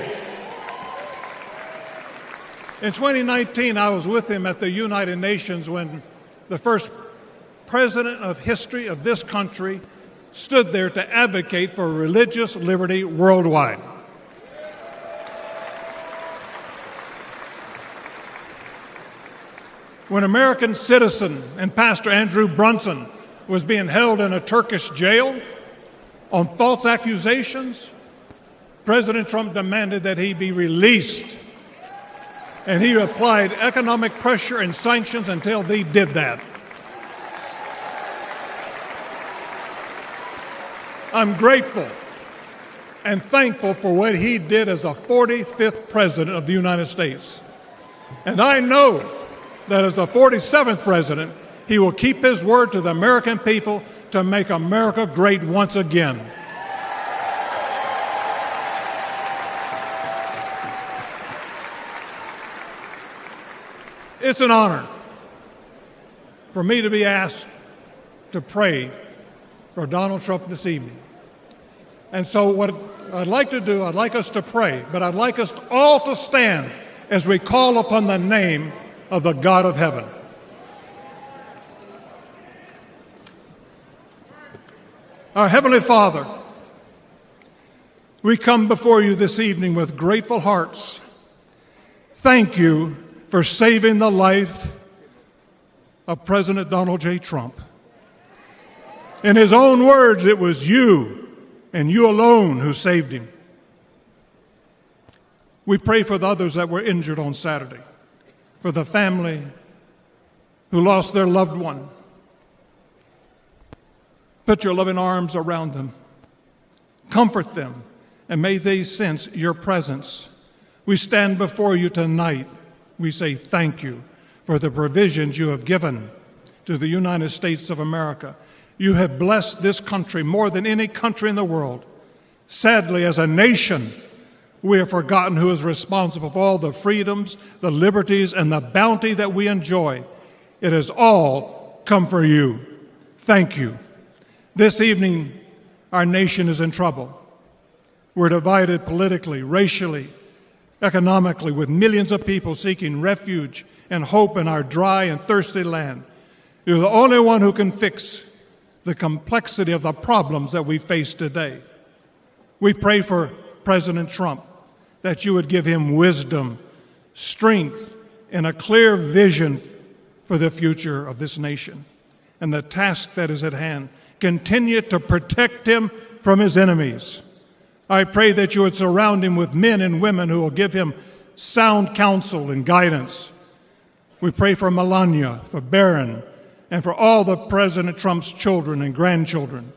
In 2019, I was with him at the United Nations when the first president of history of this country stood there to advocate for religious liberty worldwide. When American citizen and Pastor Andrew Brunson was being held in a Turkish jail on false accusations, President Trump demanded that he be released. And he applied economic pressure and sanctions until they did that. I'm grateful and thankful for what he did as a 45th president of the United States. And I know that as the 47th president, he will keep his word to the American people to make America great once again. It's an honor for me to be asked to pray for Donald Trump this evening. And so what I'd like to do, I'd like us to pray, but I'd like us all to stand as we call upon the name of the God of heaven. Our Heavenly Father, we come before you this evening with grateful hearts. Thank you for saving the life of President Donald J. Trump. In his own words, it was you and you alone who saved him. We pray for the others that were injured on Saturday, for the family who lost their loved one. Put your loving arms around them. Comfort them, and may they sense your presence. We stand before you tonight. We say thank you for the provisions you have given to the United States of America. You have blessed this country more than any country in the world. Sadly, as a nation, we have forgotten who is responsible for all the freedoms, the liberties, and the bounty that we enjoy. It has all come for you. Thank you. This evening, our nation is in trouble. We're divided politically, racially, economically, with millions of people seeking refuge and hope in our dry and thirsty land. You're the only one who can fix the complexity of the problems that we face today. We pray for President Trump that you would give him wisdom, strength, and a clear vision for the future of this nation and the task that is at hand. Continue to protect him from his enemies. I pray that you would surround him with men and women who will give him sound counsel and guidance. We pray for Melania, for Barron, and for all the President Trump's children and grandchildren.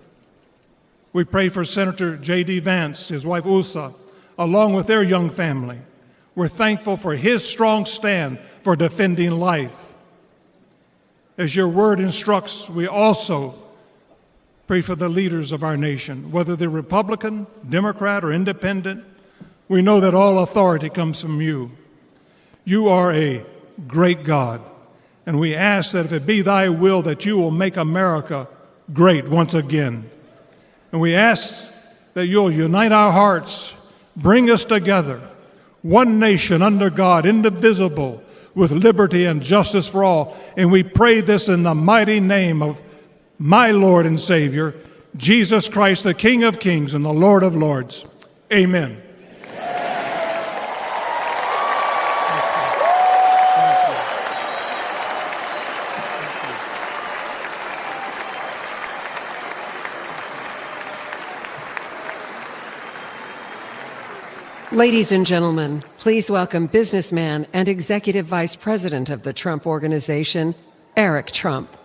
We pray for Senator J.D. Vance, his wife Usa, along with their young family. We're thankful for his strong stand for defending life. As your word instructs, we also pray for the leaders of our nation, whether they're Republican, Democrat, or Independent. We know that all authority comes from you. You are a great God, and we ask that if it be thy will that you will make America great once again. And we ask that you'll unite our hearts, bring us together, one nation under God, indivisible, with liberty and justice for all. And we pray this in the mighty name of my Lord and Savior, Jesus Christ, the King of Kings and the Lord of Lords. Amen. Ladies and gentlemen, please welcome businessman and Executive Vice President of the Trump Organization, Eric Trump.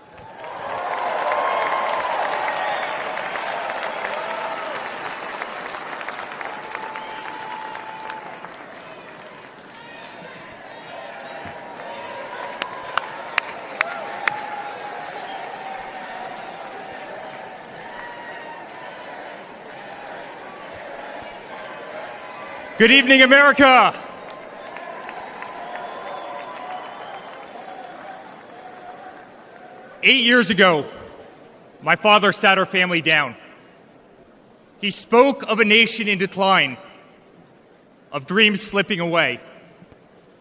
Good evening, America. Eight years ago, my father sat our family down. He spoke of a nation in decline, of dreams slipping away,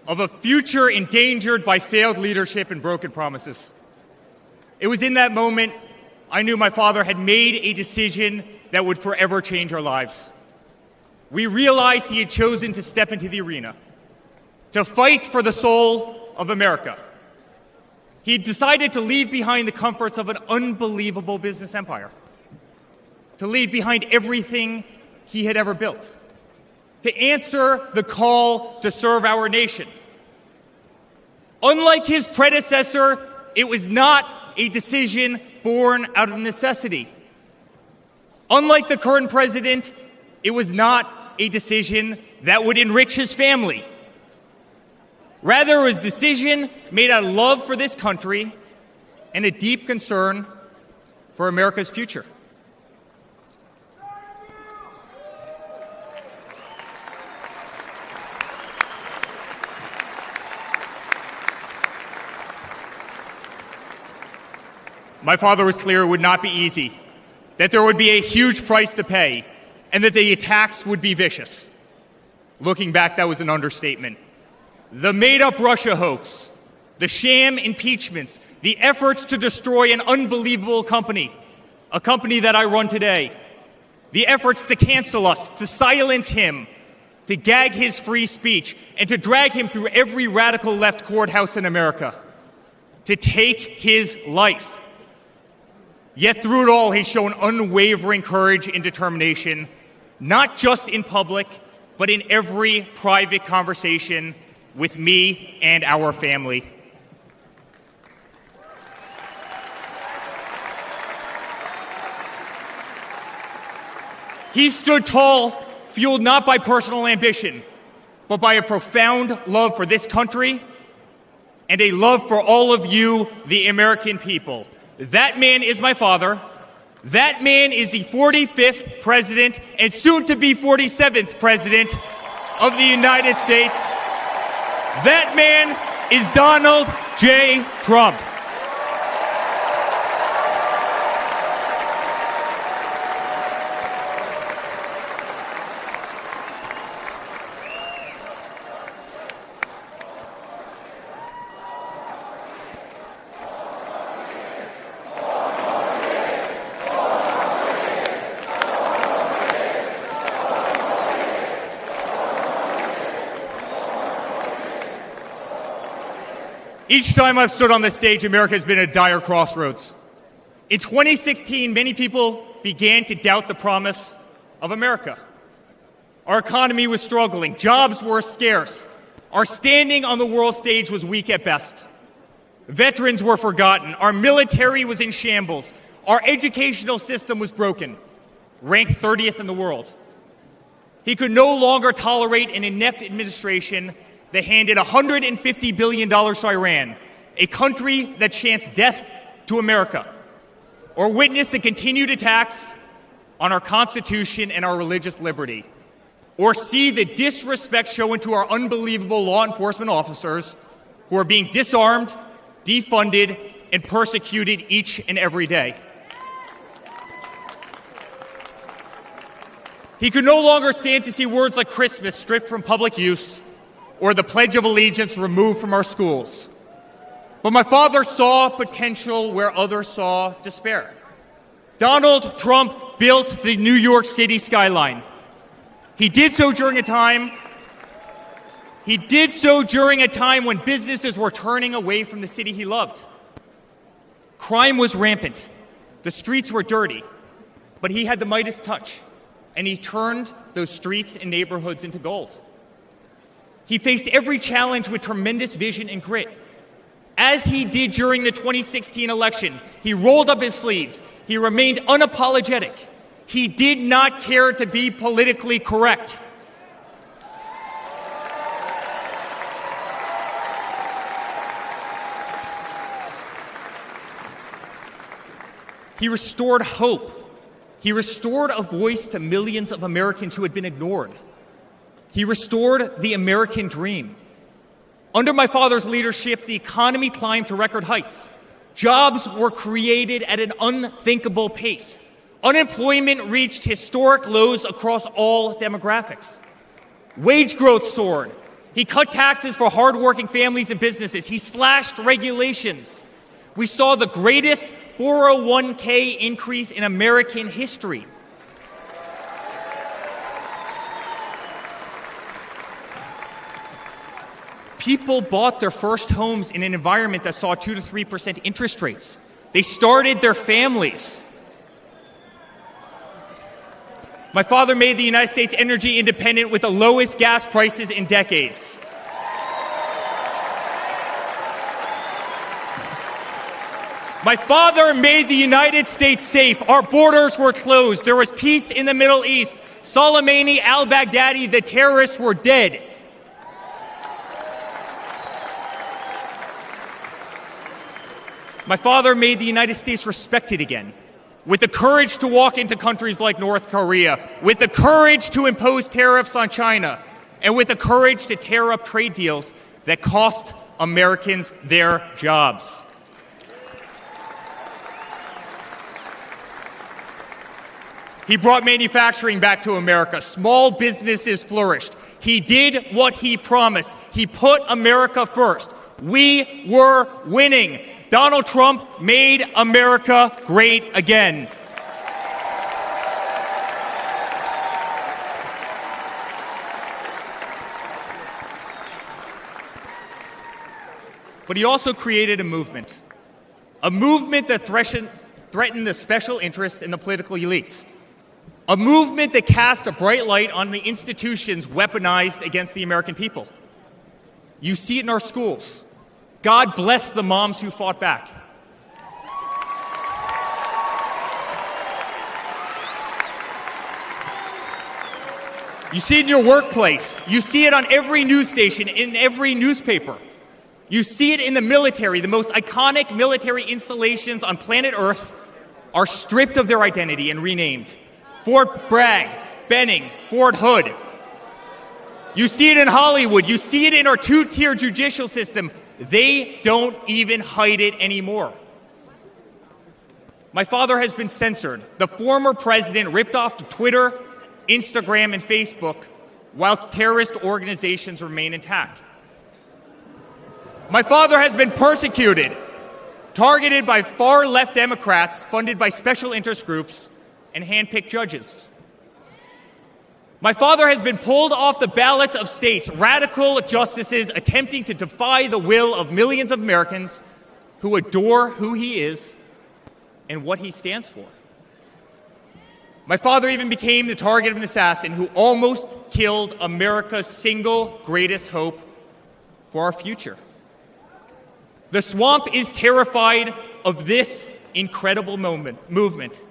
of a future endangered by failed leadership and broken promises. It was in that moment I knew my father had made a decision that would forever change our lives. We realized he had chosen to step into the arena, to fight for the soul of America. He decided to leave behind the comforts of an unbelievable business empire, to leave behind everything he had ever built, to answer the call to serve our nation. Unlike his predecessor, it was not a decision born out of necessity. Unlike the current president, it was not a decision that would enrich his family. Rather, it was a decision made out of love for this country and a deep concern for America's future. My father was clear it would not be easy, that there would be a huge price to pay, and that the attacks would be vicious. Looking back, that was an understatement. The made-up Russia hoax, the sham impeachments, the efforts to destroy an unbelievable company, a company that I run today, the efforts to cancel us, to silence him, to gag his free speech, and to drag him through every radical left courthouse in America, to take his life. Yet through it all, he's shown unwavering courage and determination, not just in public, but in every private conversation with me and our family. He stood tall, fueled not by personal ambition, but by a profound love for this country and a love for all of you, the American people. That man is my father. That man is the 45th president and soon to be 47th president of the United States. That man is Donald J. Trump. Each time I've stood on this stage, America has been at a dire crossroads. In 2016, many people began to doubt the promise of America. Our economy was struggling. Jobs were scarce. Our standing on the world stage was weak at best. Veterans were forgotten. Our military was in shambles. Our educational system was broken, ranked 30th in the world. He could no longer tolerate an inept administration that handed $150 billion to Iran, a country that chants death to America, or witness the continued attacks on our Constitution and our religious liberty, or see the disrespect shown to our unbelievable law enforcement officers who are being disarmed, defunded, and persecuted each and every day. He could no longer stand to see words like Christmas stripped from public use or the Pledge of Allegiance removed from our schools. But my father saw potential where others saw despair. Donald Trump built the New York City skyline. He did so during a time when businesses were turning away from the city he loved. Crime was rampant. The streets were dirty. But he had the Midas touch, and he turned those streets and neighborhoods into gold. He faced every challenge with tremendous vision and grit. As he did during the 2016 election, he rolled up his sleeves. He remained unapologetic. He did not care to be politically correct. He restored hope. He restored a voice to millions of Americans who had been ignored. He restored the American dream. Under my father's leadership, the economy climbed to record heights. Jobs were created at an unthinkable pace. Unemployment reached historic lows across all demographics. Wage growth soared. He cut taxes for hardworking families and businesses. He slashed regulations. We saw the greatest 401k increase in American history. People bought their first homes in an environment that saw 2 to 3% interest rates. They started their families. My father made the United States energy independent with the lowest gas prices in decades. My father made the United States safe. Our borders were closed. There was peace in the Middle East. Soleimani, al-Baghdadi, the terrorists were dead. My father made the United States respected again, with the courage to walk into countries like North Korea, with the courage to impose tariffs on China, and with the courage to tear up trade deals that cost Americans their jobs. He brought manufacturing back to America. Small businesses flourished. He did what he promised. He put America first. We were winning. Donald Trump made America great again. But he also created a movement that threatened the special interests in the political elites, a movement that cast a bright light on the institutions weaponized against the American people. You see it in our schools. God bless the moms who fought back. You see it in your workplace. You see it on every news station, in every newspaper. You see it in the military. The most iconic military installations on planet Earth are stripped of their identity and renamed. Fort Bragg, Benning, Fort Hood. You see it in Hollywood. You see it in our two-tier judicial system. They don't even hide it anymore. My father has been censored. The former president ripped off Twitter, Instagram, and Facebook while terrorist organizations remain intact. My father has been persecuted, targeted by far-left Democrats funded by special interest groups and hand-picked judges. My father has been pulled off the ballots of states, radical justices attempting to defy the will of millions of Americans who adore who he is and what he stands for. My father even became the target of an assassin who almost killed America's single greatest hope for our future. The swamp is terrified of this incredible movement.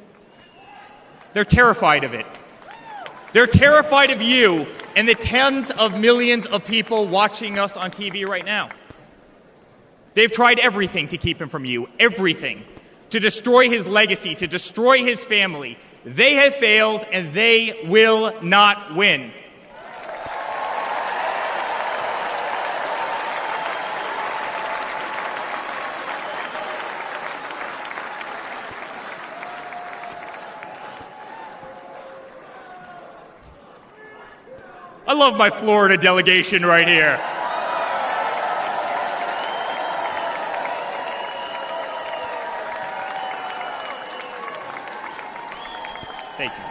They're terrified of it. They're terrified of you and the tens of millions of people watching us on TV right now. They've tried everything to keep him from you, everything, to destroy his legacy, to destroy his family. They have failed, and they will not win. I love my Florida delegation right here. Thank you.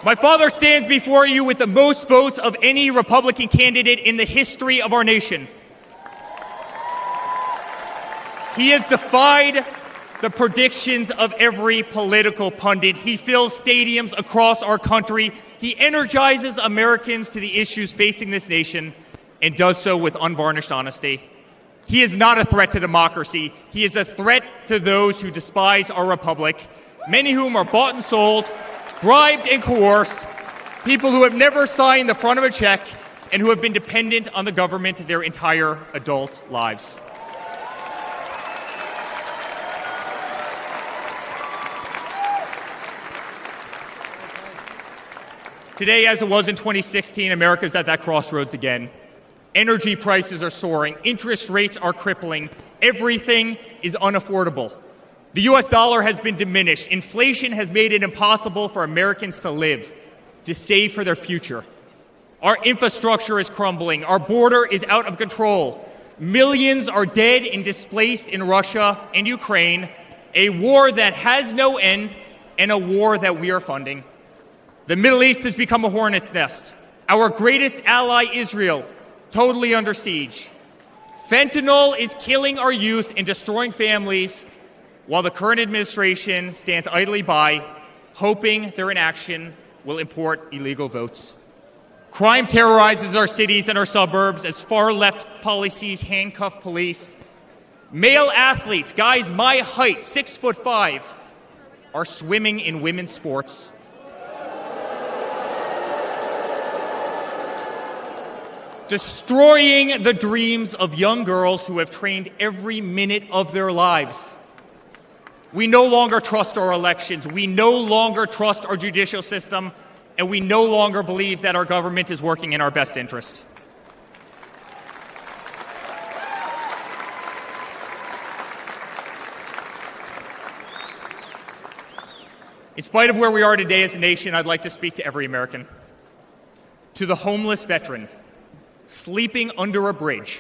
My father stands before you with the most votes of any Republican candidate in the history of our nation. He has defied the predictions of every political pundit. He fills stadiums across our country. He energizes Americans to the issues facing this nation and does so with unvarnished honesty. He is not a threat to democracy. He is a threat to those who despise our republic, many whom are bought and sold, bribed and coerced, people who have never signed the front of a check and who have been dependent on the government their entire adult lives. Today, as it was in 2016, America's at that crossroads again. Energy prices are soaring. Interest rates are crippling. Everything is unaffordable. The U.S. dollar has been diminished. Inflation has made it impossible for Americans to live, to save for their future. Our infrastructure is crumbling. Our border is out of control. Millions are dead and displaced in Russia and Ukraine, a war that has no end and a war that we are funding. The Middle East has become a hornet's nest. Our greatest ally, Israel, totally under siege. Fentanyl is killing our youth and destroying families, while the current administration stands idly by, hoping their inaction will import illegal votes. Crime terrorizes our cities and our suburbs as far-left policies handcuff police. Male athletes, guys my height, 6'5", are swimming in women's sports. Destroying the dreams of young girls who have trained every minute of their lives. We no longer trust our elections. We no longer trust our judicial system. And we no longer believe that our government is working in our best interest. In spite of where we are today as a nation, I'd like to speak to every American. To the homeless veteran sleeping under a bridge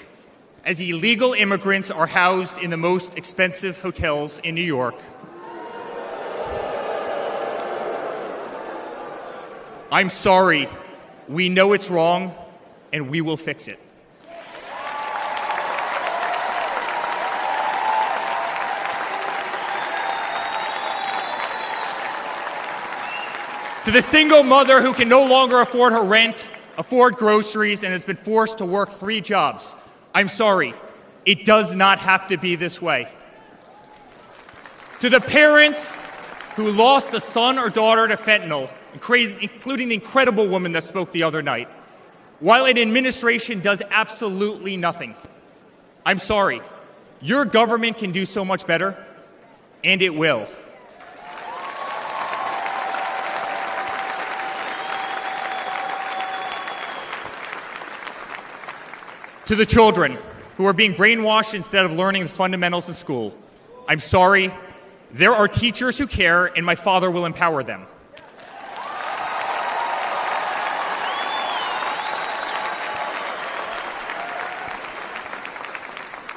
as illegal immigrants are housed in the most expensive hotels in New York. I'm sorry. We know it's wrong, and we will fix it. To the single mother who can no longer afford her rent, afford groceries, and has been forced to work 3 jobs, I'm sorry. It does not have to be this way. To the parents who lost a son or daughter to fentanyl, including the incredible woman that spoke the other night, while an administration does absolutely nothing, I'm sorry. Your government can do so much better, and it will. To the children who are being brainwashed instead of learning the fundamentals in school, I'm sorry. There are teachers who care, and my father will empower them.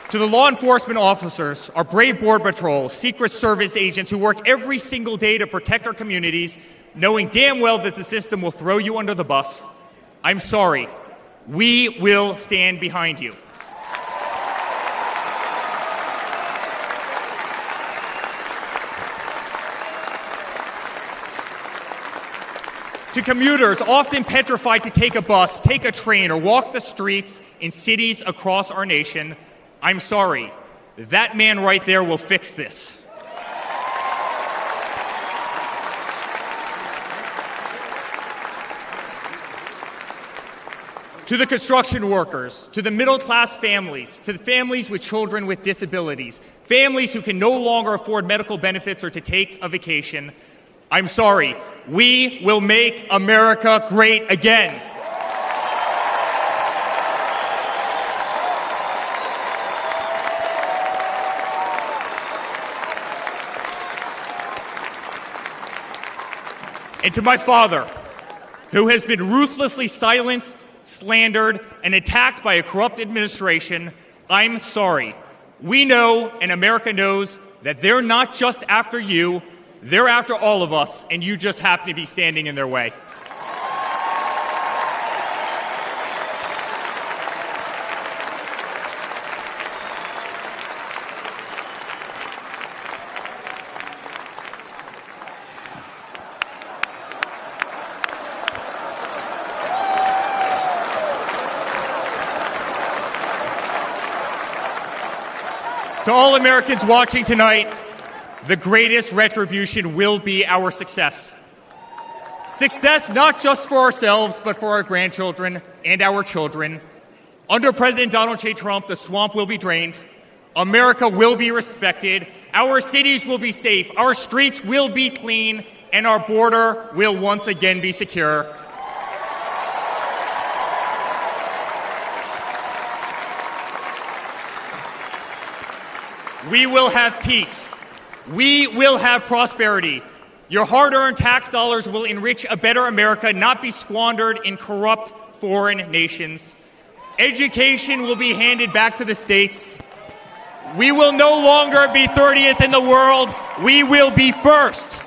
To the law enforcement officers, our brave Border Patrol, Secret Service agents who work every single day to protect our communities, knowing damn well that the system will throw you under the bus, I'm sorry. We will stand behind you. To commuters often petrified to take a bus, take a train, or walk the streets in cities across our nation, I'm sorry. That man right there will fix this. To the construction workers, to the middle-class families, to the families with children with disabilities, families who can no longer afford medical benefits or to take a vacation, I'm sorry. We will make America great again. And to my father, who has been ruthlessly silenced, slandered, and attacked by a corrupt administration, I'm sorry. We know, and America knows, that they're not just after you, they're after all of us, and you just happen to be standing in their way. To all Americans watching tonight, the greatest retribution will be our success. Success not just for ourselves, but for our grandchildren and our children. Under President Donald J. Trump, the swamp will be drained. America will be respected. Our cities will be safe. Our streets will be clean. And our border will once again be secure. We will have peace. We will have prosperity. Your hard-earned tax dollars will enrich a better America, not be squandered in corrupt foreign nations. Education will be handed back to the states. We will no longer be 30th in the world. We will be first.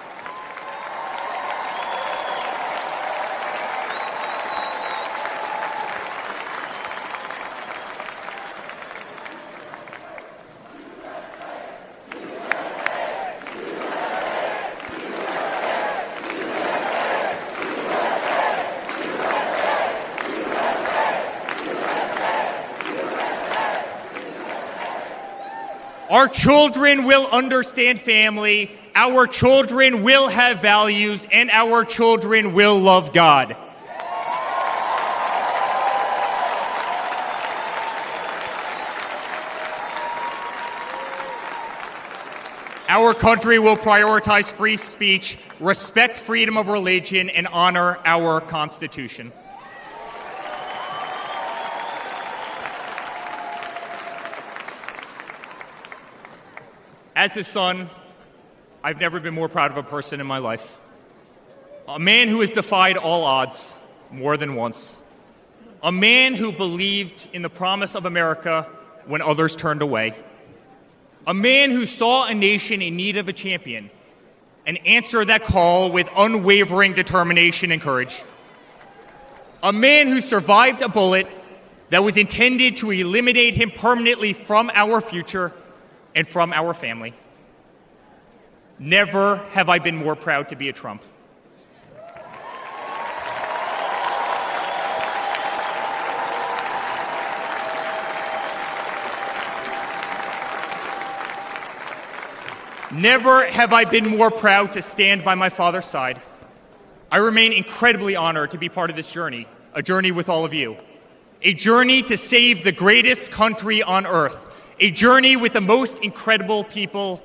Our children will understand family, our children will have values, and our children will love God. Our country will prioritize free speech, respect freedom of religion, and honor our Constitution. As his son, I've never been more proud of a person in my life. A man who has defied all odds more than once. A man who believed in the promise of America when others turned away. A man who saw a nation in need of a champion and answered that call with unwavering determination and courage. A man who survived a bullet that was intended to eliminate him permanently from our future and from our family. Never have I been more proud to be a Trump. Never have I been more proud to stand by my father's side. I remain incredibly honored to be part of this journey, a journey with all of you, a journey to save the greatest country on earth, a journey with the most incredible people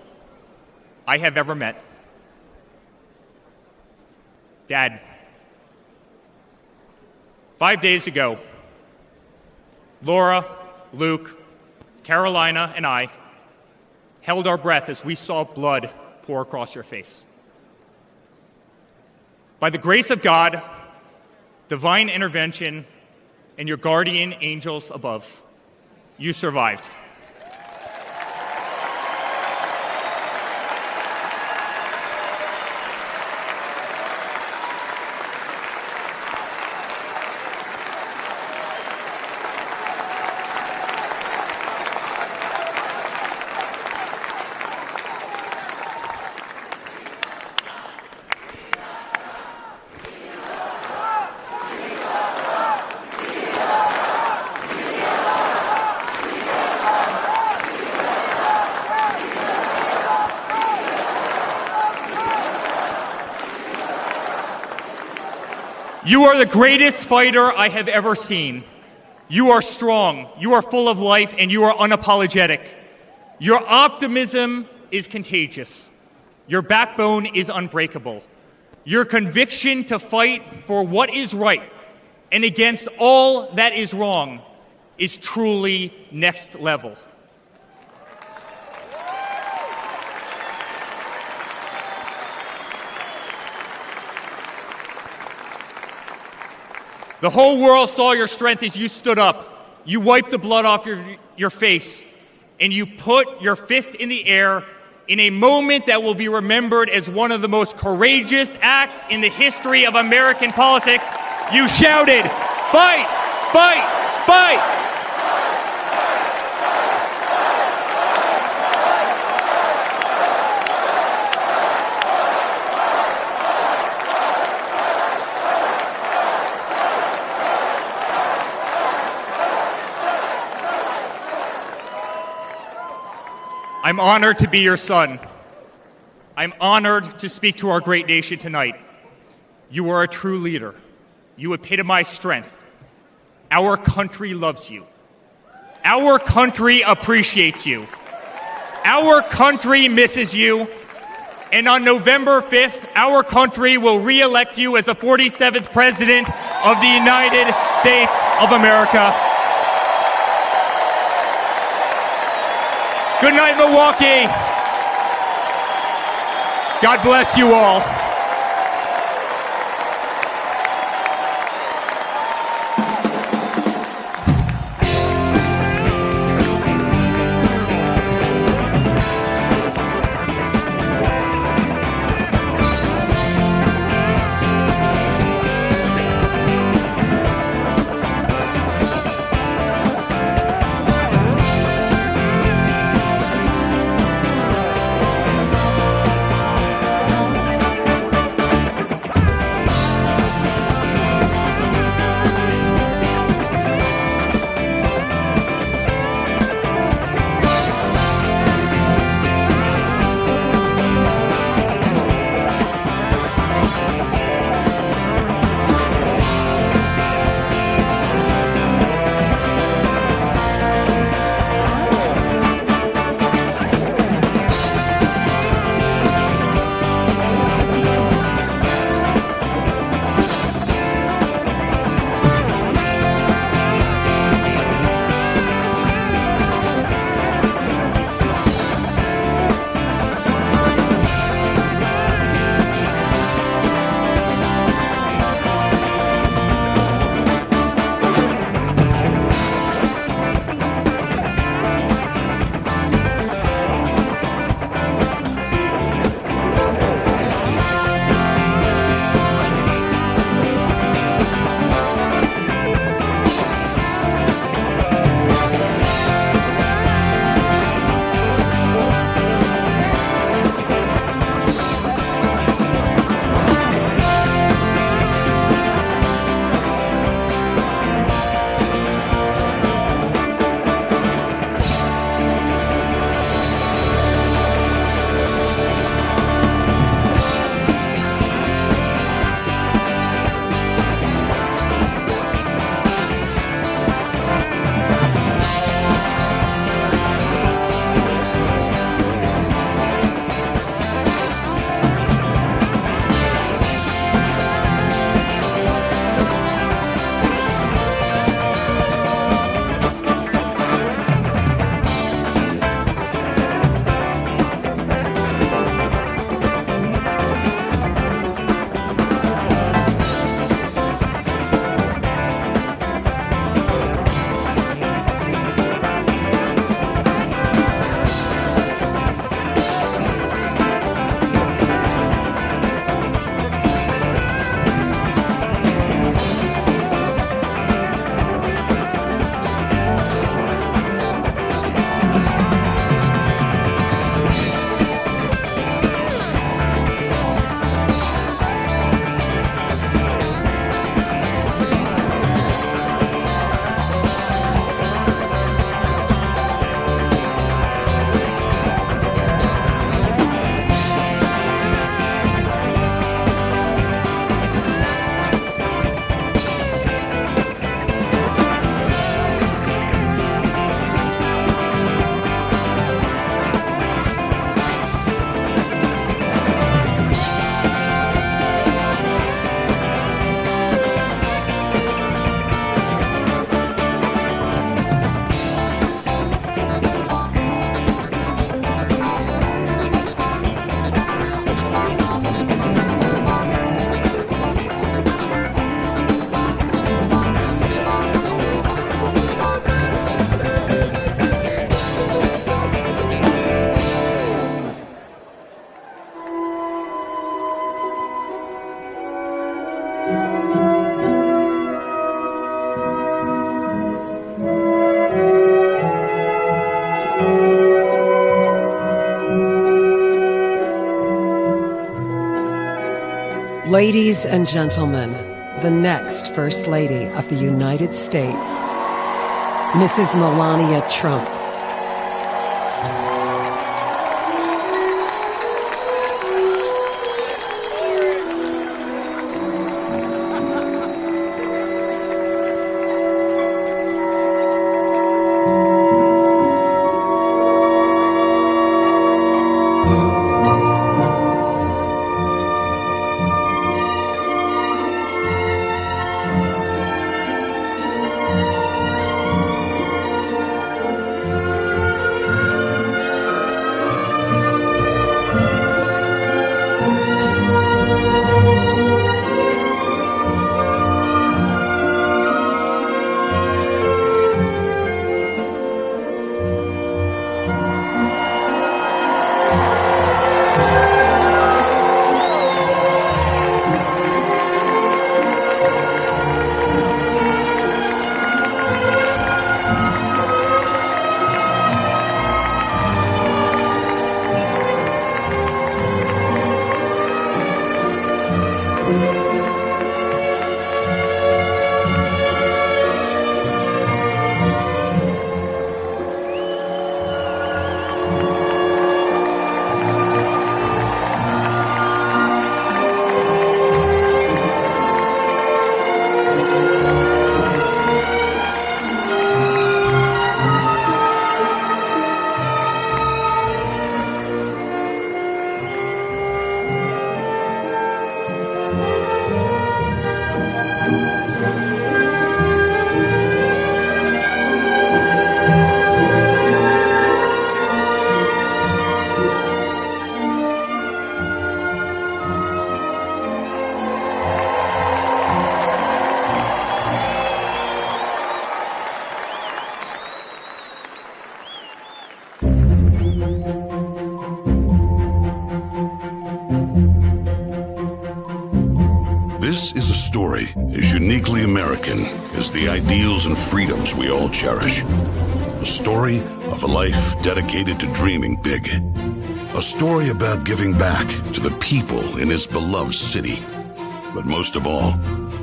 I have ever met. Dad, 5 days ago, Laura, Luke, Carolina, and I held our breath as we saw blood pour across your face. By the grace of God, divine intervention, and your guardian angels above, you survived. You are the greatest fighter I have ever seen. You are strong, you are full of life, and you are unapologetic. Your optimism is contagious. Your backbone is unbreakable. Your conviction to fight for what is right and against all that is wrong is truly next level. The whole world saw your strength as you stood up. You wiped the blood off your face, and you put your fist in the air in a moment that will be remembered as one of the most courageous acts in the history of American politics. You shouted, "Fight! Fight! Fight!" I'm honored to be your son. I'm honored to speak to our great nation tonight. You are a true leader. You epitomize strength. Our country loves you. Our country appreciates you. Our country misses you. And on November 5th, our country will re-elect you as the 47th President of the United States of America. Good night, Milwaukee. God bless you all. Ladies and gentlemen, the next First Lady of the United States, Mrs. Melania Trump. This is a story as uniquely American as the ideals and freedoms we all cherish. A story of a life dedicated to dreaming big. A story about giving back to the people in his beloved city. But most of all,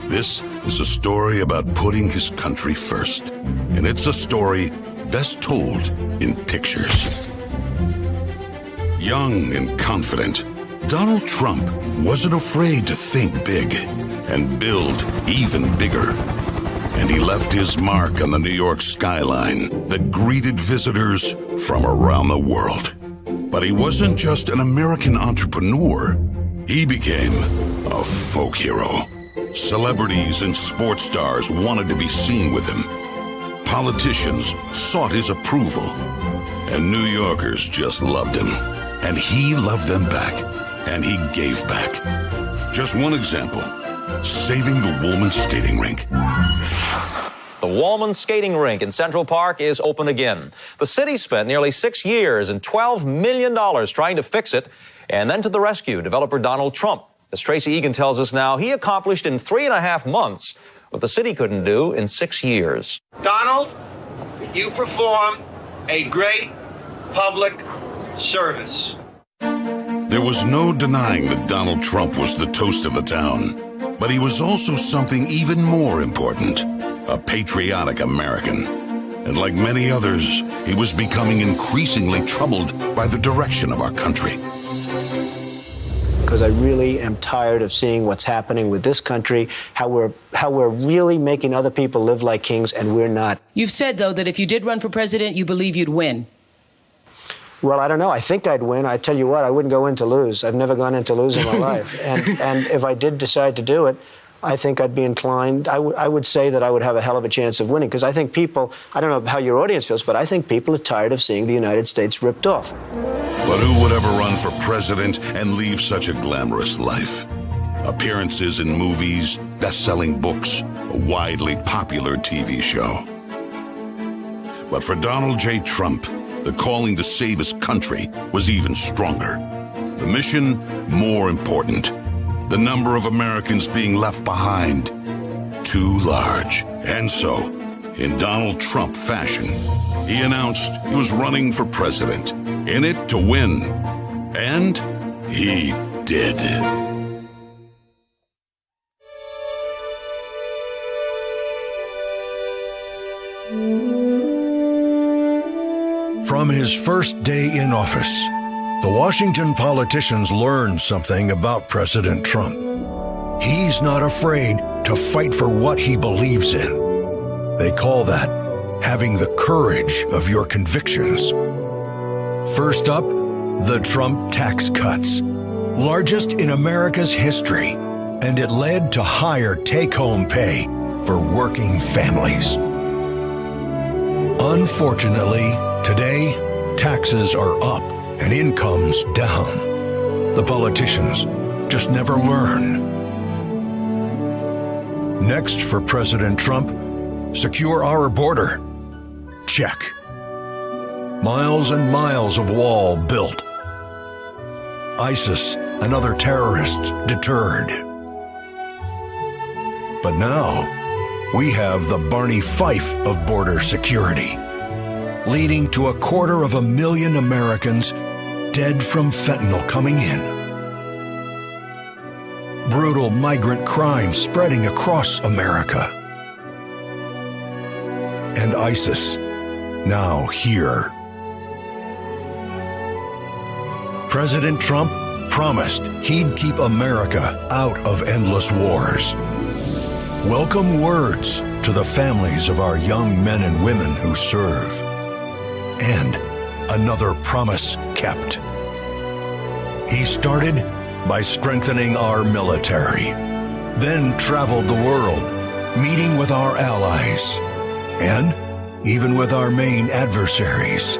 this is a story about putting his country first. And it's a story best told in pictures. Young and confident, Donald Trump wasn't afraid to think big and build even bigger. And he left his mark on the New York skyline that greeted visitors from around the world. But he wasn't just an American entrepreneur. He became a folk hero. Celebrities and sports stars wanted to be seen with him. Politicians sought his approval. And New Yorkers just loved him. And he loved them back. And he gave back. Just one example, saving the Woolman skating rink. The Woolman skating rink in Central Park is open again. The city spent nearly 6 years and $12 million trying to fix it. And then to the rescue, developer Donald Trump. As Tracy Egan tells us now, he accomplished in 3.5 months what the city couldn't do in 6 years. Donald, you performed a great public service. There was no denying that Donald Trump was the toast of the town. But he was also something even more important, a patriotic American. And like many others, he was becoming increasingly troubled by the direction of our country. Because I really am tired of seeing what's happening with this country, how we're really making other people live like kings, and we're not. You've said, though, that if you did run for president, you believe you'd win. Well, I don't know. I think I'd win. I tell you what, I wouldn't go in to lose. I've never gone in to lose in my life. And if I did decide to do it, I think I'd be inclined. I would say that I would have a hell of a chance of winning, because I think people, I don't know how your audience feels, but I think people are tired of seeing the United States ripped off. But who would ever run for president and leave such a glamorous life? Appearances in movies, best-selling books, a widely popular TV show. But for Donald J. Trump, the calling to save his country was even stronger. The mission, more important. The number of Americans being left behind, too large. And so, in Donald Trump fashion, he announced he was running for president, in it to win. And he did. From his first day in office, the Washington politicians learned something about President Trump. He's not afraid to fight for what he believes in. They call that having the courage of your convictions. First up, the Trump tax cuts, largest in America's history, and it led to higher take-home pay for working families. Unfortunately, today, taxes are up and incomes down. The politicians just never learn. Next for President Trump, secure our border. Check. Miles and miles of wall built. ISIS and other terrorists deterred. But now, we have the Barney Fife of border security, leading to 250,000 Americans dead from fentanyl coming in. brutal migrant crime spreading across America. And ISIS, now here. President Trump promised he'd keep America out of endless wars. Welcome words to the families of our young men and women who serve. And another promise kept. He started by strengthening our military, then traveled the world, meeting with our allies, and even with our main adversaries,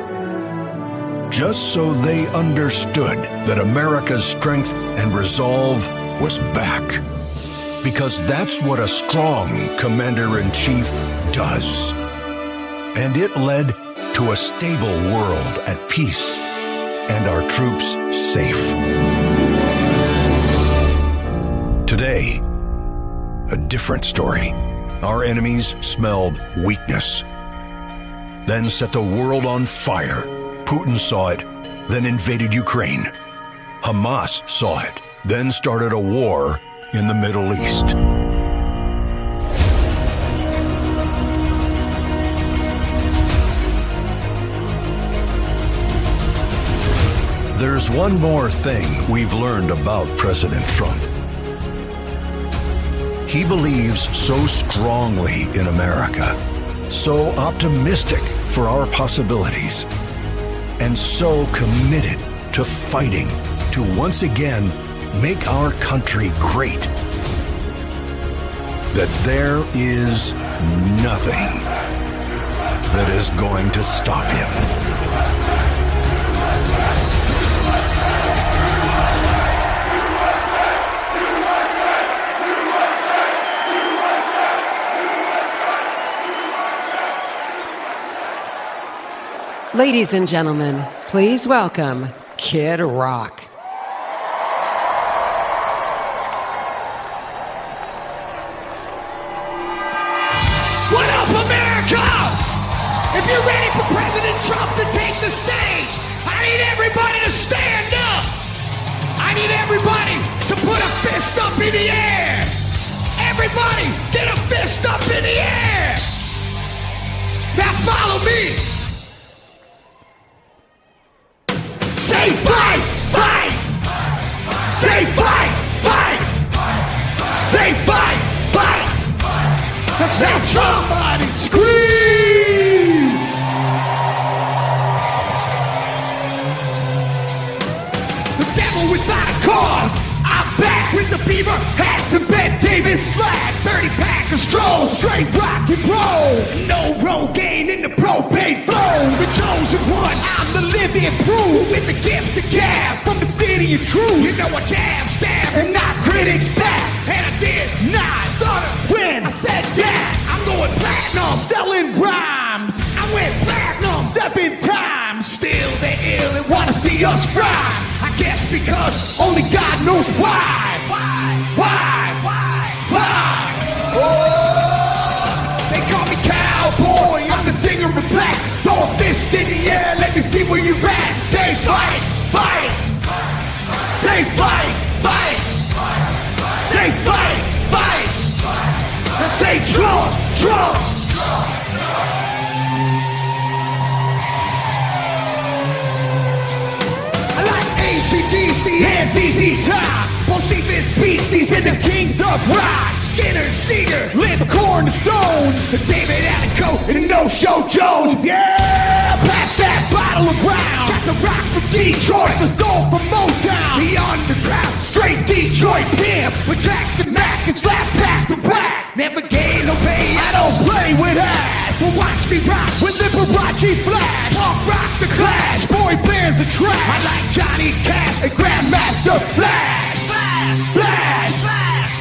just so they understood that America's strength and resolve was back. Because that's what a strong commander-in-chief does. And it led to a stable world at peace and our troops safe. Today, a different story. Our enemies smelled weakness, then set the world on fire. Putin saw it, then invaded Ukraine. Hamas saw it, then started a war in the Middle East. There's one more thing we've learned about President Trump. He believes so strongly in America, so optimistic for our possibilities, and so committed to fighting to once again make our country great, that there is nothing that is going to stop him. Ladies and gentlemen, please welcome Kid Rock. What up, America? If you're ready for President Trump to take the stage, I need everybody to stand up. I need everybody to put a fist up in the air. Everybody, get a fist up in the air. Now follow me. Say fight, fight. Say fight, fight. Say fight, fight. Say somebody scream. The devil without a cause. I'm back with the beaver hats and Ben Davis flags. 30-pack of stroll, straight rock and roll. No Rogaine in the propane flow. The chosen one, I'm the living proof. With the gift to gab from the city of truth. You know I jab, stab, and knock critics back. And I did not stutter when I said that. I'm going platinum, selling rhymes. I went platinum 7 times. Still they ill and wanna see us fry. I guess because only God knows why. Oh, they call me cowboy, I'm the singer of black. Throw a fist in the air, let me see where you're at. Say fight, fight. Say fight, fight. Say fight, fight. And say Trump, Trump. I like AC/DC and ZZ Top. Won't see this beasties and the kings of rock. Skinner, Seeger, Lip, Corn, the Stones, David Attenco and the No-Show Jones. Yeah, pass that Battleground. Got the rock from Detroit, the soul from Motown. The underground, straight Detroit pimp. With tracks to Mac and slap back to back. Never gain no pay, I don't play with ass. Well, watch me rock with Liberace flash. Punk rock the Clash, boy bands are trash. I like Johnny Cash and Grandmaster Flash. Flash, flash,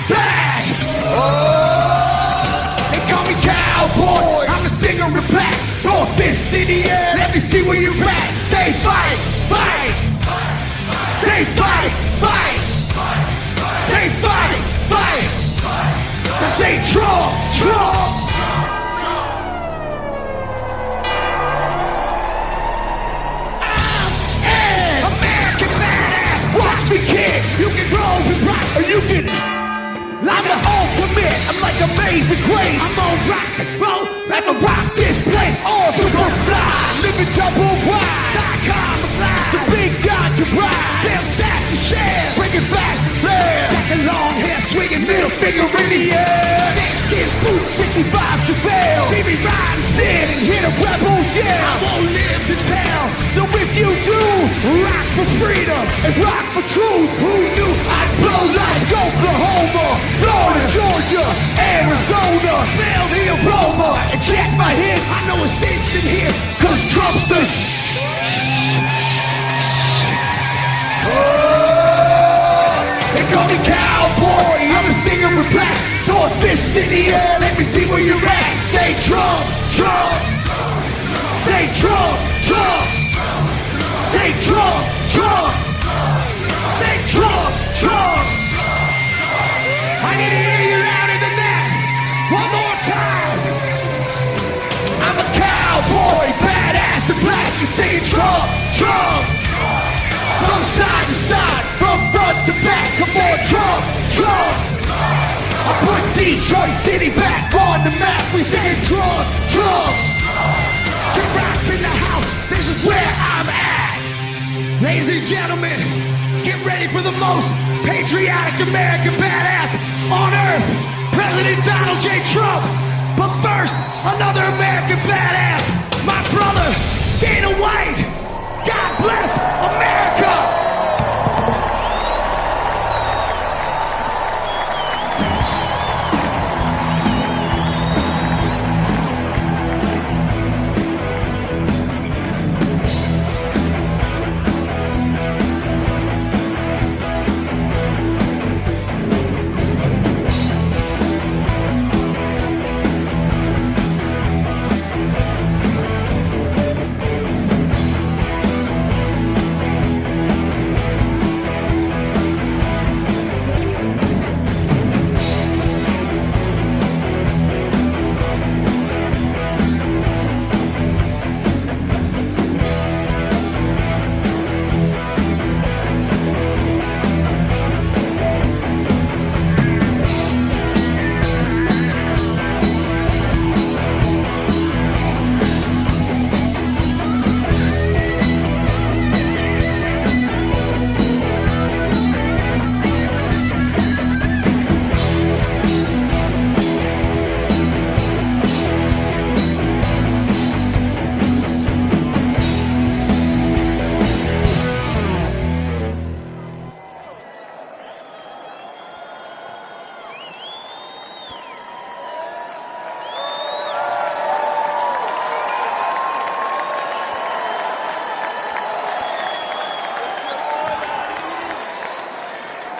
flash. Oh, they call me cowboy. I'm the singer of black. Throw a fist in the air. Let me see where you're at. Say fight, fight. Say fight, fight. Say fight, fight. Now say Trump, Trump. I'm an American badass. Watch me kick. You can roll and rock, or you can raise the grace. I'm on rock and roll, I'ma rock this place. All super fly, living double wide. Side camouflage, the big dog can ride. They'll sack to share, bring it fast to flare. Like a long hair swinging, middle finger in the air. Snakeskin boots, 65 Chevelle. See me ride and sit and hit a rebel yell. I won't live to tell, so if you do, rock for freedom and rock for truth. Who knew I'd blow like Oklahoma, Florida, Georgia, Arizona? Smell the aroma and check my hits. I know it stinks in here, cause Trump's the They call me cowboy, I'm a singer with black. Throw a fist in the air, let me see where you're at. Say Trump, Trump. Say Trump, Trump. Say Trump, Trump. Say Trump, Trump. I need to hear you louder than that. One more time. I'm a cowboy, badass and black. You say Trump, Trump. From side to side, from front to back. Come on, Trump, Trump. I put Detroit City back on the map. We say Trump, Trump. Get rocks in the house. This is where I'm at. Ladies and gentlemen, get ready for the most patriotic American badass on earth, President Donald J. Trump. But first, another American badass, my brother, Dana White. God bless America.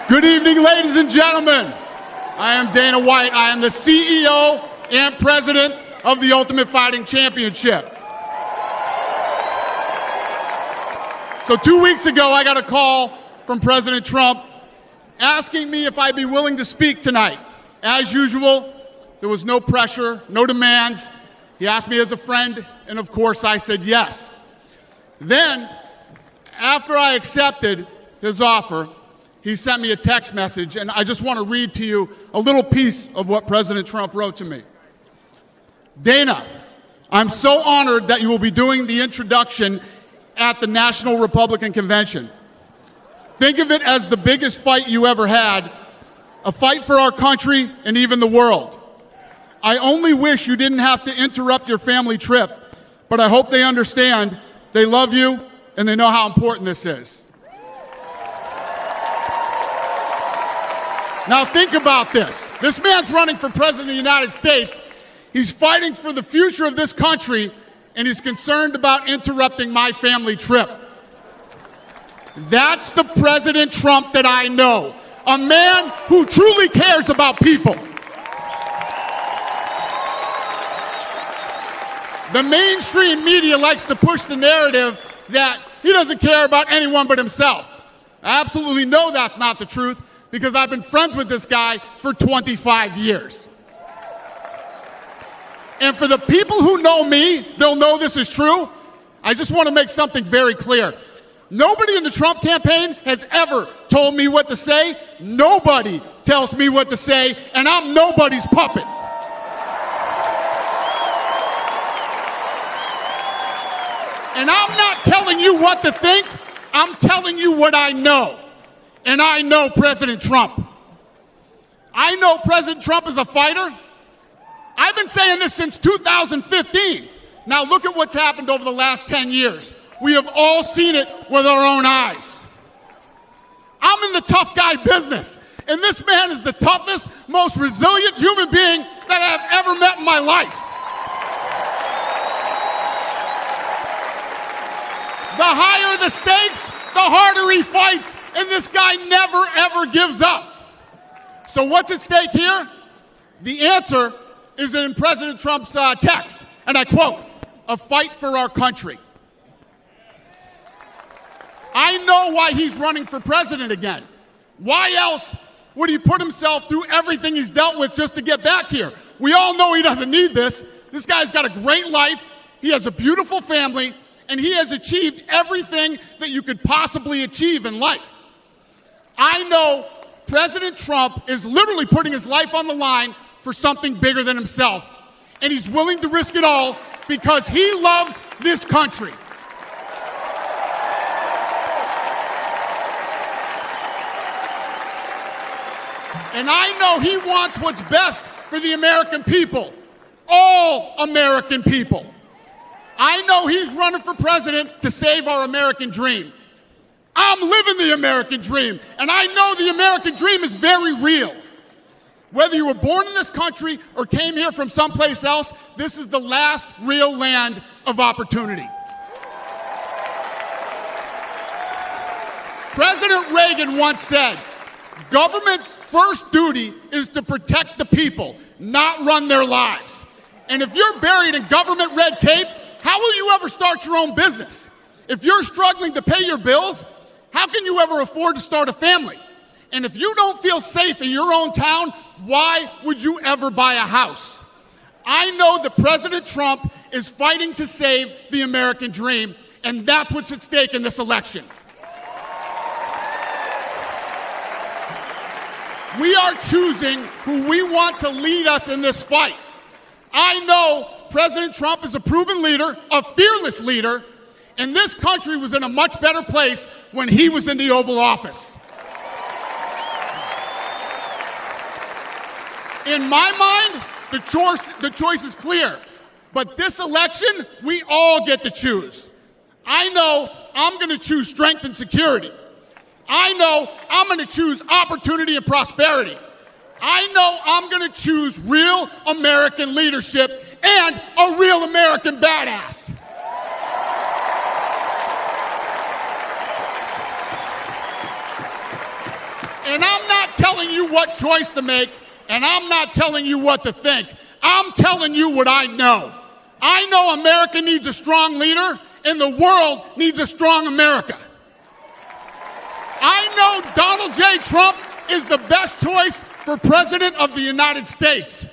Good evening, ladies and gentlemen. I am Dana White. I am the CEO and president of the Ultimate Fighting Championship. So 2 weeks ago, I got a call from President Trump asking me if I'd be willing to speak tonight. As usual, there was no pressure, no demands. He asked me as a friend, and of course I said yes. Then, after I accepted his offer, he sent me a text message, and I just want to read to you a little piece of what President Trump wrote to me. Dana, I'm so honored that you will be doing the introduction at the National Republican Convention. Think of it as the biggest fight you ever had, a fight for our country and even the world. I only wish you didn't have to interrupt your family trip, but I hope they understand they love you and they know how important this is. Now think about this. This man's running for president of the United States. He's fighting for the future of this country, and he's concerned about interrupting my family trip. That's the President Trump that I know. A man who truly cares about people. The mainstream media likes to push the narrative that he doesn't care about anyone but himself. I absolutely know that's not the truth, because I've been friends with this guy for 25 years. And for the people who know me, they'll know this is true. I just want to make something very clear. Nobody in the Trump campaign has ever told me what to say. Nobody tells me what to say, and I'm nobody's puppet. And I'm not telling you what to think. I'm telling you what I know. And I know President Trump. I know President Trump is a fighter. I've been saying this since 2015. Now look at what's happened over the last 10 years. We have all seen it with our own eyes. I'm in the tough guy business. And this man is the toughest, most resilient human being that I've ever met in my life. The higher the stakes, the harder he fights, and this guy never, ever gives up. So what's at stake here? The answer is in President Trump's text, and I quote, "A fight for our country." I know why he's running for president again. Why else would he put himself through everything he's dealt with just to get back here? We all know he doesn't need this. This guy's got a great life. He has a beautiful family. And he has achieved everything that you could possibly achieve in life. I know President Trump is literally putting his life on the line for something bigger than himself. And he's willing to risk it all because he loves this country. And I know he wants what's best for the American people, all American people. I know he's running for president to save our American dream. I'm living the American dream, and I know the American dream is very real. Whether you were born in this country or came here from someplace else, this is the last real land of opportunity. President Reagan once said, "Government's first duty is to protect the people, not run their lives." And if you're buried in government red tape, how will you ever start your own business? If you're struggling to pay your bills, how can you ever afford to start a family? And if you don't feel safe in your own town, why would you ever buy a house? I know that President Trump is fighting to save the American dream, and that's what's at stake in this election. We are choosing who we want to lead us in this fight. I know President Trump is a proven leader, a fearless leader, and this country was in a much better place when he was in the Oval Office. In my mind, the choice is clear. But this election, we all get to choose. I know I'm going to choose strength and security. I know I'm going to choose opportunity and prosperity. I know I'm going to choose real American leadership and a real American badass. And I'm not telling you what choice to make, and I'm not telling you what to think. I'm telling you what I know. I know America needs a strong leader, and the world needs a strong America. I know Donald J. Trump is the best choice for President of the United States.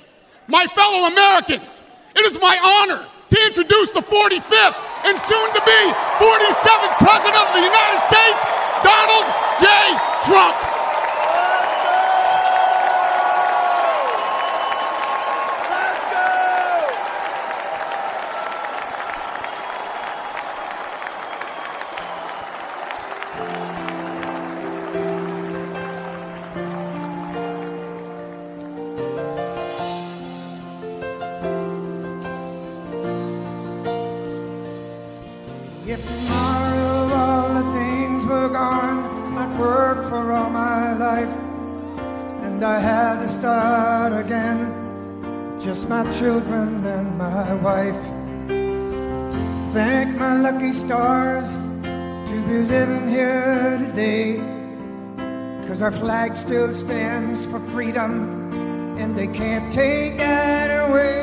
My fellow Americans, it is my honor to introduce the 45th and soon-to-be 47th President of the United States, Donald J. Trump. If tomorrow all the things were gone, I'd work for all my life, and I had to start again, just my children and my wife. Thank my lucky stars to be living here today, 'cause our flag still stands for freedom, and they can't take that away.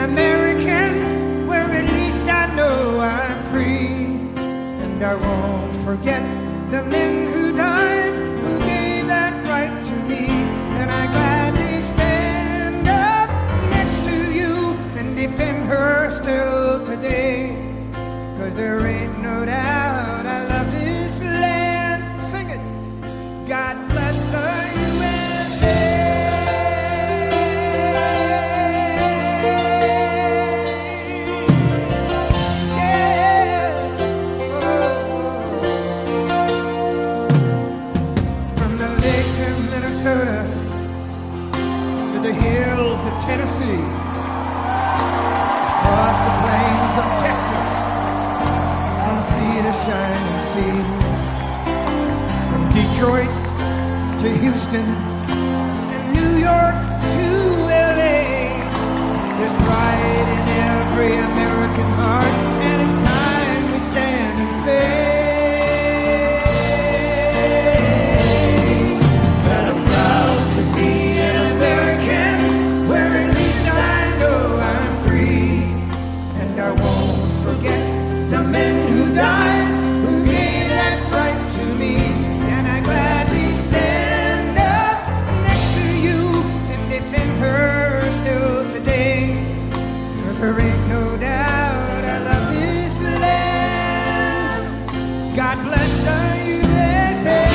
American, where at least I know I'm free, and I won't forget the men who died, who gave that right to me, and I gladly stand up next to you and defend her still today, 'cause there ain't no doubt I love this land. Sing it. God bless the USA. Tennessee, across the plains of Texas, from sea to shining sea, from Detroit to Houston, and New York to LA. There's pride in every American heart, and it's time we stand and say that I'm proud to be an American, where at least I know I'm free, and I won't forget the men who died, who gave that right to me, and I gladly stand up next to you and defend her still today, 'cause there ain't no doubt I love this land. God bless the USA.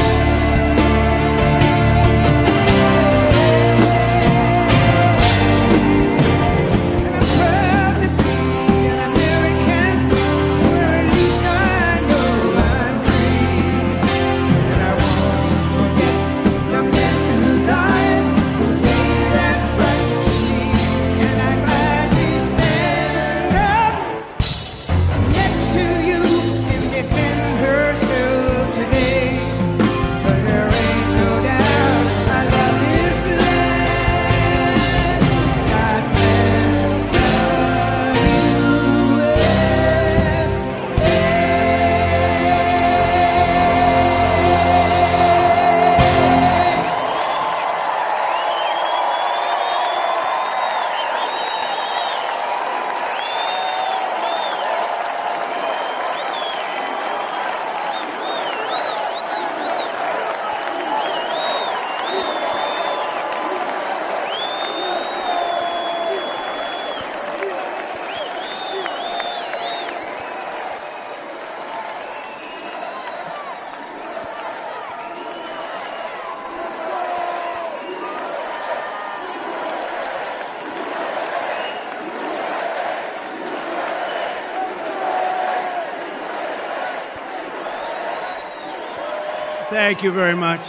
Thank you very much.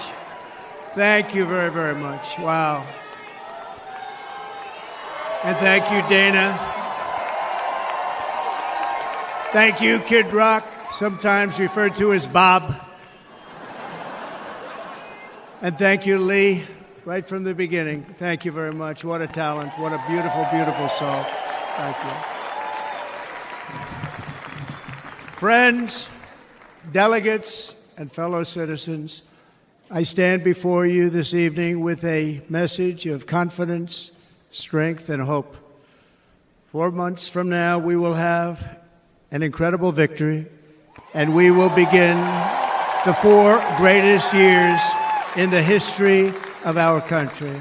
Thank you very, very much. Wow. And thank you, Dana. Thank you, Kid Rock, sometimes referred to as Bob. And thank you, Lee, right from the beginning. Thank you very much. What a talent. What a beautiful, beautiful song. Thank you. Friends, delegates, and fellow citizens, I stand before you this evening with a message of confidence, strength, and hope. 4 months from now, we will have an incredible victory, and we will begin the 4 greatest years in the history of our country.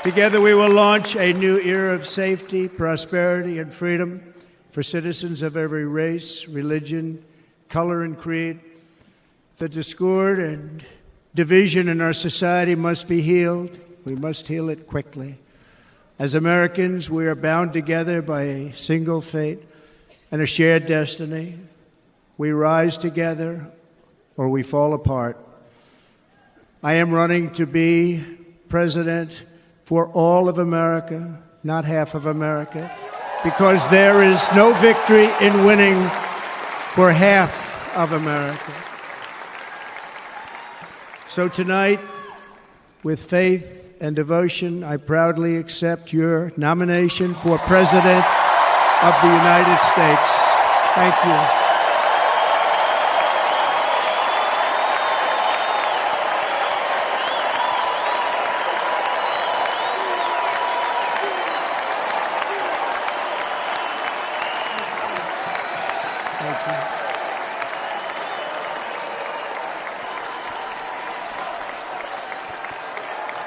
Together, we will launch a new era of safety, prosperity, and freedom for citizens of every race, religion, color, and creed. The discord and division in our society must be healed. We must heal it quickly. As Americans, we are bound together by a single fate and a shared destiny. We rise together or we fall apart. I am running to be president for all of America, not half of America, because there is no victory in winning for half of America. So tonight, with faith and devotion, I proudly accept your nomination for President of the United States. Thank you.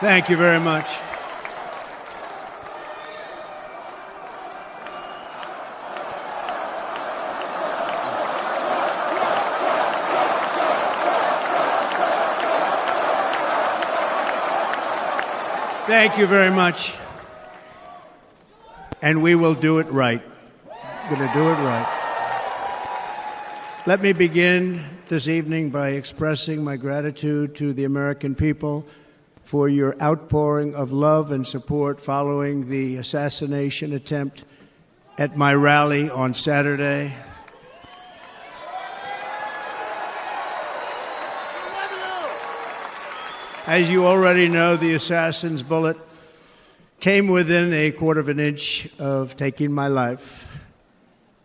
Thank you very much. Thank you very much. And we will do it right. We're going to do it right. Let me begin this evening by expressing my gratitude to the American people for your outpouring of love and support following the assassination attempt at my rally on Saturday. As you already know, the assassin's bullet came within a quarter of an inch of taking my life.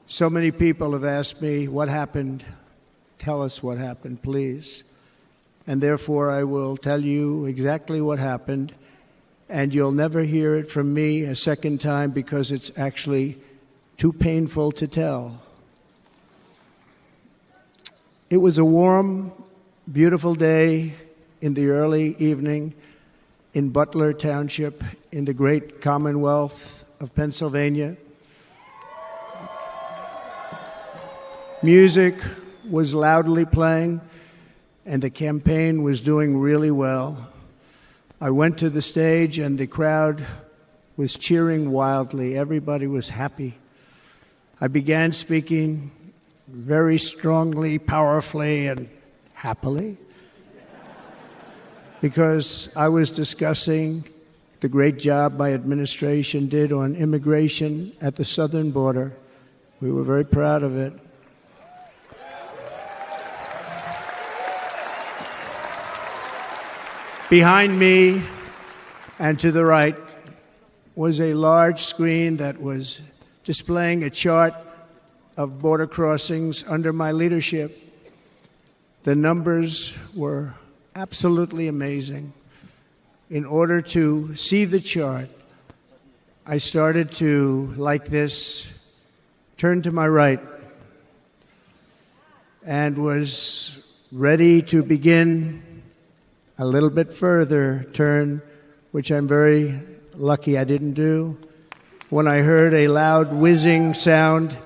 So many people have asked me, what happened? Tell us what happened, please. And therefore, I will tell you exactly what happened, and you'll never hear it from me a second time because it's actually too painful to tell. It was a warm, beautiful day in the early evening in Butler Township in the great Commonwealth of Pennsylvania. Music was loudly playing, and the campaign was doing really well. I went to the stage, and the crowd was cheering wildly. Everybody was happy. I began speaking very strongly, powerfully, and happily because I was discussing the great job my administration did on immigration at the southern border. We were very proud of it. Behind me and to the right was a large screen that was displaying a chart of border crossings under my leadership. The numbers were absolutely amazing. In order to see the chart, I started to, like this, turn to my right and was ready to begin a little bit further turn, which I'm very lucky I didn't do, when I heard a loud whizzing sound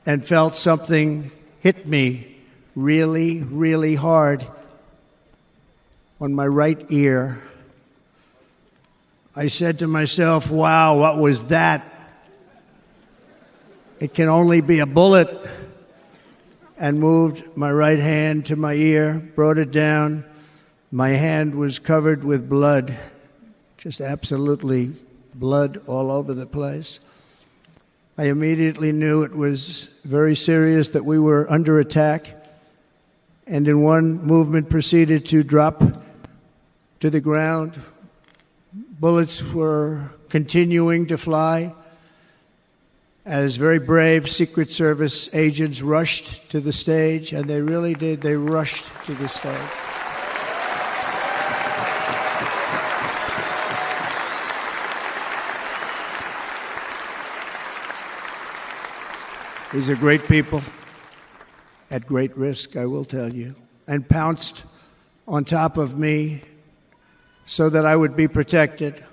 and felt something hit me really, really hard on my right ear. I said to myself, wow, what was that? It can only be a bullet. And moved my right hand to my ear, brought it down. My hand was covered with blood, just absolutely blood all over the place. I immediately knew it was very serious, that we were under attack, and in one movement proceeded to drop to the ground. Bullets were continuing to fly as very brave Secret Service agents rushed to the stage, and they really did. They rushed to the stage. These are great people at great risk, I will tell you, and pounced on top of me so that I would be protected.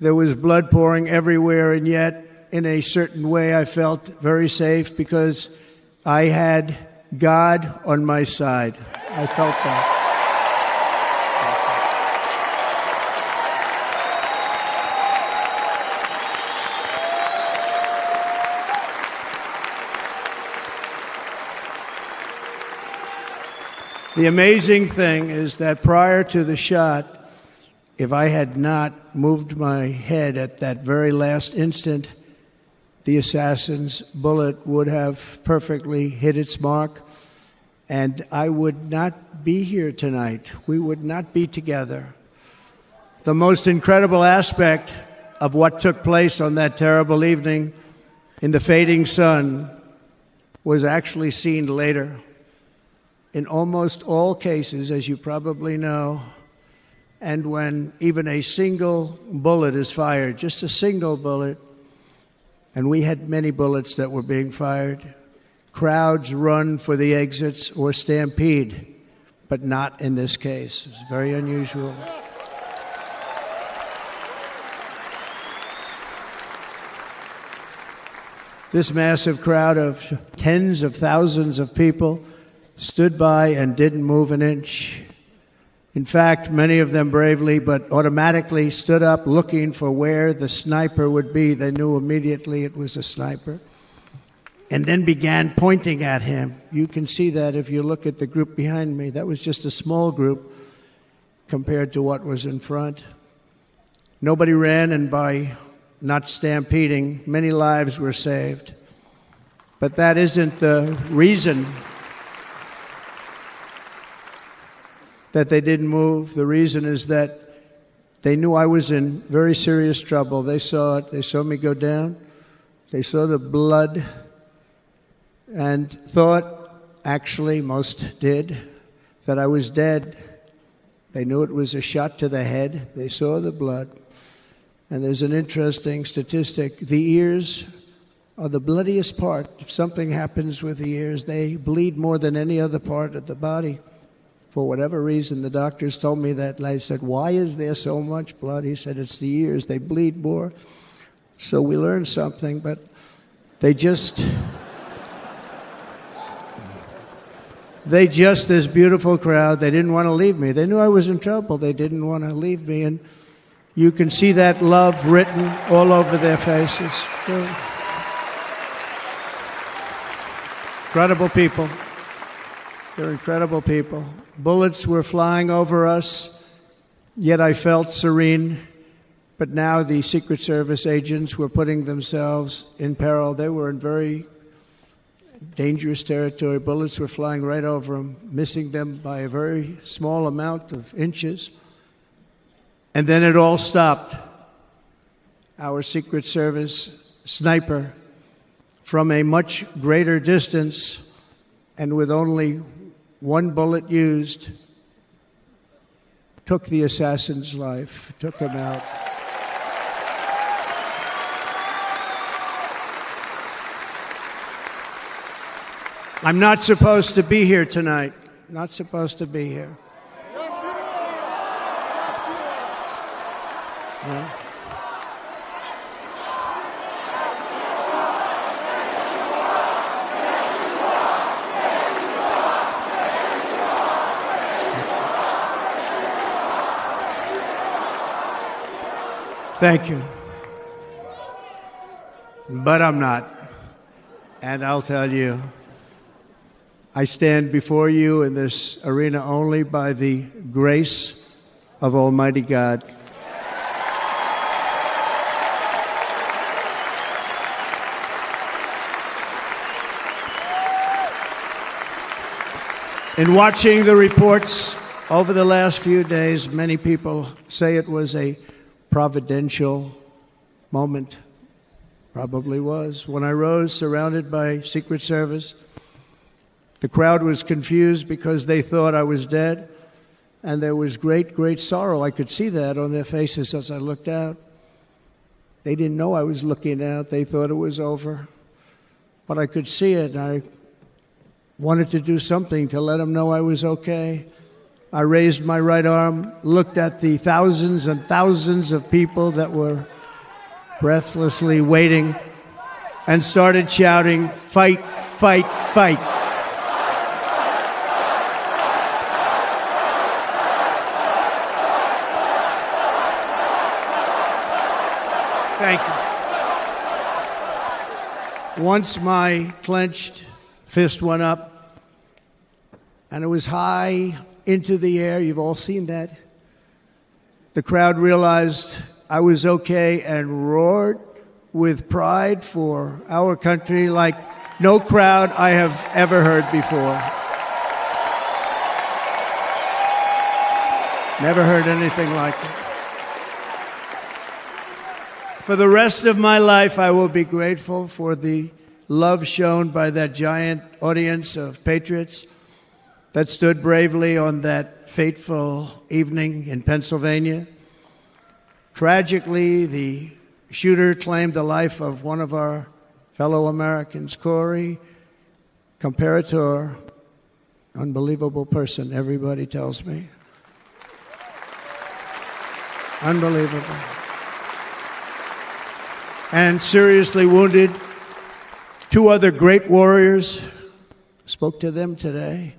There was blood pouring everywhere, and yet, in a certain way, I felt very safe because I had God on my side. I felt that. The amazing thing is that prior to the shot, if I had not moved my head at that very last instant, the assassin's bullet would have perfectly hit its mark, and I would not be here tonight. We would not be together. The most incredible aspect of what took place on that terrible evening in the fading sun was actually seen later. In almost all cases, as you probably know, and when even a single bullet is fired, just a single bullet, and we had many bullets that were being fired, crowds run for the exits or stampede, but not in this case. It's very unusual. This massive crowd of tens of thousands of people stood by and didn't move an inch. In fact, many of them bravely but automatically stood up looking for where the sniper would be. They knew immediately it was a sniper. And then began pointing at him. You can see that if you look at the group behind me. That was just a small group compared to what was in front. Nobody ran, and by not stampeding, many lives were saved. But that isn't the reason that they didn't move. The reason is that they knew I was in very serious trouble. They saw it. They saw me go down. They saw the blood and thought, actually, most did, that I was dead. They knew it was a shot to the head. They saw the blood. And there's an interesting statistic. The ears are the bloodiest part. If something happens with the ears, they bleed more than any other part of the body. For whatever reason, the doctors told me that. I said, why is there so much blood? He said, it's the ears. They bleed more. So we learned something, but this beautiful crowd, they didn't want to leave me. They knew I was in trouble. They didn't want to leave me. And you can see that love written all over their faces. Incredible people. They're incredible people. Bullets were flying over us, yet I felt serene. But now the Secret Service agents were putting themselves in peril. They were in very dangerous territory. Bullets were flying right over them, missing them by a very small amount of inches. And then it all stopped. Our Secret Service sniper, from a much greater distance and with only one bullet used, took the assassin's life, took him out. I'm not supposed to be here tonight. Not supposed to be here. No. Thank you. But I'm not. And I'll tell you, I stand before you in this arena only by the grace of Almighty God. In watching the reports over the last few days, many people say it was a providential moment. Probably was. When I rose, surrounded by Secret Service, the crowd was confused because they thought I was dead, and there was great, great sorrow. I could see that on their faces as I looked out. They didn't know I was looking out. They thought it was over. But I could see it, and I wanted to do something to let them know I was okay. I raised my right arm, looked at the thousands and thousands of people that were breathlessly waiting, and started shouting, "Fight, fight, fight." Thank you. Once my clenched fist went up, and it was high into the air. You've all seen that. The crowd realized I was okay and roared with pride for our country like no crowd I have ever heard before. Never heard anything like it. For the rest of my life, I will be grateful for the love shown by that giant audience of patriots that stood bravely on that fateful evening in Pennsylvania. Tragically, the shooter claimed the life of one of our fellow Americans, Corey Comparator. Unbelievable person, everybody tells me. Unbelievable. And seriously wounded, two other great warriors. Spoke to them today.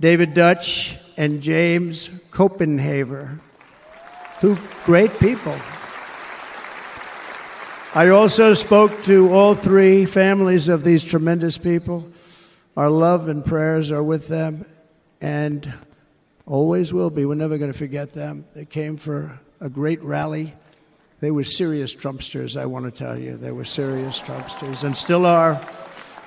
David Dutch and James Copenhaver. Two great people. I also spoke to all three families of these tremendous people. Our love and prayers are with them. And Always will be. We're never going to forget them. They came for a great rally. They were serious Trumpsters, I want to tell you. They were serious Trumpsters and still are.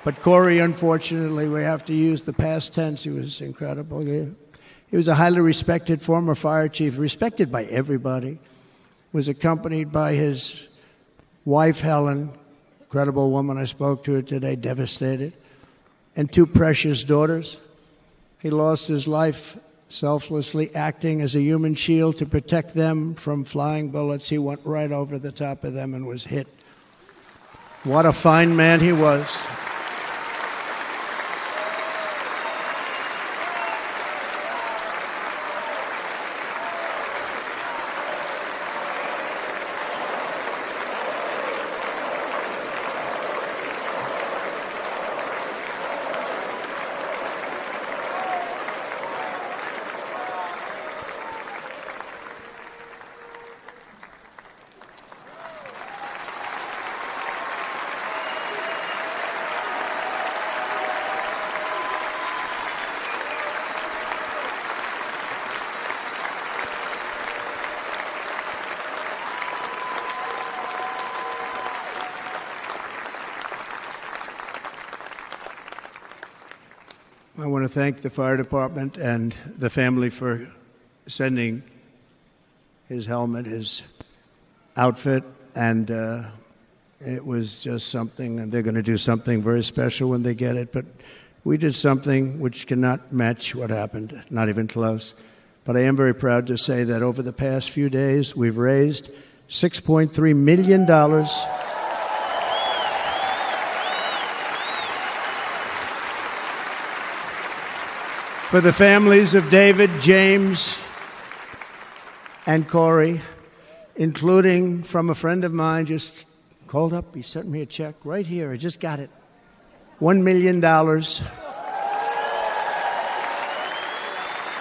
But Corey, unfortunately, we have to use the past tense. He was incredible. He was a highly respected former fire chief, respected by everybody. Was accompanied by his wife, Helen, incredible woman. I spoke to her today, devastated, and 2 precious daughters. He lost his life selflessly acting as a human shield to protect them from flying bullets. He went right over the top of them and was hit. What a fine man he was. I want to thank the fire department and the family for sending his helmet, his outfit, and it was just something, and they're going to do something very special when they get it. But we did something which cannot match what happened, not even close. But I am very proud to say that over the past few days, we've raised $6.3 million for the families of David, James, and Corey, including from a friend of mine just called up. He sent me a check right here. I just got it. $1 million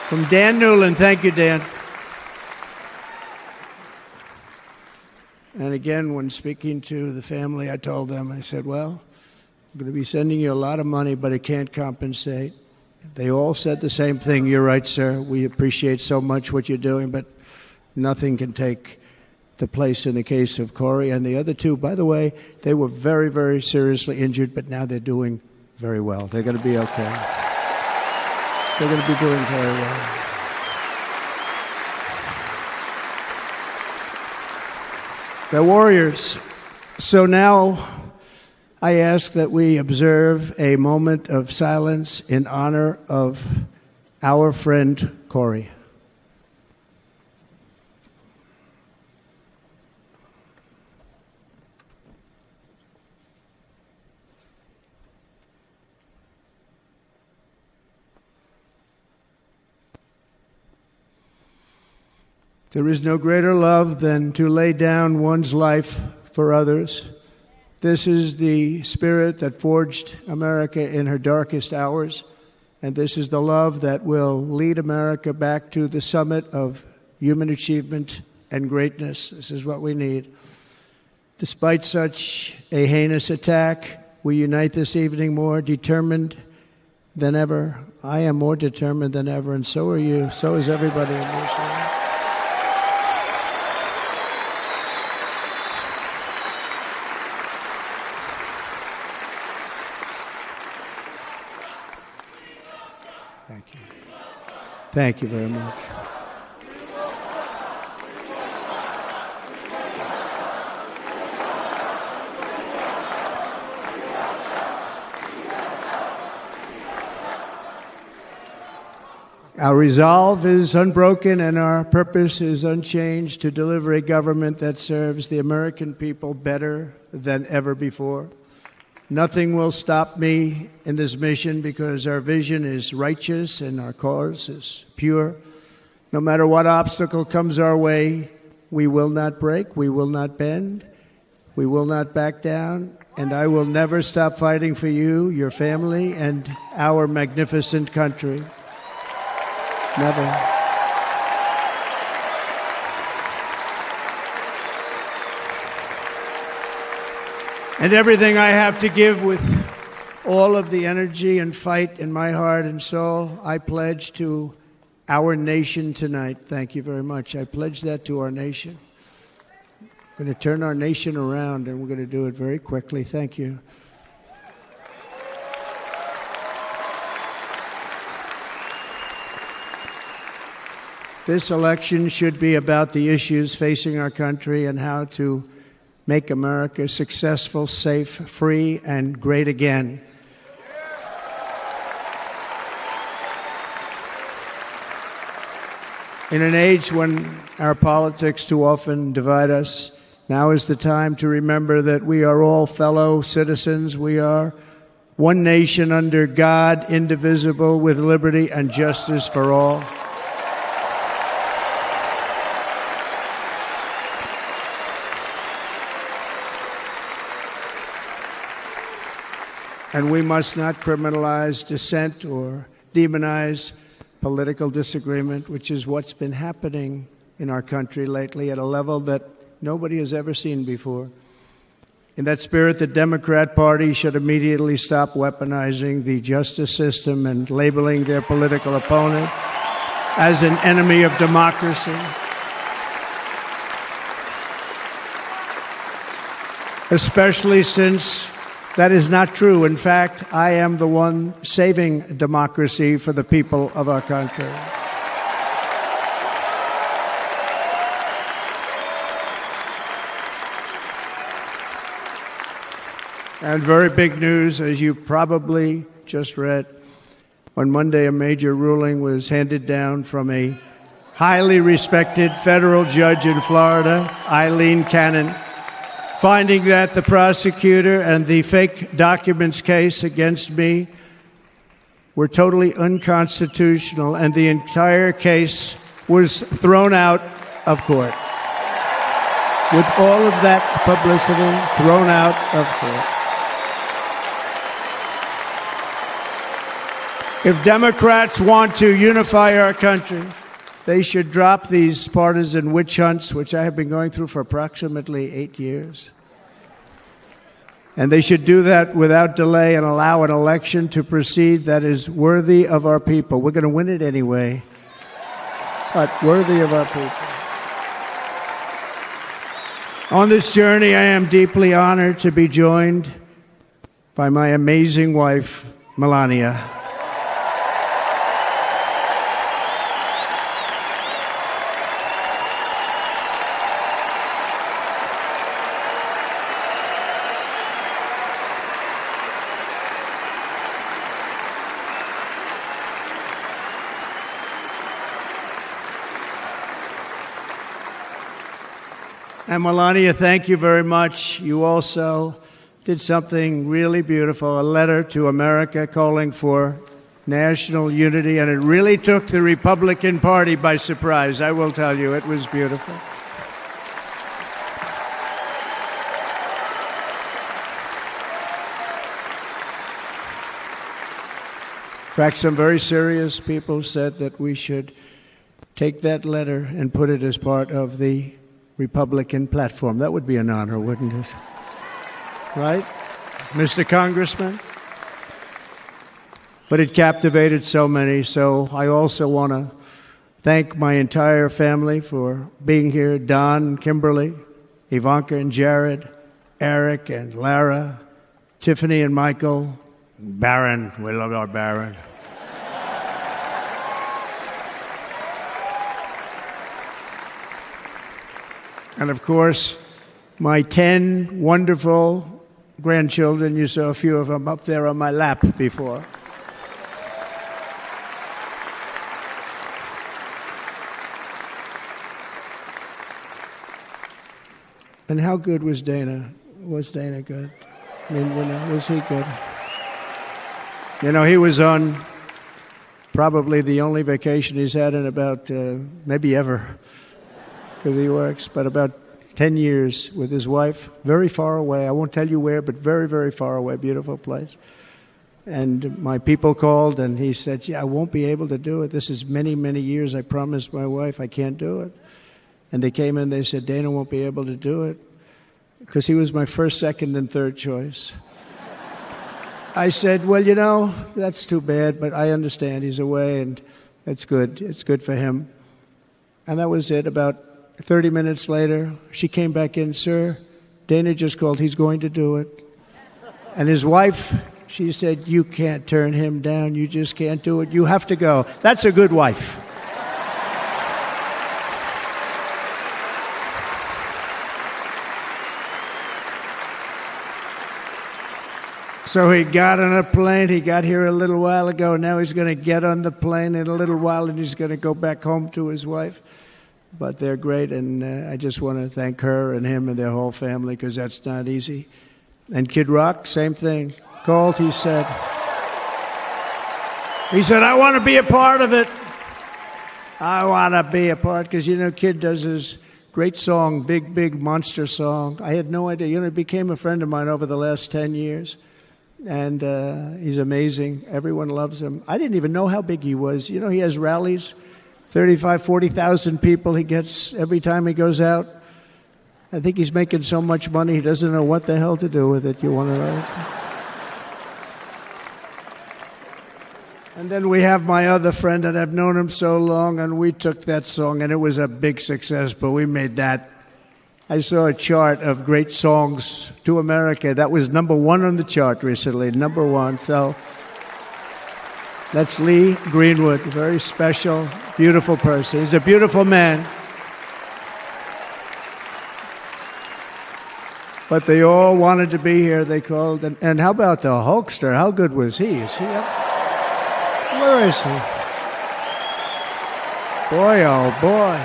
from Dan Newland. Thank you, Dan. And again, when speaking to the family, I told them, I said, well, I'm going to be sending you a lot of money, but it can't compensate. They all said the same thing. You're right, sir. We appreciate so much what you're doing, but nothing can take the place in the case of Corey. And the other 2, by the way, they were very, very seriously injured, but now they're doing very well. They're going to be okay. They're going to be doing very well. They're warriors. So now I ask that we observe a moment of silence in honor of our friend Corey. There is no greater love than to lay down one's life for others. This is the spirit that forged America in her darkest hours, and this is the love that will lead America back to the summit of human achievement and greatness. This is what we need. Despite such a heinous attack, we unite this evening more determined than ever. I am more determined than ever, and so are you. So is everybody in this room. Thank you very much. Our resolve is unbroken and our purpose is unchanged to deliver a government that serves the American people better than ever before. Nothing will stop me in this mission because our vision is righteous and our cause is pure. No matter what obstacle comes our way, we will not break, we will not bend, we will not back down, and I will never stop fighting for you, your family, and our magnificent country. Never. And everything I have to give with all of the energy and fight in my heart and soul, I pledge to our nation tonight. Thank you very much. I pledge that to our nation. We're going to turn our nation around, and we're going to do it very quickly. Thank you. This election should be about the issues facing our country and how to make America successful, safe, free, and great again. In an age when our politics too often divide us, now is the time to remember that we are all fellow citizens. We are one nation under God, indivisible, with liberty and justice for all. And we must not criminalize dissent or demonize political disagreement, which is what's been happening in our country lately at a level that nobody has ever seen before. In that spirit, the Democrat Party should immediately stop weaponizing the justice system and labeling their political opponent as an enemy of democracy. Especially since that is not true. In fact, I am the one saving democracy for the people of our country. And very big news, as you probably just read, on Monday a major ruling was handed down from a highly respected federal judge in Florida, Eileen Cannon, finding that the prosecutor and the fake documents case against me were totally unconstitutional, and the entire case was thrown out of court. With all of that publicity, thrown out of court. If Democrats want to unify our country, they should drop these partisan witch hunts, which I have been going through for approximately 8 years. And they should do that without delay and allow an election to proceed that is worthy of our people. We're going to win it anyway, but worthy of our people. On this journey, I am deeply honored to be joined by my amazing wife, Melania. And Melania, thank you very much. You also did something really beautiful, a letter to America calling for national unity, and it really took the Republican Party by surprise. I will tell you, it was beautiful. In fact, some very serious people said that we should take that letter and put it as part of the Republican platform. That would be an honor, wouldn't it? Right, Mr. Congressman? But it captivated so many, so I also want to thank my entire family for being here. Don, Kimberly, Ivanka and Jared, Eric and Lara, Tiffany and Michael, Barron. We love our Barron. And, of course, my 10 wonderful grandchildren. You saw a few of them up there on my lap before. And how good was Dana? Was Dana good? I mean, was he good? You know, he was on probably the only vacation he's had in about, maybe ever, because he works, but about 10 years with his wife, very far away. I won't tell you where, but very, very far away, beautiful place. And my people called, and he said, I won't be able to do it. This is many, many years. I promised my wife I can't do it. And they came in, they said, Dana won't be able to do it, because he was my first, second, and third choice. I said, well, you know, that's too bad, but I understand he's away, and It's good. It's good for him. And that was it. About 30 minutes later, she came back in. Sir, Dana just called. He's going to do it. And his wife, she said, you can't turn him down. You just can't do it. You have to go. That's a good wife. So he got on a plane. He got here a little while ago. Now he's going to get on the plane in a little while, and he's going to go back home to his wife. But they're great, and I just want to thank her and him and their whole family, because that's not easy. And Kid Rock, same thing. Called, he said, I want to be a part of it. I want to be a part, because, Kid does his great song, Big, Big Monster song. I had no idea. He became a friend of mine over the last 10 years. And he's amazing. Everyone loves him. I didn't even know how big he was. He has rallies, 35,000, 40,000 people he gets every time he goes out. I think he's making so much money, he doesn't know what the hell to do with it. You want to know? And then we have my other friend, and I've known him so long, and we took that song, and it was a big success, but we made that. I saw a chart of great songs to America. That was #1 on the chart recently, #1. So that's Lee Greenwood, a very special, beautiful person. He's a beautiful man. But they all wanted to be here. They called. And how about the Hulkster? How good was he? Is he up? Where is he? Boy, oh boy.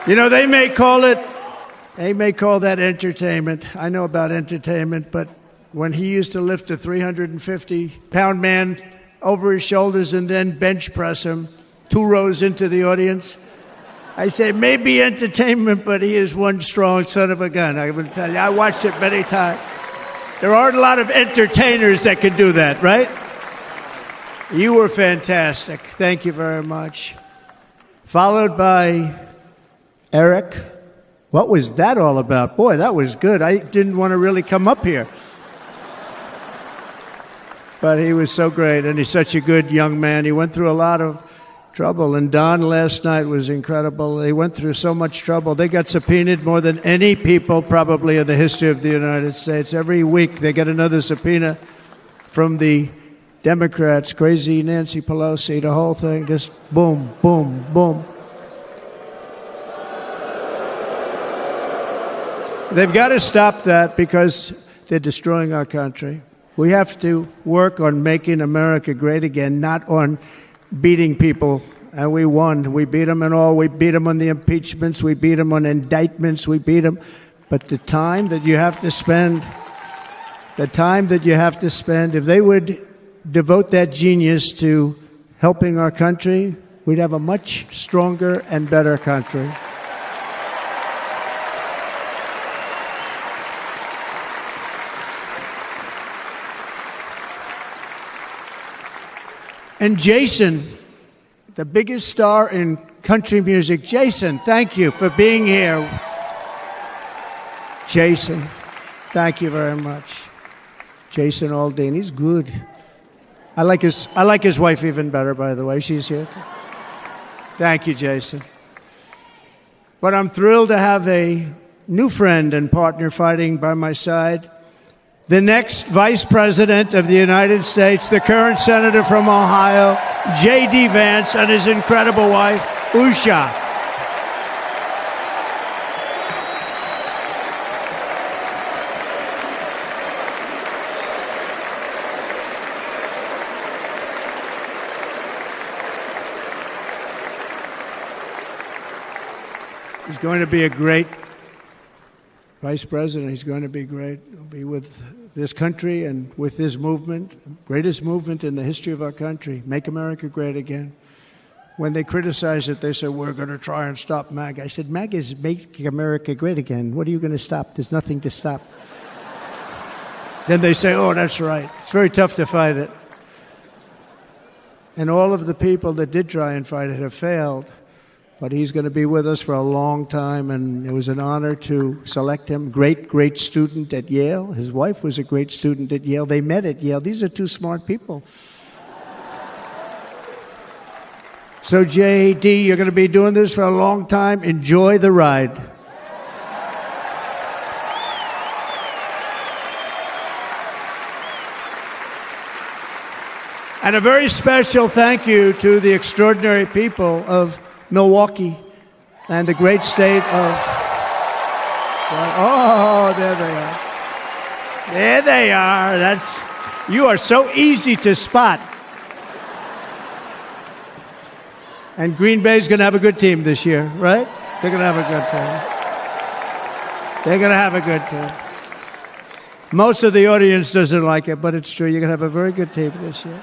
They may call that entertainment. I know about entertainment, but when he used to lift a 350-pound man over his shoulders and then bench press him 2 rows into the audience, I say maybe entertainment, but he is one strong son of a gun. I will tell you, I watched it many times. There aren't a lot of entertainers that can do that, right? You were fantastic. Thank you very much. Followed by Eric. What was that all about? Boy, that was good. I didn't want to really come up here. But he was so great, and he's such a good young man. He went through a lot of trouble, and Don last night was incredible. They went through so much trouble. They got subpoenaed more than any people probably in the history of the United States. Every week they get another subpoena from the Democrats, crazy Nancy Pelosi, the whole thing, just boom, boom, boom. They've got to stop that because they're destroying our country. We have to work on making America great again, not on beating people. And we won. We beat them in all. We beat them on the impeachments. We beat them on indictments. We beat them. But the time that you have to spend, if they would devote that genius to helping our country, we'd have a much stronger and better country. And Jason, the biggest star in country music. Jason, thank you for being here. Jason, thank you very much. Jason Aldean, he's good. I like his wife even better, by the way. She's here. Thank you, Jason. But I'm thrilled to have a new friend and partner fighting by my side. The next Vice President of the United States, the current Senator from Ohio, J.D. Vance, and his incredible wife, Usha. He's going to be a great Vice President. He's going to be great. He'll be with this country and with this movement, greatest movement in the history of our country, Make America Great Again. When they criticize it, they say, we're going to try and stop MAGA. I said, MAGA is Make America Great Again. What are you going to stop? There's nothing to stop. Then they say, oh, that's right. It's very tough to fight it. And all of the people that did try and fight it have failed. but he's going to be with us for a long time, and it was an honor to select him. Great student at Yale. His wife was a great student at Yale. They met at Yale. These are two smart people. So, JD, you're going to be doing this for a long time. Enjoy the ride. And a very special thank you to the extraordinary people of Milwaukee and the great state of... Oh, there they are. There they are. You are so easy to spot. And Green Bay's going to have a good team this year, right? They're going to have a good team. They're going to have a good team. Most of the audience doesn't like it, but it's true. You're going to have a very good team this year.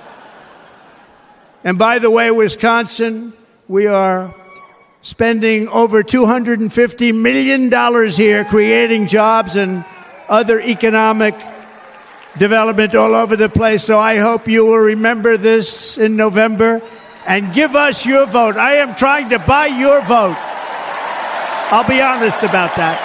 And by the way, Wisconsin, we are spending over $250 million here creating jobs and other economic development all over the place. So I hope you will remember this in November and give us your vote. I am trying to buy your vote. I'll be honest about that.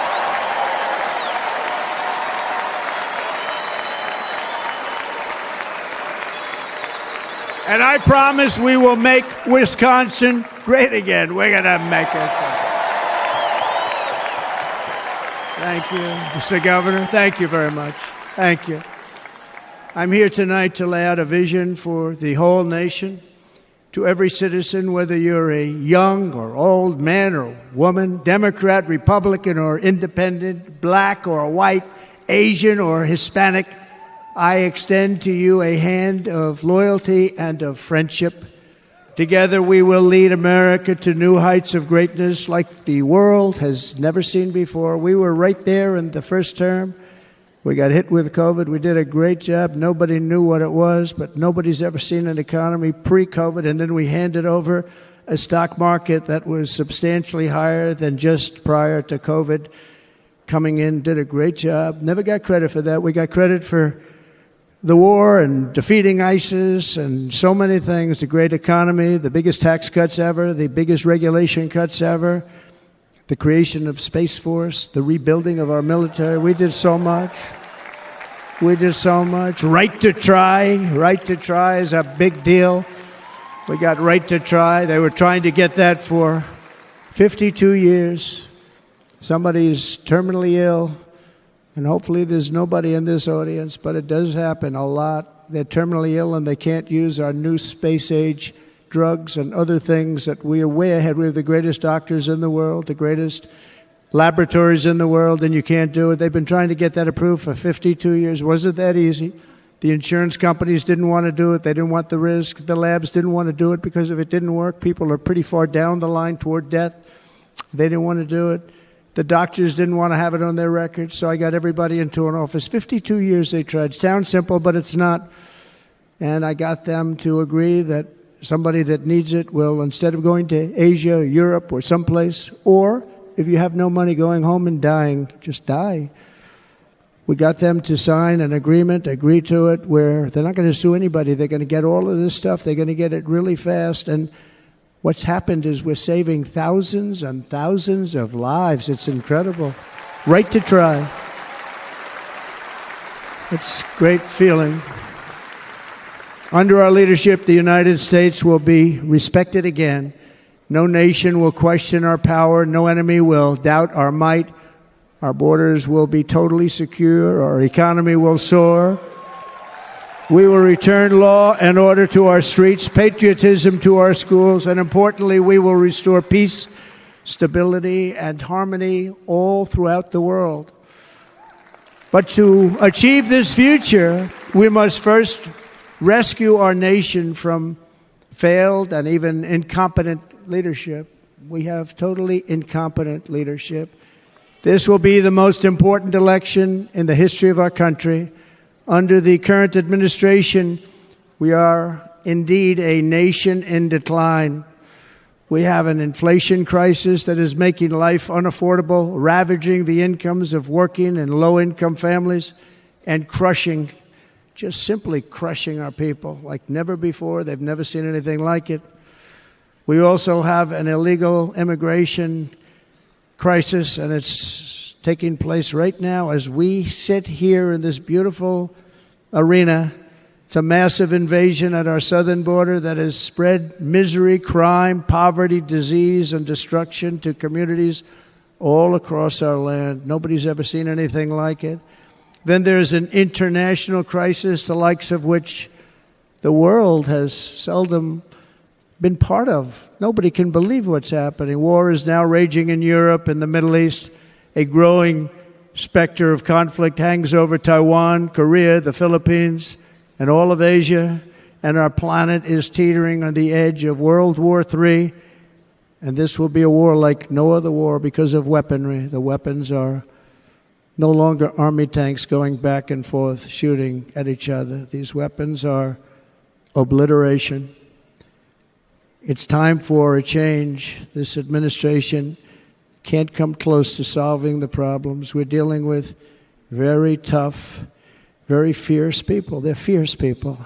And I promise we will make Wisconsin great again. We're going to make it. Thank you, Mr. Governor. Thank you very much. Thank you. I'm here tonight to lay out a vision for the whole nation, to every citizen, whether you're a young or old man or woman, Democrat, Republican, or independent, black or white, Asian or Hispanic. I extend to you a hand of loyalty and of friendship. Together we will lead America to new heights of greatness like the world has never seen before. We were right there in the first term. We got hit with COVID. We did a great job. Nobody knew what it was, but nobody's ever seen an economy pre-COVID. And then we handed over a stock market that was substantially higher than just prior to COVID. Coming in, did a great job. Never got credit for that. We got credit for the war and defeating ISIS and so many things, the great economy, the biggest tax cuts ever, the biggest regulation cuts ever, the creation of Space Force, the rebuilding of our military. We did so much. We did so much. Right to try. Right to try is a big deal. We got right to try. They were trying to get that for 52 years. Somebody's terminally ill. And hopefully there's nobody in this audience, but it does happen a lot. They're terminally ill and they can't use our new space-age drugs and other things that we are way ahead. We have the greatest doctors in the world, the greatest laboratories in the world, and you can't do it. They've been trying to get that approved for 52 years. Wasn't that easy? The insurance companies didn't want to do it. They didn't want the risk. The labs didn't want to do it because if it didn't work, people are pretty far down the line toward death. They didn't want to do it. The doctors didn't want to have it on their records, so I got everybody into an office. 52 years they tried. Sounds simple, but it's not. And I got them to agree that somebody that needs it will, instead of going to Asia, Europe, or someplace, or if you have no money going home and dying, just die. We got them to sign an agreement, agree to it, where they're not going to sue anybody. They're going to get all of this stuff. They're going to get it really fast. And what's happened is we're saving thousands and thousands of lives. It's incredible. Right to try. It's a great feeling. Under our leadership, the United States will be respected again. No nation will question our power. No enemy will doubt our might. Our borders will be totally secure. Our economy will soar. We will return law and order to our streets, patriotism to our schools, and importantly, we will restore peace, stability, and harmony all throughout the world. But to achieve this future, we must first rescue our nation from failed and even incompetent leadership. We have totally incompetent leadership. This will be the most important election in the history of our country. Under the current administration, we are indeed a nation in decline. We have an inflation crisis that is making life unaffordable, ravaging the incomes of working and low-income families, and crushing, just simply crushing our people like never before. They've never seen anything like it. We also have an illegal immigration crisis, and it's taking place right now as we sit here in this beautiful arena. It's a massive invasion at our southern border that has spread misery, crime, poverty, disease, and destruction to communities all across our land. Nobody's ever seen anything like it. Then there's an international crisis, the likes of which the world has seldom been part of. Nobody can believe what's happening. War is now raging in Europe and the Middle East. A growing specter of conflict hangs over Taiwan, Korea, the Philippines, and all of Asia. And our planet is teetering on the edge of World War III. And this will be a war like no other war because of weaponry. The weapons are no longer army tanks going back and forth shooting at each other. These weapons are obliteration. It's time for a change. This administration can't come close to solving the problems. We're dealing with very tough, very fierce people. They're fierce people.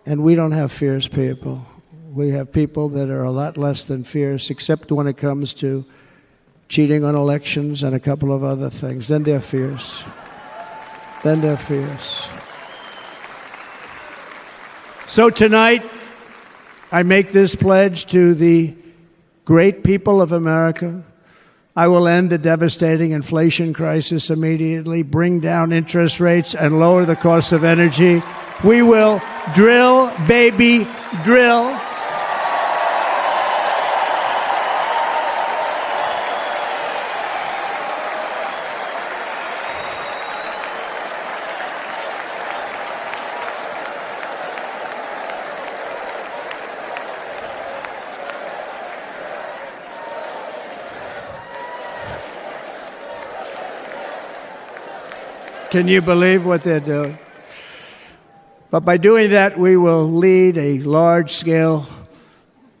And we don't have fierce people. We have people that are a lot less than fierce, except when it comes to cheating on elections and a couple of other things. Then they're fierce. Then they're fierce. So tonight, I make this pledge to the great people of America. I will end the devastating inflation crisis immediately, bring down interest rates, and lower the cost of energy. We will drill, baby, drill. Can you believe what they're doing? But by doing that, we will lead a large-scale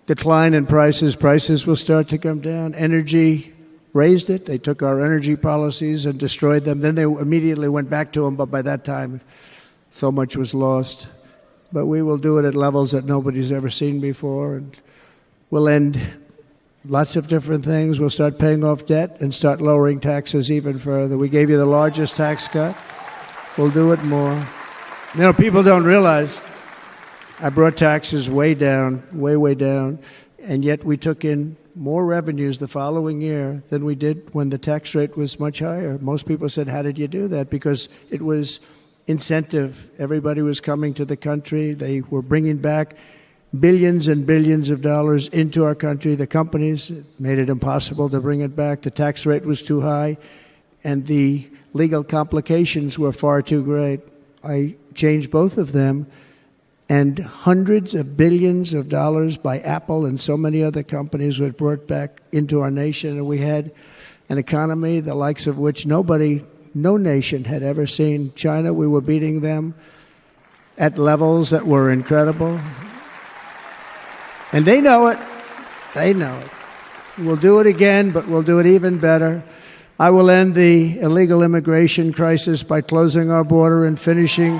decline in prices. Prices will start to come down. Energy raised it. They took our energy policies and destroyed them. Then they immediately went back to them, but by that time, so much was lost. But we will do it at levels that nobody's ever seen before, and we'll end lots of different things. We'll start paying off debt and start lowering taxes even further. We gave you the largest tax cut. We'll do it more. You know, people don't realize I brought taxes way down, way down, and yet we took in more revenues the following year than we did when the tax rate was much higher. Most people said, how did you do that? Because it was incentive. Everybody was coming to the country. They were bringing back billions and billions of dollars into our country. The companies made it impossible to bring it back. The tax rate was too high, and the legal complications were far too great. I changed both of them, and hundreds of billions of dollars by Apple and so many other companies were brought back into our nation, and we had an economy the likes of which no nation had ever seen. China, we were beating them at levels that were incredible. And they know it. They know it. We'll do it again, but we'll do it even better. I will end the illegal immigration crisis by closing our border and finishing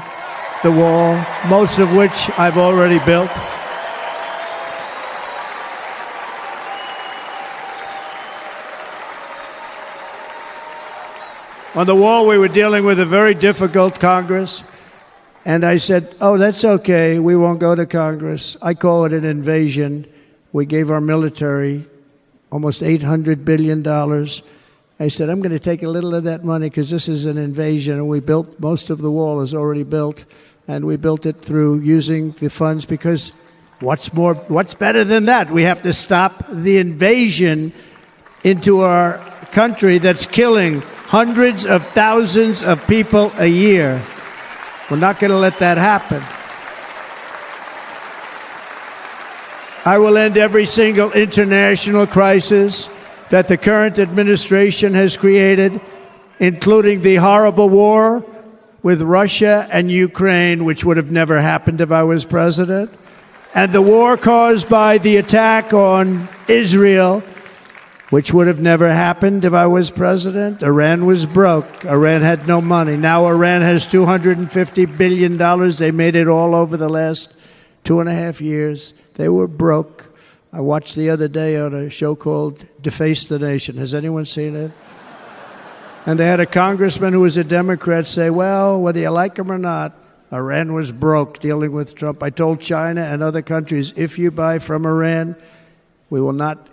the wall, most of which I've already built. On the wall, we were dealing with a very difficult Congress. And I said, oh, that's okay. We won't go to Congress. I call it an invasion. We gave our military almost $800 billion. I said, I'm going to take a little of that money because this is an invasion. And we built, most of the wall is already built. And we built it through using the funds because what's better than that? We have to stop the invasion into our country that's killing hundreds of thousands of people a year. We're not going to let that happen. I will end every single international crisis that the current administration has created, including the horrible war with Russia and Ukraine, which would have never happened if I was president, and the war caused by the attack on Israel, which would have never happened if I was president. Iran was broke. Iran had no money. Now Iran has $250 billion. They made it all over the last 2.5 years. They were broke. I watched the other day on a show called Deface the Nation. Has anyone seen it? And they had a congressman who was a Democrat say, well, whether you like him or not, Iran was broke dealing with Trump. I told China and other countries, if you buy from Iran, we will not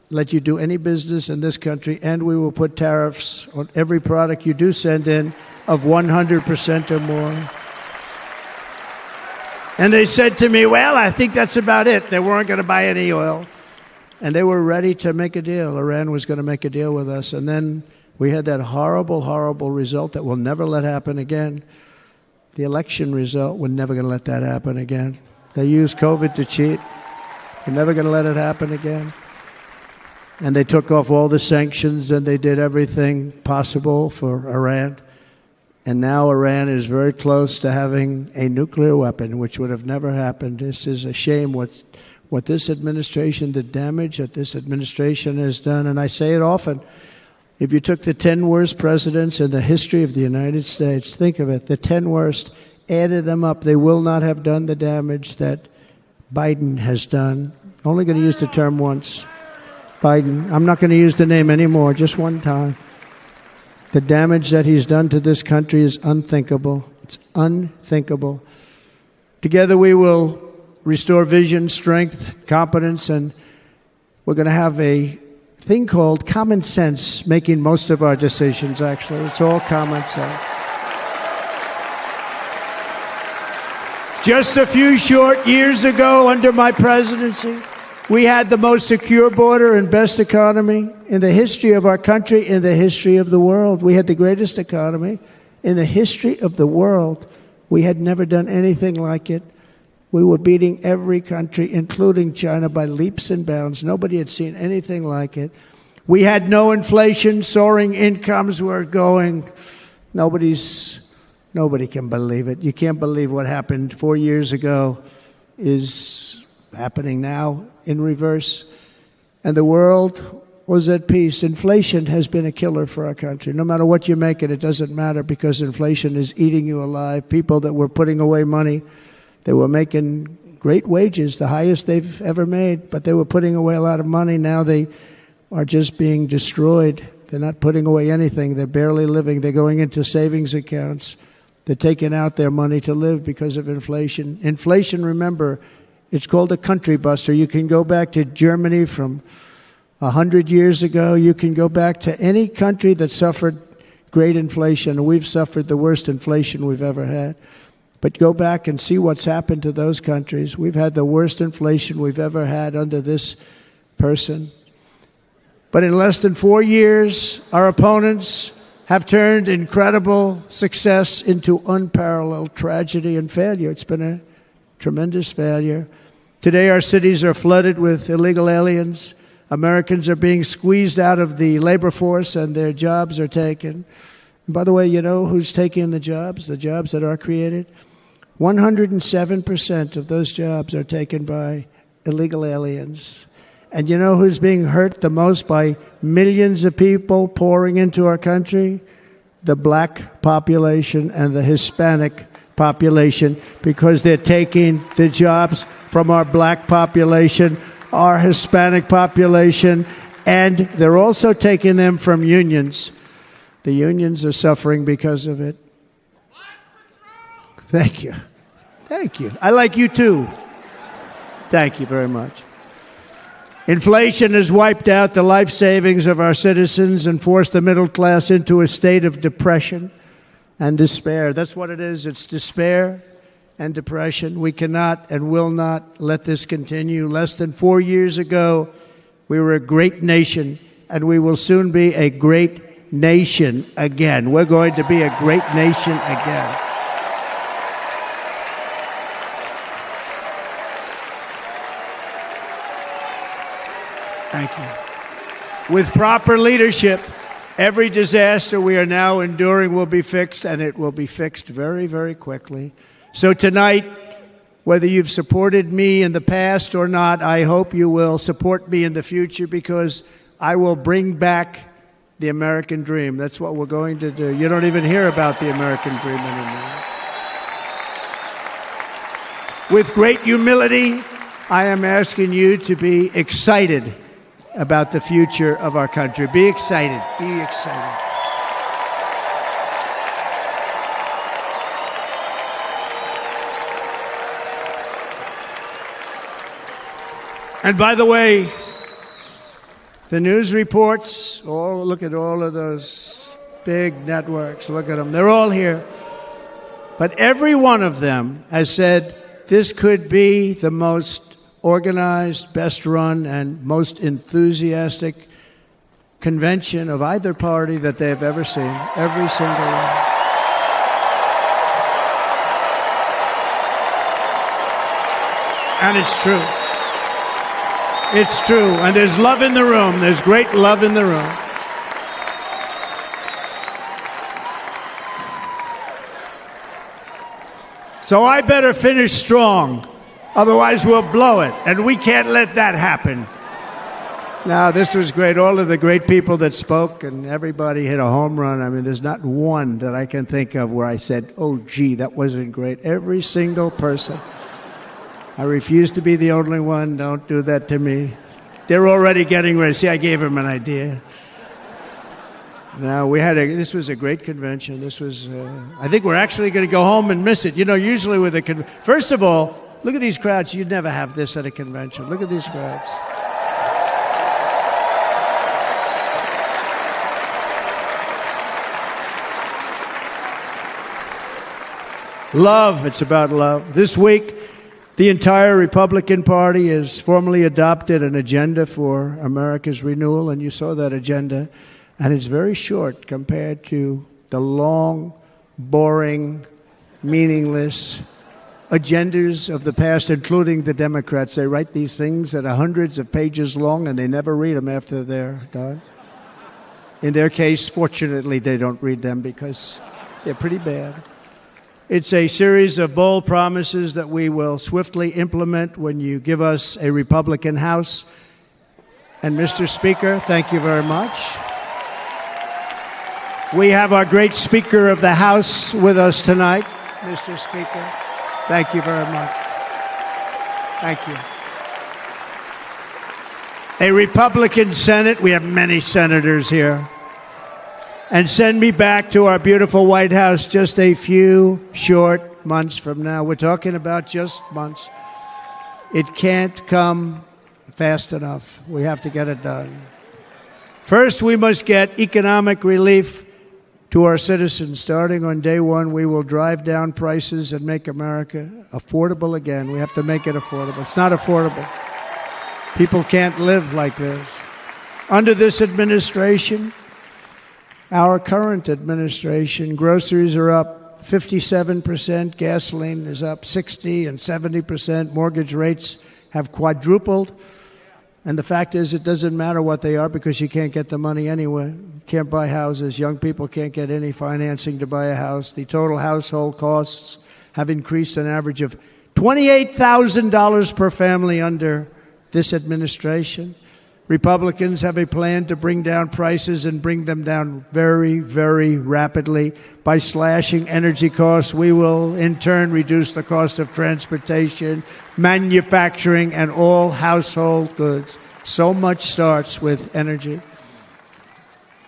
let you do any business in this country, and we will put tariffs on every product you do send in of 100% or more. And they said to me, well, I think that's about it. They weren't going to buy any oil. And they were ready to make a deal. Iran was going to make a deal with us. And then we had that horrible, horrible result that we'll never let happen again. The election result, we're never going to let that happen again. They used COVID to cheat. We're never going to let it happen again. And they took off all the sanctions and they did everything possible for Iran. And now Iran is very close to having a nuclear weapon, which would have never happened. This is a shame what this administration, the damage that this administration has done. And I say it often. If you took the 10 worst presidents in the history of the United States, think of it, the 10 worst, added them up, they will not have done the damage that Biden has done. I'm only going to use the term once. Biden. I'm not going to use the name anymore, just one time. The damage that he's done to this country is unthinkable. It's unthinkable. Together we will restore vision, strength, competence, and we're going to have a thing called common sense making most of our decisions, actually. It's all common sense. Just a few short years ago, under my presidency, we had the most secure border and best economy in the history of our country, in the history of the world. We had the greatest economy in the history of the world. We had never done anything like it. We were beating every country, including China, by leaps and bounds. Nobody had seen anything like it. We had no inflation. Soaring incomes were going. Nobody can believe it. You can't believe what happened 4 years ago is happening now in reverse. And the world was at peace. Inflation has been a killer for our country. No matter what you make it doesn't matter because inflation is eating you alive. People that were putting away money, they were making great wages, the highest they've ever made, but they were putting away a lot of money. Now they are just being destroyed. They're not putting away anything. They're barely living. They're going into savings accounts. They're taking out their money to live because of inflation. Inflation, remember, it's called a country buster. You can go back to Germany from 100 years ago. You can go back to any country that suffered great inflation. We've suffered the worst inflation we've ever had. But go back and see what's happened to those countries. We've had the worst inflation we've ever had under this person. But in less than 4 years, our opponents have turned incredible success into unparalleled tragedy and failure. It's been a tremendous failure. Today, our cities are flooded with illegal aliens. Americans are being squeezed out of the labor force and their jobs are taken. And by the way, you know who's taking the jobs that are created? 107% of those jobs are taken by illegal aliens. And you know who's being hurt the most by millions of people pouring into our country? The black population and the Hispanic population, because they're taking the jobs from our black population, our Hispanic population, and they're also taking them from unions. The unions are suffering because of it. Thank you. Thank you. I like you too. Thank you very much. Inflation has wiped out the life savings of our citizens and forced the middle class into a state of depression and despair. That's what it is. It's despair and depression. We cannot and will not let this continue. Less than 4 years ago, we were a great nation, and we will soon be a great nation again. We're going to be a great nation again. Thank you. With proper leadership, every disaster we are now enduring will be fixed, and it will be fixed very, very quickly. So tonight, whether you've supported me in the past or not, I hope you will support me in the future, because I will bring back the American dream. That's what we're going to do. You don't even hear about the American dream anymore. With great humility I am asking you to be excited about the future of our country. Be excited. Be excited. And by the way, the news reports, look at all of those big networks. Look at them. They're all here. But every one of them has said this could be the most organized, best run, and most enthusiastic convention of either party that they've ever seen. Every single one. And it's true. It's true. And there's love in the room. There's great love in the room. So I better finish strong. Otherwise we'll blow it. And we can't let that happen. Now, this was great. All of the great people that spoke, and everybody hit a home run. I mean, there's not one that I can think of where I said, oh, gee, that wasn't great. Every single person. I refuse to be the only one. Don't do that to me. They're already getting ready. See, I gave them an idea. Now, this was a great convention. This was, I think we're actually going to go home and miss it. You know, usually with a first of all, look at these crowds. You'd never have this at a convention. Look at these crowds. Love. It's about love. This week, the entire Republican Party has formally adopted an agenda for America's renewal, and you saw that agenda, and it's very short compared to the long, boring, meaningless agendas of the past, including the Democrats. They write these things that are hundreds of pages long, and they never read them after they're done. In their case, fortunately, they don't read them because they're pretty bad. It's a series of bold promises that we will swiftly implement when you give us a Republican House. And Mr. Speaker, thank you very much. We have our great Speaker of the House with us tonight. Mr. Speaker, thank you very much. Thank you. A Republican Senate. We have many senators here. And send me back to our beautiful White House just a few short months from now. We're talking about just months. It can't come fast enough. We have to get it done. First, we must get economic relief to our citizens. Starting on day one, we will drive down prices and make America affordable again. We have to make it affordable. It's not affordable. People can't live like this. Under this administration, our current administration, groceries are up 57%, gasoline is up 60% and 70%, mortgage rates have quadrupled. And the fact is, it doesn't matter what they are because you can't get the money anyway. You can't buy houses. Young people can't get any financing to buy a house. The total household costs have increased an average of $28,000 per family under this administration. Republicans have a plan to bring down prices and bring them down very, very rapidly. By slashing energy costs, we will in turn reduce the cost of transportation, manufacturing, and all household goods. So much starts with energy.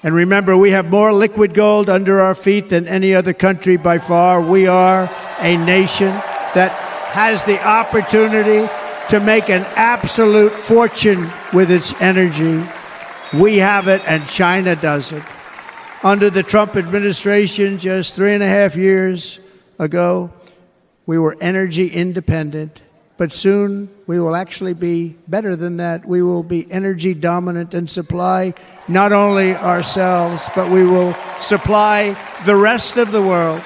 And remember, we have more liquid gold under our feet than any other country by far. We are a nation that has the opportunity to make an absolute fortune with its energy. We have it, and China doesn't. Under the Trump administration, just 3.5 years ago, we were energy independent. But soon, we will actually be better than that. We will be energy dominant and supply not only ourselves, but we will supply the rest of the world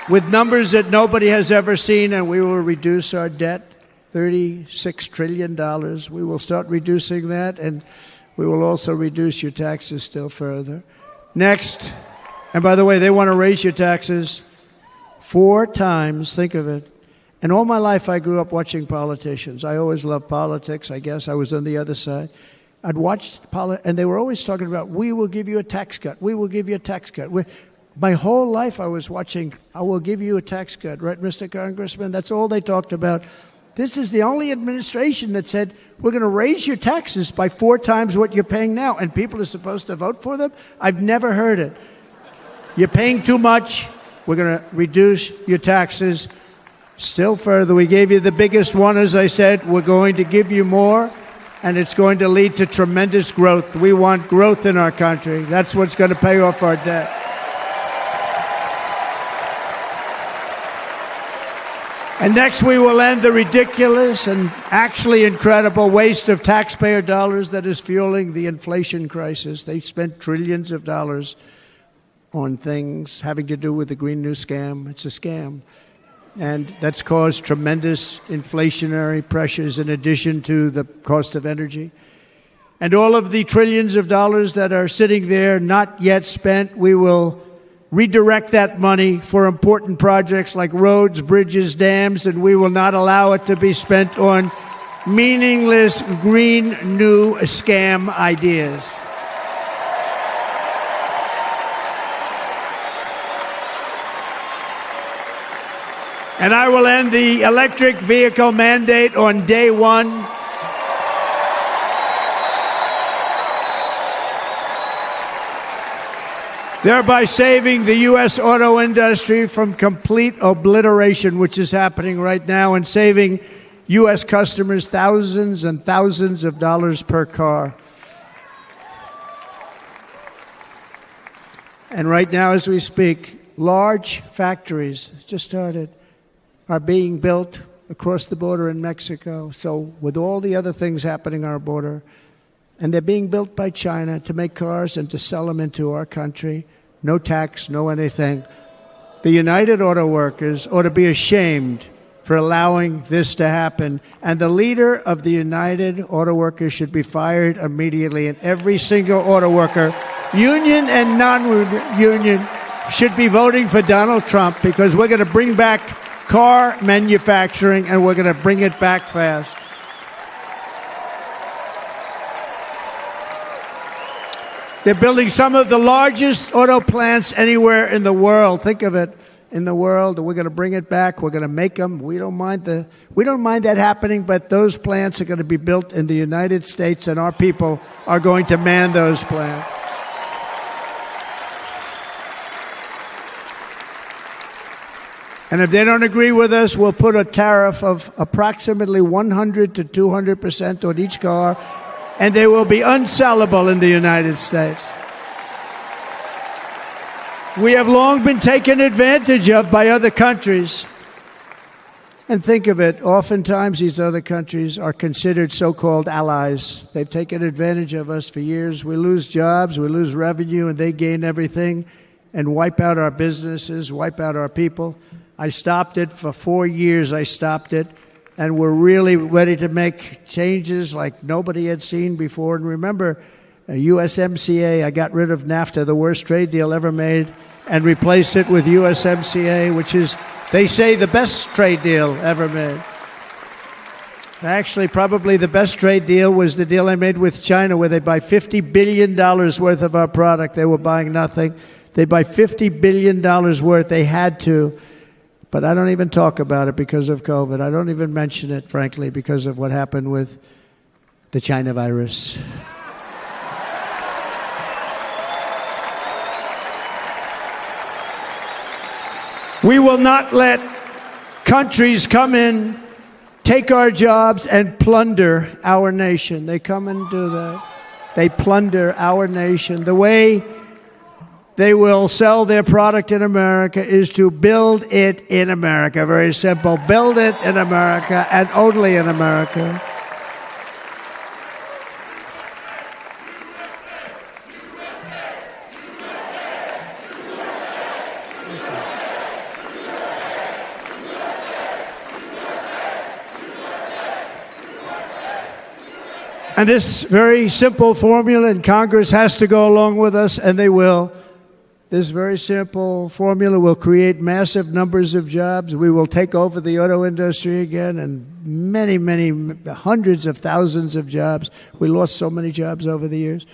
with numbers that nobody has ever seen, and we will reduce our debt, $36 trillion. We will start reducing that, and we will also reduce your taxes still further. Next, and by the way, they want to raise your taxes 4 times, think of it. And all my life I grew up watching politicians. I always loved politics, I guess. I was on the other side. I'd watch and they were always talking about, we will give you a tax cut. We will give you a tax cut. My whole life I was watching, I will give you a tax cut, right, Mr. Congressman? That's all they talked about. This is the only administration that said, we're going to raise your taxes by 4 times what you're paying now, and people are supposed to vote for them? I've never heard it. You're paying too much. We're going to reduce your taxes still further. We gave you the biggest one, as I said. We're going to give you more, and it's going to lead to tremendous growth. We want growth in our country. That's what's going to pay off our debt. And next, we will end the ridiculous and actually incredible waste of taxpayer dollars that is fueling the inflation crisis. They've spent trillions of dollars on things having to do with the Green New Scam. It's a scam. And that's caused tremendous inflationary pressures in addition to the cost of energy. And all of the trillions of dollars that are sitting there not yet spent, we will redirect that money for important projects like roads, bridges, dams, and we will not allow it to be spent on meaningless green new scam ideas. And I will end the electric vehicle mandate on day one. Thereby saving the U.S. auto industry from complete obliteration, which is happening right now, and saving U.S. customers thousands and thousands of dollars per car. And right now, as we speak, large factories just started are being built across the border in Mexico. So with all the other things happening on our border, and they're being built by China to make cars and to sell them into our country. No tax, no anything. The United Auto Workers ought to be ashamed for allowing this to happen. And the leader of the United Auto Workers should be fired immediately. And every single auto worker, union and non-union, should be voting for Donald Trump because we're going to bring back car manufacturing and we're going to bring it back fast. They're building some of the largest auto plants anywhere in the world. Think of it, in the world. We're going to bring it back. We're going to make them. We don't mind that happening, but those plants are going to be built in the United States, and our people are going to man those plants. And if they don't agree with us, we'll put a tariff of approximately 100 to 200% on each car, and they will be unsellable in the United States. We have long been taken advantage of by other countries. And think of it, oftentimes these other countries are considered so-called allies. They've taken advantage of us for years. We lose jobs, we lose revenue, and they gain everything and wipe out our businesses, wipe out our people. I stopped it for 4 years. I stopped it. And we're really ready to make changes like nobody had seen before. And remember, USMCA, I got rid of NAFTA, the worst trade deal ever made, and replaced it with USMCA, which is, they say, the best trade deal ever made. Actually, probably the best trade deal was the deal I made with China, where they buy $50 billion worth of our product. They were buying nothing. They buy $50 billion worth. They had to. But I don't even talk about it because of COVID. I don't even mention it, frankly, because of what happened with the China virus. We will not let countries come in, take our jobs, and plunder our nation. They come and do that. They plunder our nation. The way they will sell their product in America is to build it in America. Very simple. Build it in America and only in America. And this very simple formula, and Congress has to go along with us, and they will. This very simple formula will create massive numbers of jobs. We will take over the auto industry again, and many, many hundreds of thousands of jobs. We lost so many jobs over the years.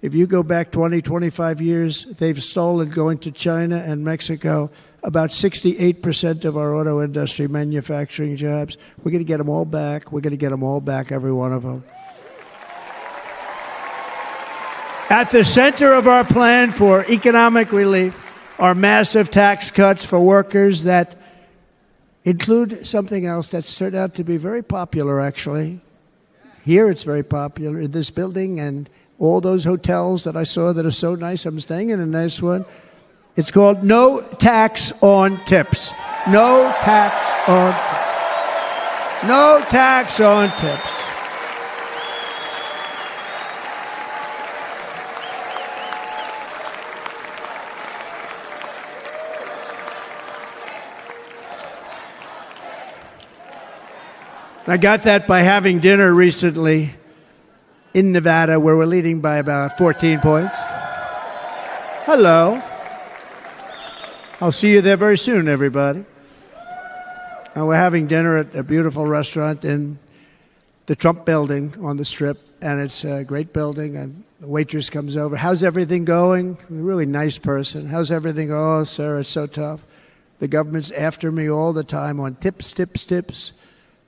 If you go back 20, 25 years, they've stolen, going to China and Mexico, about 68% of our auto industry manufacturing jobs. We're going to get them all back. We're going to get them all back, every one of them. At the center of our plan for economic relief are massive tax cuts for workers that include something else that's turned out to be very popular, actually. Here it's very popular in this building and all those hotels that I saw that are so nice. I'm staying in a nice one. It's called no tax on tips. No tax on tips. No tax on tips. I got that by having dinner recently in Nevada, where we're leading by about 14 points. Hello. I'll see you there very soon, everybody. And we're having dinner at a beautiful restaurant in the Trump building on the Strip, and it's a great building, and the waitress comes over. How's everything going? A really nice person. How's everything? Oh, sir, it's so tough. The government's after me all the time on tips, tips, tips.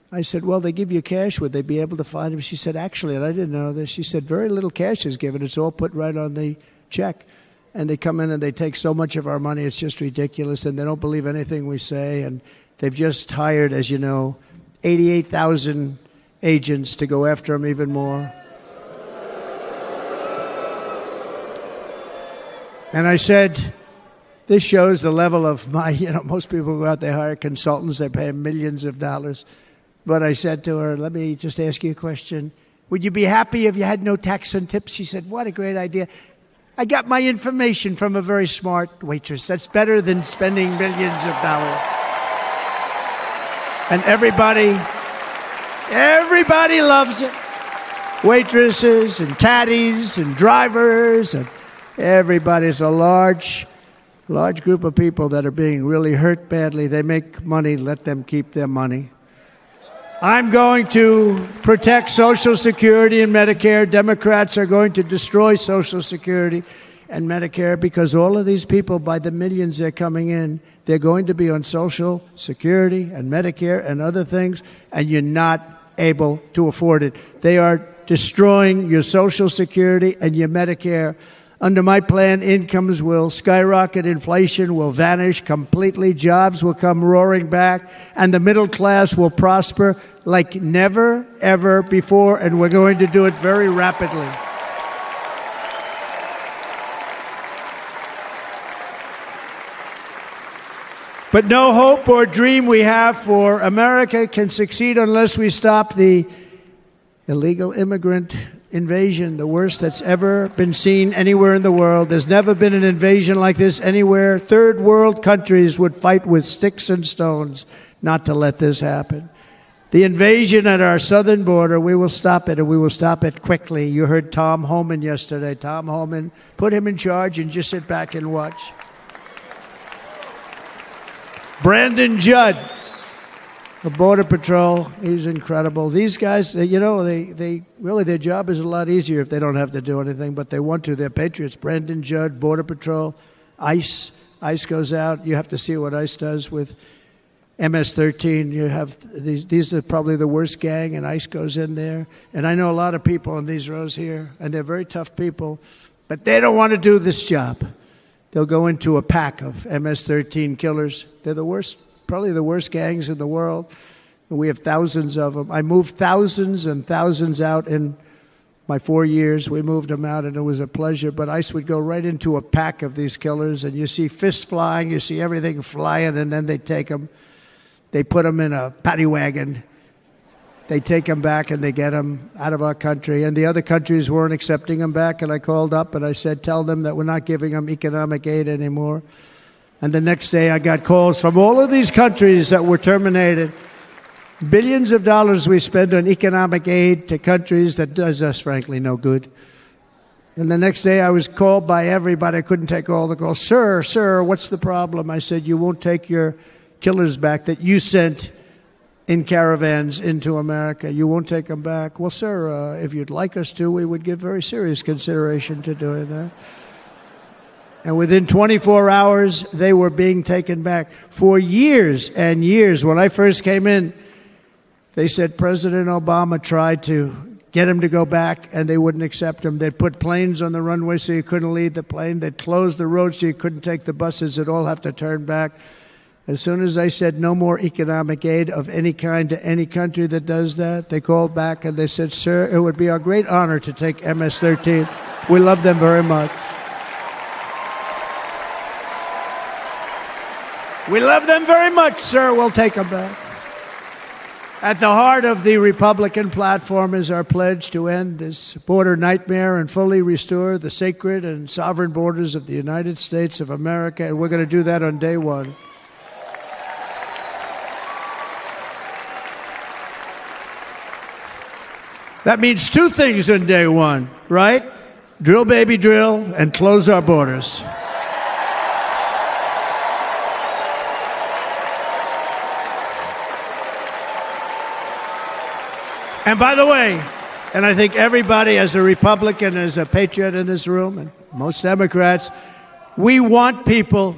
I said, well, they give you cash. Would they be able to find him? She said, actually, and I didn't know this, she said, very little cash is given. It's all put right on the check. And they come in and they take so much of our money, it's just ridiculous. And they don't believe anything we say. And they've just hired, as you know, 88,000 agents to go after him even more. And I said, this shows the level of my, most people go out, they hire consultants, they pay them millions of dollars. But I said to her, let me just ask you a question. Would you be happy if you had no tax on tips? She said, what a great idea. I got my information from a very smart waitress. That's better than spending millions of dollars. And everybody loves it. Waitresses and caddies and drivers and everybody. It's a large group of people that are being really hurt badly. They make money. Let them keep their money. I'm going to protect Social Security and Medicare. Democrats are going to destroy Social Security and Medicare because all of these people, by the millions they're coming in, they're going to be on Social Security and Medicare and other things, and you're not able to afford it. They are destroying your Social Security and your Medicare. Under my plan, incomes will skyrocket, inflation will vanish completely, jobs will come roaring back, and the middle class will prosper like never, ever before, and we're going to do it very rapidly. But no hope or dream we have for America can succeed unless we stop the illegal immigrant invasion, the worst that's ever been seen anywhere in the world. There's never been an invasion like this anywhere. Third world countries would fight with sticks and stones not to let this happen. The invasion at our southern border, we will stop it, and we will stop it quickly. You heard Tom Homan yesterday. Tom Homan, put him in charge and just sit back and watch. Brandon Judd, the Border Patrol, he's incredible. These guys, they really, their job is a lot easier if they don't have to do anything, but they want to. They're patriots. Brandon Judd, Border Patrol, ICE. ICE goes out. You have to see what ICE does with MS-13. You have these are probably the worst gang, and ICE goes in there. And I know a lot of people in these rows here, and they're very tough people, but they don't want to do this job. They'll go into a pack of MS-13 killers. They're the worst. Probably the worst gangs in the world. We have thousands of them. I moved thousands and thousands out in my 4 years. We moved them out, and it was a pleasure. But ICE would go right into a pack of these killers, and you see fists flying, you see everything flying, and then they take them. They put them in a paddy wagon. They take them back, and they get them out of our country. And the other countries weren't accepting them back, and I called up, and I said, tell them that we're not giving them economic aid anymore. And the next day, I got calls from all of these countries that were terminated. Billions of dollars we spend on economic aid to countries that does us, frankly, no good. And the next day, I was called by everybody. I couldn't take all the calls. Sir, what's the problem? I said, you won't take your killers back that you sent in caravans into America. You won't take them back. Well, sir, if you'd like us to, we would give very serious consideration to doing that. And within 24 hours, they were being taken back. For years and years, when I first came in, they said President Obama tried to get him to go back, and they wouldn't accept him. They'd put planes on the runway so you couldn't leave the plane. They'd close the road so you couldn't take the buses. They'd all have to turn back. As soon as I said no more economic aid of any kind to any country that does that, they called back and they said, sir, it would be our great honor to take MS-13. We love them very much. We love them very much, sir. We'll take them back. At the heart of the Republican platform is our pledge to end this border nightmare and fully restore the sacred and sovereign borders of the United States of America, and we're going to do that on day one. That means two things on day one, right? Drill, baby, drill, and close our borders. And by the way, and I think everybody as a Republican, as a patriot in this room, and most Democrats, we want people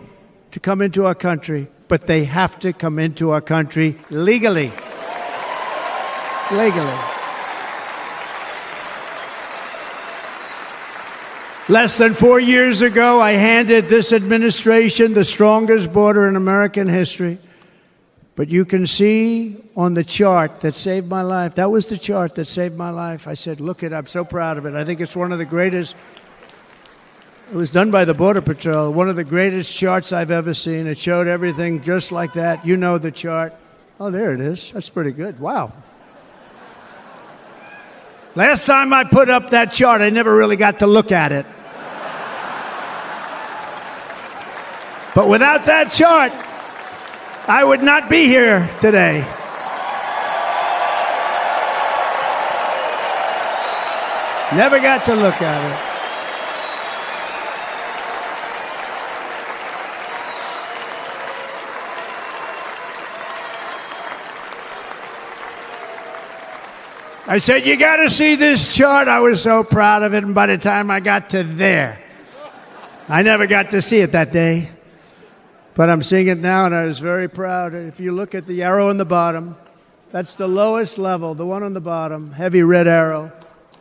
to come into our country, but they have to come into our country legally. Legally. Less than 4 years ago, I handed this administration the strongest border in American history. But you can see on the chart that saved my life, that was the chart that saved my life. I said, look it, I'm so proud of it. I think it's one of the greatest, it was done by the Border Patrol, one of the greatest charts I've ever seen. It showed everything just like that. You know the chart. Oh, there it is. That's pretty good. Wow. Last time I put up that chart, I never really got to look at it. But without that chart, I would not be here today. Never got to look at it. I said, you got to see this chart. I was so proud of it. And by the time I got to there, I never got to see it that day. But I'm seeing it now, and I was very proud. If you look at the arrow on the bottom, that's the lowest level, the one on the bottom, heavy red arrow.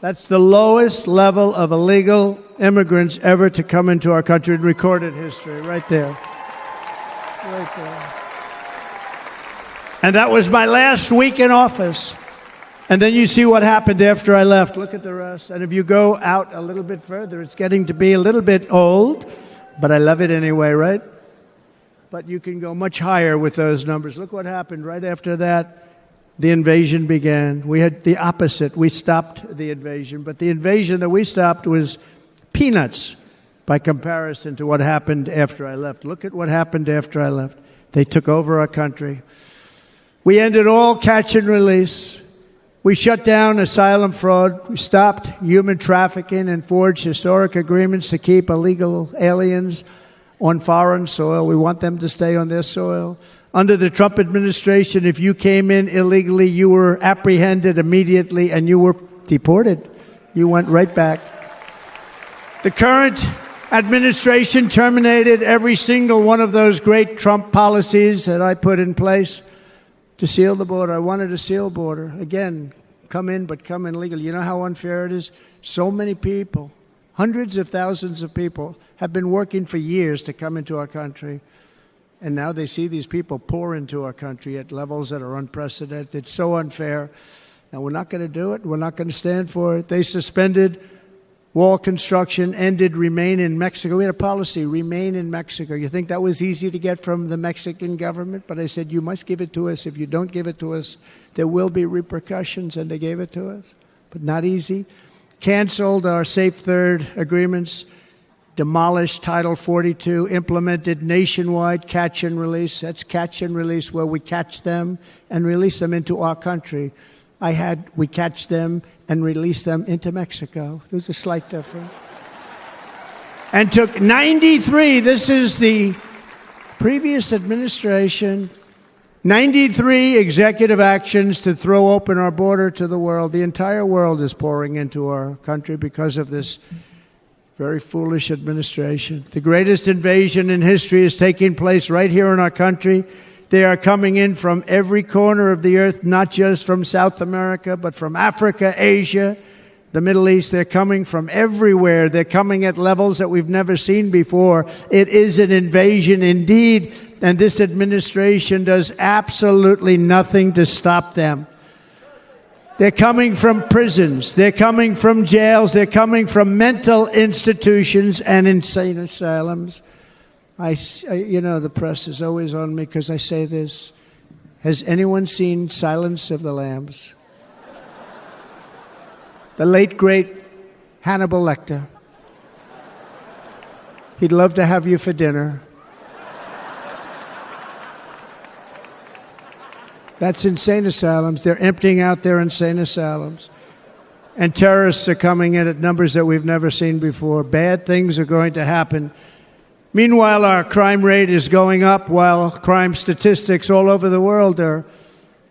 That's the lowest level of illegal immigrants ever to come into our country in recorded history, right there. Right there. And that was my last week in office. And then you see what happened after I left. Look at the rest. And if you go out a little bit further, it's getting to be a little bit old, but I love it anyway, right? But you can go much higher with those numbers. Look what happened right after that. The invasion began. We had the opposite. We stopped the invasion. But the invasion that we stopped was peanuts by comparison to what happened after I left. Look at what happened after I left. They took over our country. We ended all catch and release. We shut down asylum fraud. We stopped human trafficking and forged historic agreements to keep illegal aliens on foreign soil. We want them to stay on their soil. Under the Trump administration, if you came in illegally, you were apprehended immediately and you were deported. You went right back. The current administration terminated every single one of those great Trump policies that I put in place to seal the border. I wanted a sealed border. Again, come in, but come in legally. You know how unfair it is? So many people, hundreds of thousands of people, have been working for years to come into our country. And now they see these people pour into our country at levels that are unprecedented. It's so unfair. And we're not going to do it. We're not going to stand for it. They suspended wall construction, ended remain in Mexico. We had a policy, remain in Mexico. You think that was easy to get from the Mexican government? But I said, you must give it to us. If you don't give it to us, there will be repercussions. And they gave it to us. But not easy. Canceled our Safe Third agreements. Demolished Title 42, implemented nationwide catch and release. That's catch and release, where we catch them and release them into our country. We catch them and release them into Mexico. There's a slight difference. And took 93, this is the previous administration, 93 executive actions to throw open our border to the world. The entire world is pouring into our country because of this very foolish administration. The greatest invasion in history is taking place right here in our country. They are coming in from every corner of the earth, not just from South America, but from Africa, Asia, the Middle East. They're coming from everywhere. They're coming at levels that we've never seen before. It is an invasion indeed, and this administration does absolutely nothing to stop them. They're coming from prisons. They're coming from jails. They're coming from mental institutions and insane asylums. The press is always on me because I say this. Has anyone seen Silence of the Lambs? The late, great Hannibal Lecter. He'd love to have you for dinner. That's insane asylums. They're emptying out their insane asylums. And terrorists are coming in at numbers that we've never seen before. Bad things are going to happen. Meanwhile, our crime rate is going up while crime statistics all over the world are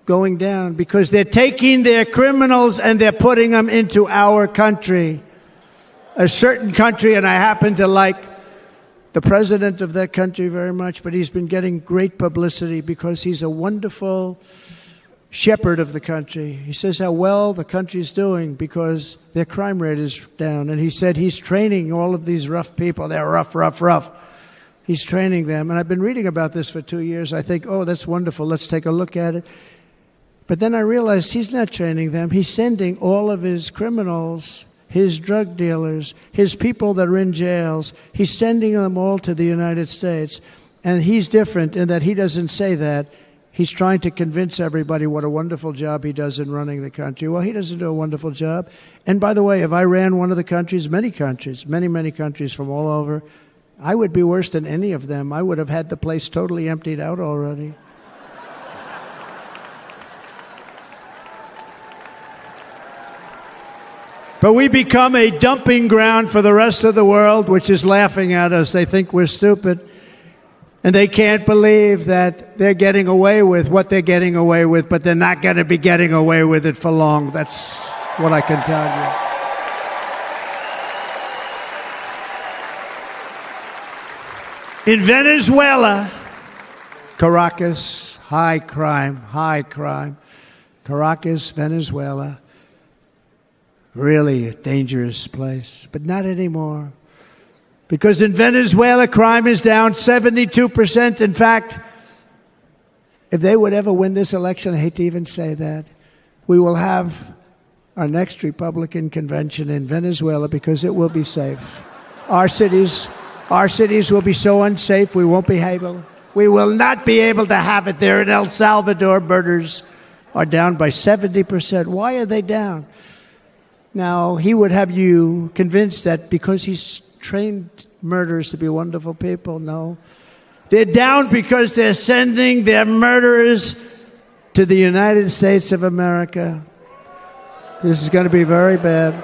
going down because they're taking their criminals and they're putting them into our country. A certain country, and I happen to like the president of that country very much, but he's been getting great publicity because he's a wonderful shepherd of the country. He says how well the country's doing because their crime rate is down. And he said he's training all of these rough people. They're rough. He's training them. And I've been reading about this for 2 years. I think, oh, that's wonderful. Let's take a look at it. But then I realized he's not training them. He's sending all of his criminals, his drug dealers, his people that are in jails, he's sending them all to the United States. And he's different in that he doesn't say that. He's trying to convince everybody what a wonderful job he does in running the country. Well, he doesn't do a wonderful job. And by the way, if I ran one of the countries, many countries from all over, I would be worse than any of them. I would have had the place totally emptied out already. But we become a dumping ground for the rest of the world, which is laughing at us. They think we're stupid. And they can't believe that they're getting away with what they're getting away with, but they're not going to be getting away with it for long. That's what I can tell you. In Venezuela, Caracas, high crime. Caracas, Venezuela. Really a dangerous place, but not anymore. Because in Venezuela, crime is down 72%. In fact, if they would ever win this election, I hate to even say that, we will have our next Republican convention in Venezuela because it will be safe. Our cities will be so unsafe, we will not be able to have it there. In El Salvador, murders are down by 70%. Why are they down? Now, he would have you convinced that because he's trained murderers to be wonderful people. No. They're down because they're sending their murderers to the United States of America. This is going to be very bad.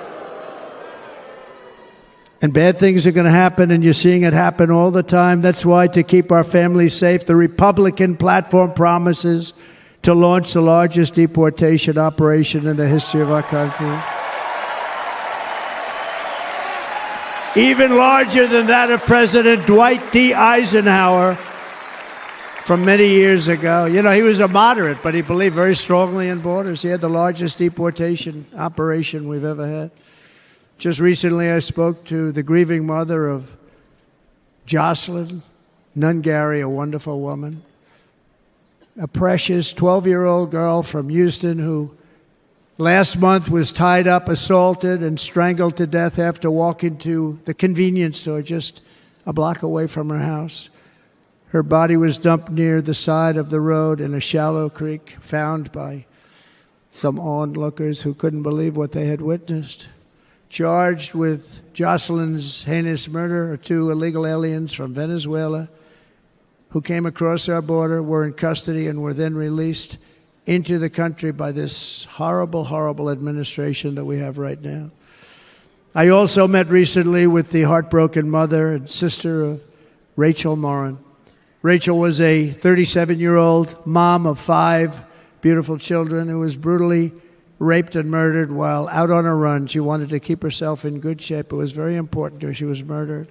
And bad things are going to happen, and you're seeing it happen all the time. That's why, to keep our families safe, the Republican platform promises to launch the largest deportation operation in the history of our country. Even larger than that of President Dwight D. Eisenhower from many years ago. You know, he was a moderate, but he believed very strongly in borders. He had the largest deportation operation we've ever had. Just recently, I spoke to the grieving mother of Jocelyn Nungary, a wonderful woman, a precious 12-year-old girl from Houston who last month was tied up, assaulted, and strangled to death after walking to the convenience store just a block away from her house. Her body was dumped near the side of the road in a shallow creek, found by some onlookers who couldn't believe what they had witnessed. Charged with Jocelyn's heinous murder are 2 illegal aliens from Venezuela who came across our border, were in custody, and were then released into the country by this horrible, horrible administration that we have right now. I also met recently with the heartbroken mother and sister of Rachel Morin. Rachel was a 37-year-old mom of 5 beautiful children who was brutally raped and murdered while out on a run. She wanted to keep herself in good shape. It was very important to her. She was murdered.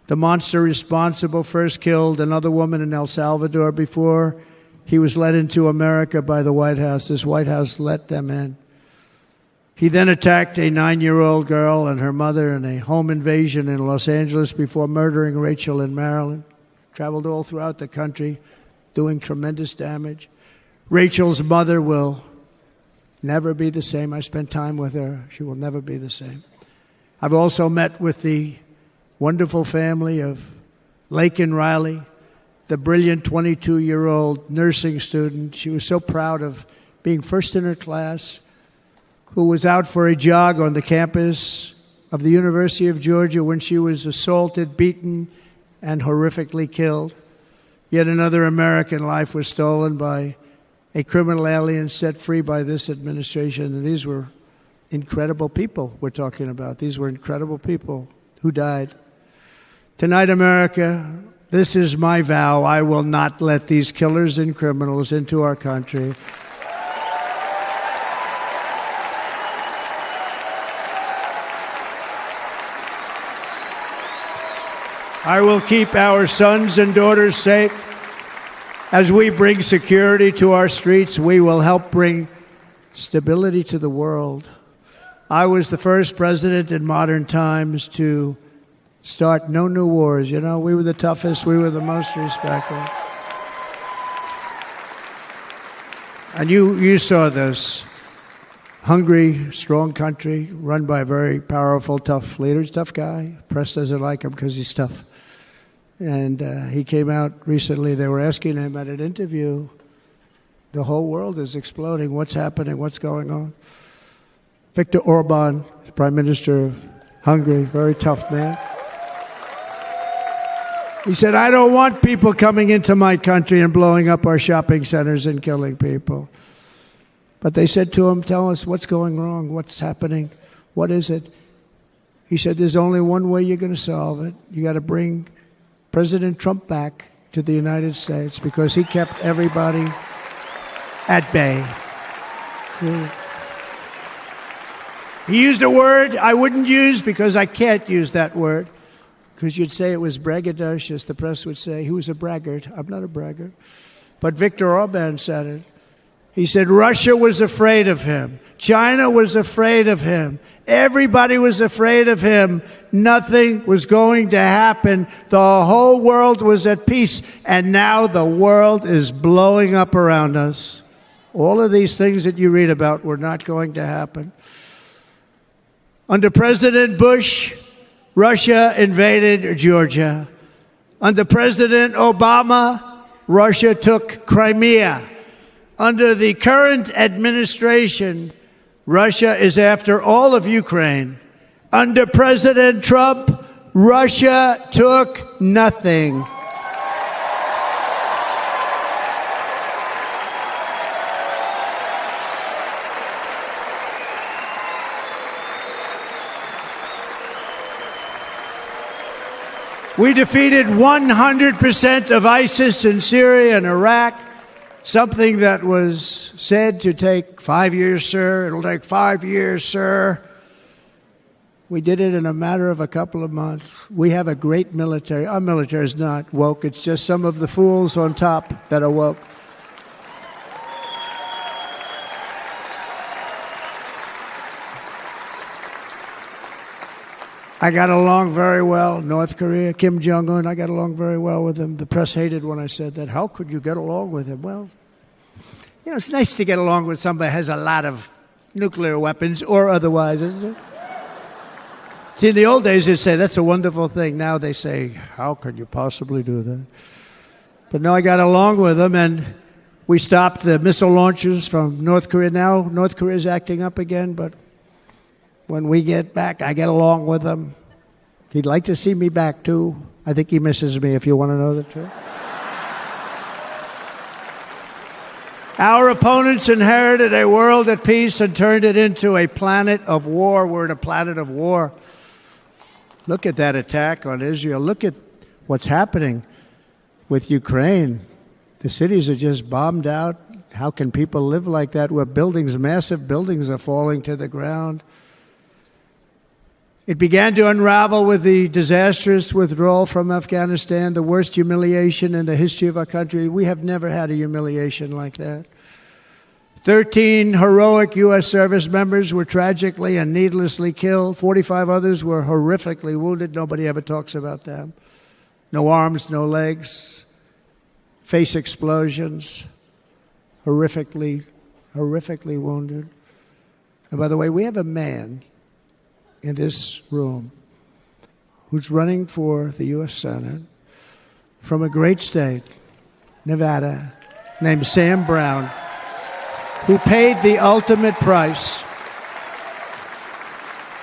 The monster responsible first killed another woman in El Salvador before he was led into America by the White House. This White House let them in. He then attacked a 9-year-old girl and her mother in a home invasion in Los Angeles before murdering Rachel in Maryland. Traveled all throughout the country, doing tremendous damage. Rachel's mother will never be the same. I spent time with her. She will never be the same. I've also met with the wonderful family of Laken Riley, the brilliant 22-year-old nursing student. She was so proud of being first in her class, who was out for a jog on the campus of the University of Georgia when she was assaulted, beaten, and horrifically killed. Yet another American life was stolen by a criminal alien set free by this administration. And these were incredible people we're talking about. These were incredible people who died. Tonight, America, this is my vow. I will not let these killers and criminals into our country. I will keep our sons and daughters safe. As we bring security to our streets, we will help bring stability to the world. I was the first president in modern times to start no new wars. You know, we were the toughest. We were the most respected. And you saw this. Hungry, strong country, run by a very powerful, tough leader. He's a tough guy. Press doesn't like him because he's tough. And he came out recently. They were asking him at an interview, the whole world is exploding. What's happening? What's going on? Viktor Orban, Prime Minister of Hungary, very tough man. He said, I don't want people coming into my country and blowing up our shopping centers and killing people. But they said to him, tell us what's going wrong, what's happening, what is it? He said, there's only one way you're going to solve it. You got to bring President Trump back to the United States because he kept everybody at bay. He used a word I wouldn't use because I can't use that word, because you'd say it was braggadocious. The press would say, who's a braggart? I'm not a braggart. But Viktor Orban said it. He said Russia was afraid of him. China was afraid of him. Everybody was afraid of him. Nothing was going to happen. The whole world was at peace. And now the world is blowing up around us. All of these things that you read about were not going to happen. Under President Bush, Russia invaded Georgia. Under President Obama, Russia took Crimea. Under the current administration, Russia is after all of Ukraine. Under President Trump, Russia took nothing. We defeated 100% of ISIS in Syria and Iraq, something that was said to take 5 years, sir. It'll take 5 years, sir. We did it in a matter of a couple of months. We have a great military. Our military is not woke. It's just some of the fools on top that are woke. I got along very well. North Korea, Kim Jong-un, I got along very well with him. The press hated when I said that. How could you get along with him? Well, you know, it's nice to get along with somebody who has a lot of nuclear weapons or otherwise, isn't it? See, in the old days, they'd say, that's a wonderful thing. Now they say, how could you possibly do that? But no, I got along with them, and we stopped the missile launches from North Korea. Now North Korea is acting up again, but when we get back, I get along with him. He'd like to see me back, too. I think he misses me, if you want to know the truth. Our opponents inherited a world at peace and turned it into a planet of war. We're in a planet of war. Look at that attack on Israel. Look at what's happening. with Ukraine. The cities are just bombed out. How can people live like that where buildings, massive buildings, are falling to the ground? It began to unravel with the disastrous withdrawal from Afghanistan, the worst humiliation in the history of our country. We have never had a humiliation like that. 13 heroic U.S. service members were tragically and needlessly killed. 45 others were horrifically wounded. Nobody ever talks about them. No arms, no legs, face explosions, horrifically wounded. And by the way, we have a man in this room who's running for the U.S. Senate from a great state, Nevada, named Sam Brown, who paid the ultimate price.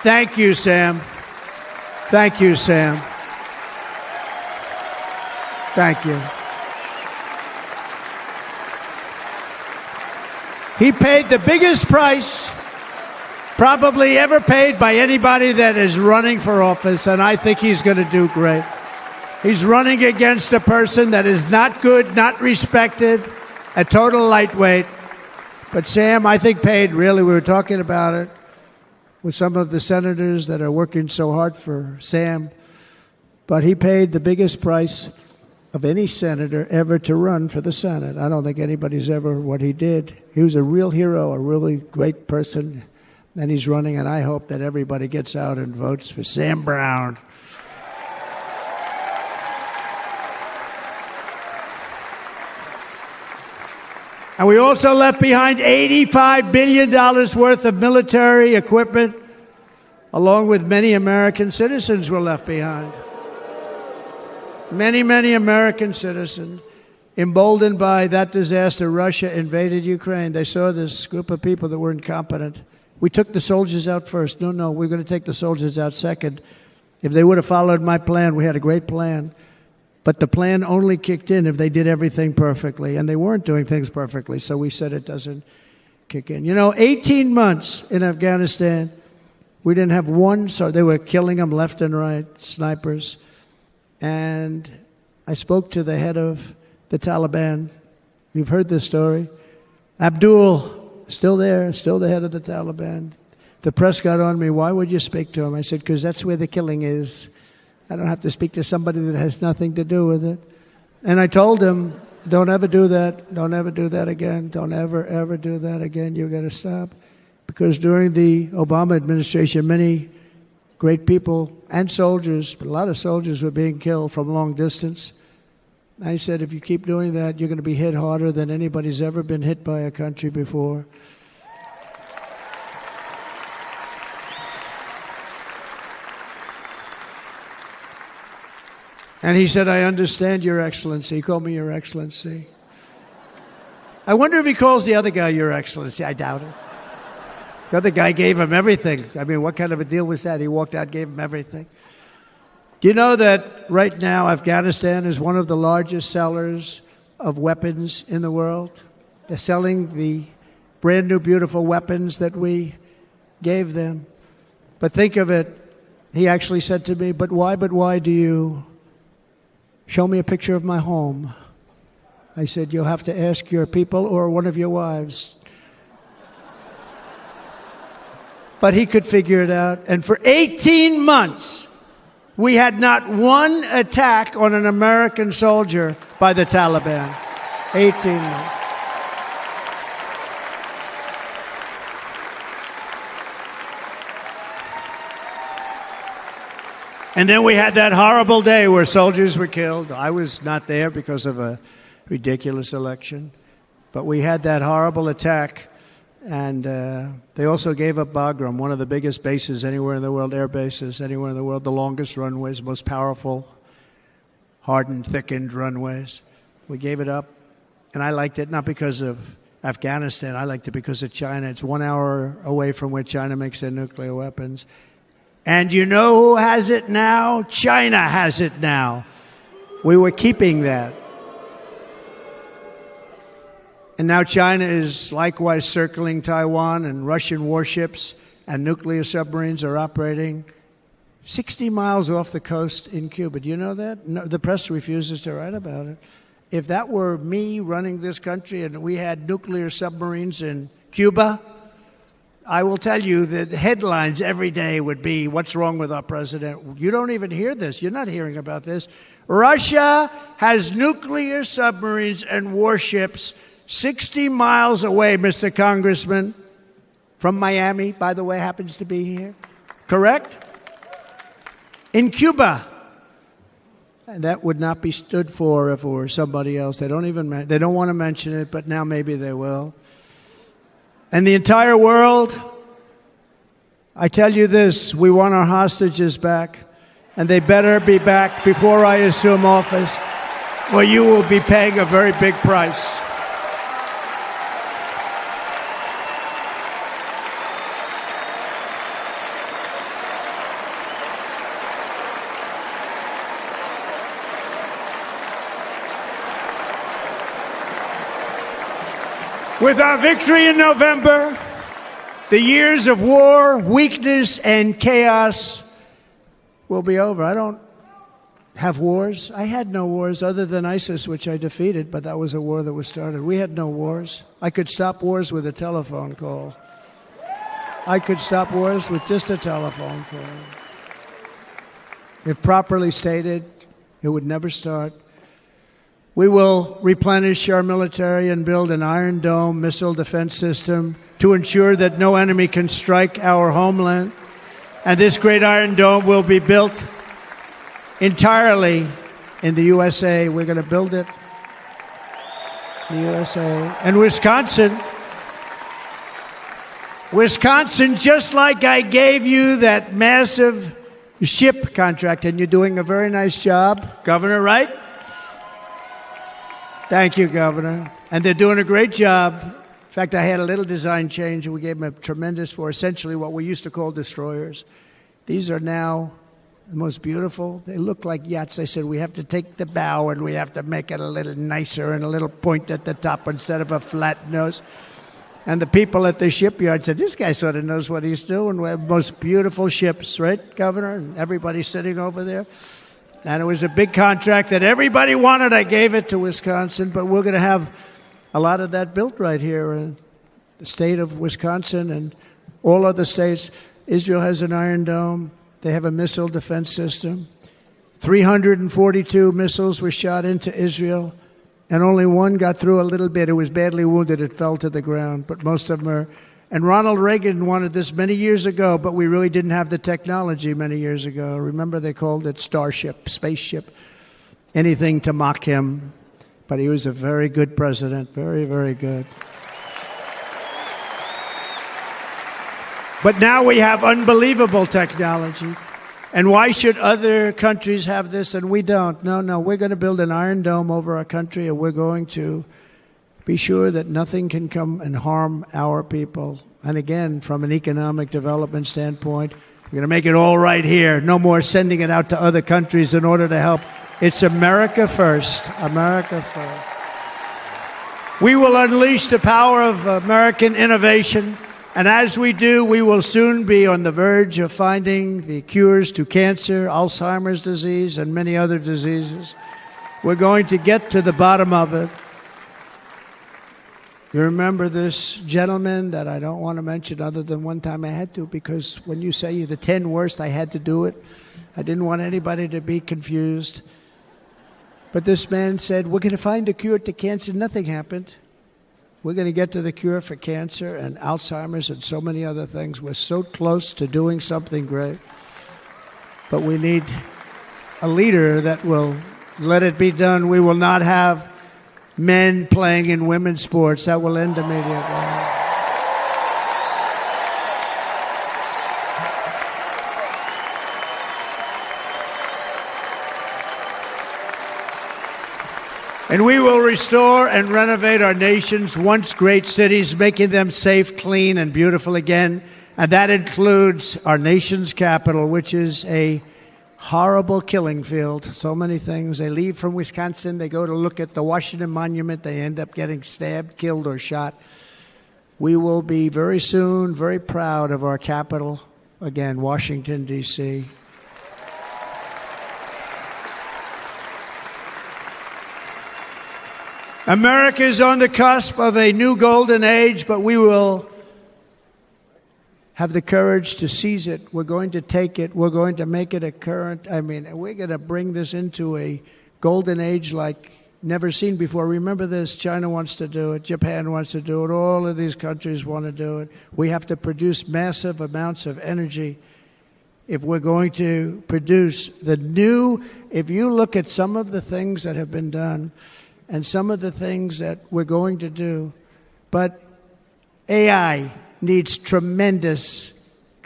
Thank you, Sam. Thank you, Sam. Thank you. He paid the biggest price probably ever paid by anybody that is running for office, and I think he's going to do great. He's running against a person that is not good, not respected, a total lightweight. But Sam, I think, paid, really, we were talking about it with some of the senators that are working so hard for Sam, but he paid the biggest price of any senator ever to run for the Senate. I don't think anybody's ever what he did. He was a real hero, a really great person, and he's running, and I hope that everybody gets out and votes for Sam Brown. And we also left behind $85 billion worth of military equipment, along with many American citizens were left behind. Many American citizens, emboldened by that disaster, Russia invaded Ukraine. They saw this group of people that were incompetent. We took the soldiers out first. No, we're going to take the soldiers out second. If they would have followed my plan, we had a great plan. But the plan only kicked in if they did everything perfectly, and they weren't doing things perfectly, so we said it doesn't kick in. 18 months in Afghanistan, we didn't have one, so they were killing them left and right, snipers. And I spoke to the head of the Taliban. You've heard this story. Abdul, still there, still the head of the Taliban. The press got on me. Why would you speak to him? I said, because that's where the killing is. I don't have to speak to somebody that has nothing to do with it. And I told him, don't ever do that. Don't ever do that again. Don't ever do that again. You've got to stop. Because during the Obama administration, many great people and soldiers, but a lot of soldiers were being killed from long distance. I said, if you keep doing that, you're going to be hit harder than anybody's ever been hit by a country before. And he said, I understand, Your Excellency. He called me Your Excellency. I wonder if he calls the other guy Your Excellency. I doubt it. The other guy gave him everything. I mean, what kind of a deal was that? He walked out, gave him everything. Do you know that right now Afghanistan is one of the largest sellers of weapons in the world? They're selling the brand new, beautiful weapons that we gave them. But think of it. He actually said to me, but why do you show me a picture of my home? I said, you'll have to ask your people or one of your wives. But he could figure it out. And for 18 months, we had not one attack on an American soldier by the Taliban. 18 months. And then we had that horrible day where soldiers were killed. I was not there because of a ridiculous election. But we had that horrible attack. And they also gave up Battleground, one of the biggest bases anywhere in the world, air bases anywhere in the world, the longest runways, most powerful, hardened, thickened runways. We gave it up. And I liked it not because of Afghanistan. I liked it because of China. It's 1 hour away from where China makes their nuclear weapons. And you know who has it now? China has it now. We were keeping that. And now China is likewise circling Taiwan, and Russian warships and nuclear submarines are operating 60 miles off the coast in Cuba. Do you know that? No, the press refuses to write about it. If that were me running this country and we had nuclear submarines in Cuba, I will tell you that the headlines every day would be, what's wrong with our president? You don't even hear this. You're not hearing about this. Russia has nuclear submarines and warships 60 miles away, Mr. Congressman, from Miami, by the way, happens to be here. Correct? In Cuba. And that would not be stood for if it were somebody else. They don't want to mention it, but now maybe they will. And the entire world, I tell you this, we want our hostages back, and they better be back before I assume office, or you will be paying a very big price. With our victory in November, the years of war, weakness, and chaos will be over. I don't have wars. I had no wars other than ISIS, which I defeated, but that was a war that was started. We had no wars. I could stop wars with a telephone call. I could stop wars with just a telephone call. If properly stated, it would never start. We will replenish our military and build an Iron Dome missile defense system to ensure that no enemy can strike our homeland. And this great Iron Dome will be built entirely in the USA. We're going to build it in the USA. And Wisconsin, just like I gave you that massive ship contract, and you're doing a very nice job, Governor, right? Thank you, Governor. And they're doing a great job. In fact, I had a little design change, and we gave them a tremendous for essentially what we used to call destroyers. These are now the most beautiful. They look like yachts. I said, we have to take the bow, and we have to make it a little nicer and a little point at the top instead of a flat nose. And the people at the shipyard said, this guy sort of knows what he's doing. We have the most beautiful ships, right, Governor? And everybody's sitting over there. And it was a big contract that everybody wanted. I gave it to Wisconsin, but we're going to have a lot of that built right here in the state of Wisconsin and all other states. Israel has an Iron Dome. They have a missile defense system. 342 missiles were shot into Israel, and only one got through a little bit. It was badly wounded. It fell to the ground, but most of them are. And Ronald Reagan wanted this many years ago, but we really didn't have the technology many years ago. Remember, they called it Starship, spaceship, anything to mock him. But he was a very good president, very, very good. But now we have unbelievable technology. And why should other countries have this and we don't? No, we're going to build an Iron Dome over our country, and we're going to be sure that nothing can come and harm our people. And again, from an economic development standpoint, we're going to make it all right here. No more sending it out to other countries in order to help. It's America first. America first. We will unleash the power of American innovation. And as we do, we will soon be on the verge of finding the cures to cancer, Alzheimer's disease, and many other diseases. We're going to get to the bottom of it. You remember this gentleman that I don't want to mention other than one time I had to, because when you say you're the 10 worst, I had to do it. I didn't want anybody to be confused. But this man said, we're going to find a cure to cancer. Nothing happened. We're going to get to the cure for cancer and Alzheimer's and so many other things. We're so close to doing something great. But we need a leader that will let it be done. We will not have men playing in women's sports. That will end immediately. And we will restore and renovate our nation's once great cities, making them safe, clean, and beautiful again. And that includes our nation's capital, which is a horrible killing field. So many things. They leave from Wisconsin. They go to look at the Washington Monument. They end up getting stabbed, killed, or shot. We will be very soon very proud of our capital. Again, Washington, D.C. America is on the cusp of a new golden age, but we will have the courage to seize it. We're going to take it. We're going to make it a current. We're going to bring this into a golden age like never seen before. Remember this, China wants to do it. Japan wants to do it. All of these countries want to do it. We have to produce massive amounts of energy if we're going to produce the new. If you look at some of the things that have been done and some of the things that we're going to do, but AI needs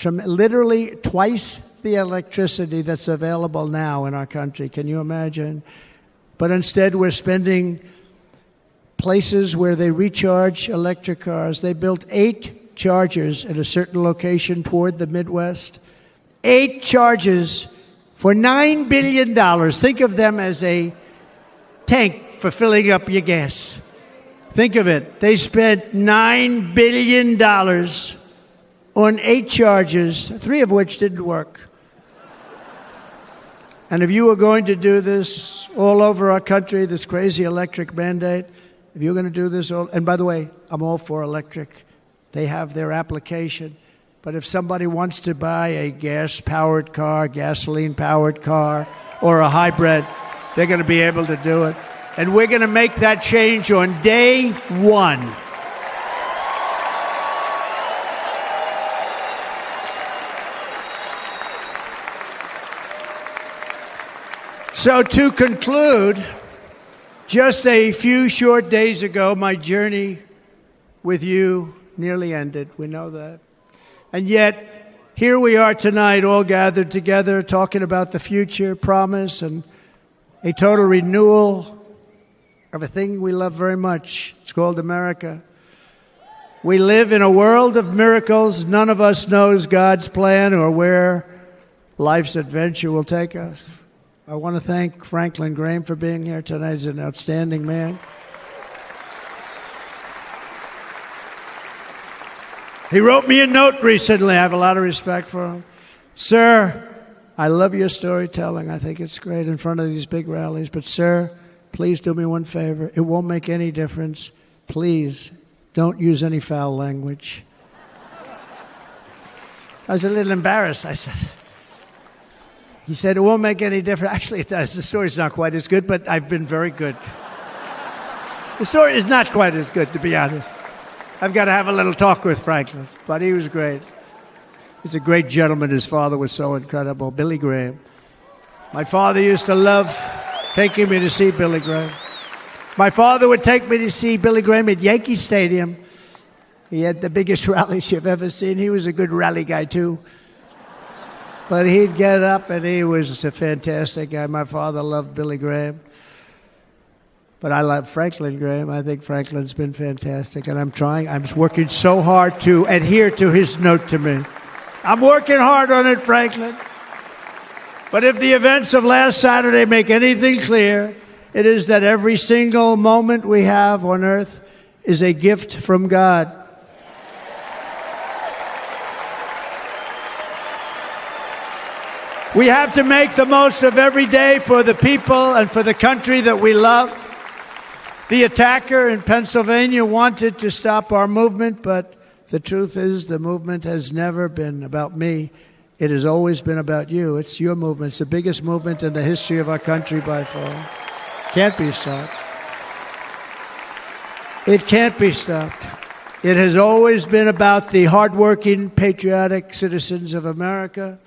literally twice the electricity that's available now in our country. Can you imagine? But instead, we're spending places where they recharge electric cars. They built 8 chargers at a certain location toward the Midwest. 8 chargers for $9 billion. Think of them as a tank for filling up your gas. Think of it. They spent $9 billion on 8 chargers, 3 of which didn't work. And if you were going to do this all over our country, this crazy electric mandate, if you're going to do this and by the way, I'm all for electric. They have their application. But if somebody wants to buy a gas-powered car, gasoline-powered car, or a hybrid, they're going to be able to do it. And we're going to make that change on day 1. So to conclude, just a few short days ago, my journey with you nearly ended. We know that. And yet, here we are tonight, all gathered together, talking about the future, promise, and a total renewal of a thing we love very much. It's called America. We live in a world of miracles. None of us knows God's plan or where life's adventure will take us. I want to thank Franklin Graham for being here tonight. He's an outstanding man. He wrote me a note recently. I have a lot of respect for him. Sir, I love your storytelling. I think it's great in front of these big rallies. But, sir, please do me one favor. It won't make any difference. Please don't use any foul language. I was a little embarrassed. He said, it won't make any difference. Actually, it does. The story's not quite as good, but I've been very good. The story is not quite as good, to be honest. I've got to have a little talk with Franklin, but he was great. He's a great gentleman. His father was so incredible, Billy Graham. My father used to love taking me to see Billy Graham. My father would take me to see Billy Graham at Yankee Stadium. He had the biggest rallies you've ever seen. He was a good rally guy, too. But he'd get up, and he was a fantastic guy. My father loved Billy Graham. But I love Franklin Graham. I think Franklin's been fantastic, and I'm working so hard to adhere to his note to me. I'm working hard on it, Franklin. But if the events of last Saturday make anything clear, it is that every single moment we have on earth is a gift from God. We have to make the most of every day for the people and for the country that we love. The attacker in Pennsylvania wanted to stop our movement, but the truth is the movement has never been about me. It has always been about you. It's your movement. It's the biggest movement in the history of our country by far. Can't be stopped. It can't be stopped. It has always been about the hardworking, patriotic citizens of America.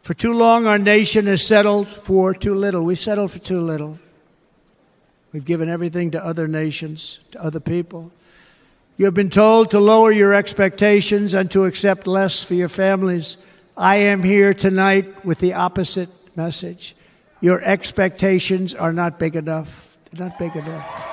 For too long, our nation has settled for too little. We settled for too little. We've given everything to other nations, to other people. You have been told to lower your expectations and to accept less for your families. I am here tonight with the opposite message. Your expectations are not big enough. They're not big enough.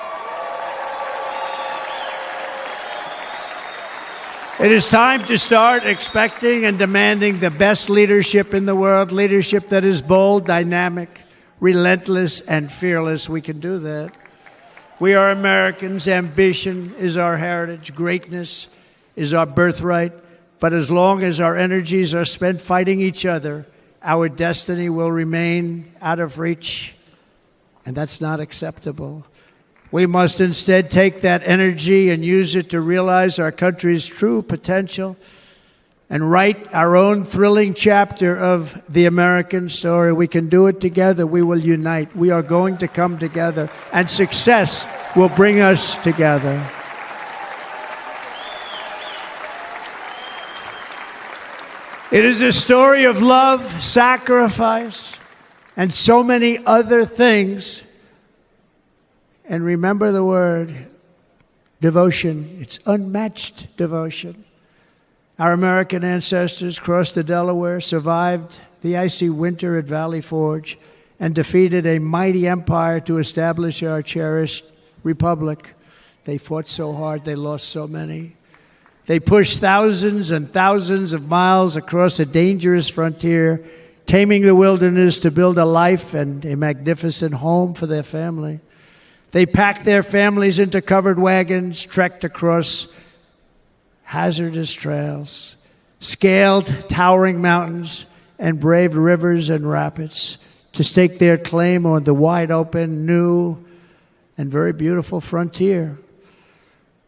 It is time to start expecting and demanding the best leadership in the world, leadership that is bold, dynamic, relentless, and fearless. We can do that. We are Americans. Ambition is our heritage. Greatness is our birthright. But as long as our energies are spent fighting each other, our destiny will remain out of reach, and that's not acceptable. We must instead take that energy and use it to realize our country's true potential and write our own thrilling chapter of the American story. We can do it together. We will unite. We are going to come together, and success will bring us together. It is a story of love, sacrifice, and so many other things. And remember the word, devotion. It's unmatched devotion. Our American ancestors crossed the Delaware, survived the icy winter at Valley Forge, and defeated a mighty empire to establish our cherished republic. They fought so hard, they lost so many. They pushed thousands and thousands of miles across a dangerous frontier, taming the wilderness to build a life and a magnificent home for their family. They packed their families into covered wagons, trekked across hazardous trails, scaled towering mountains, and braved rivers and rapids to stake their claim on the wide-open, new, and very beautiful frontier.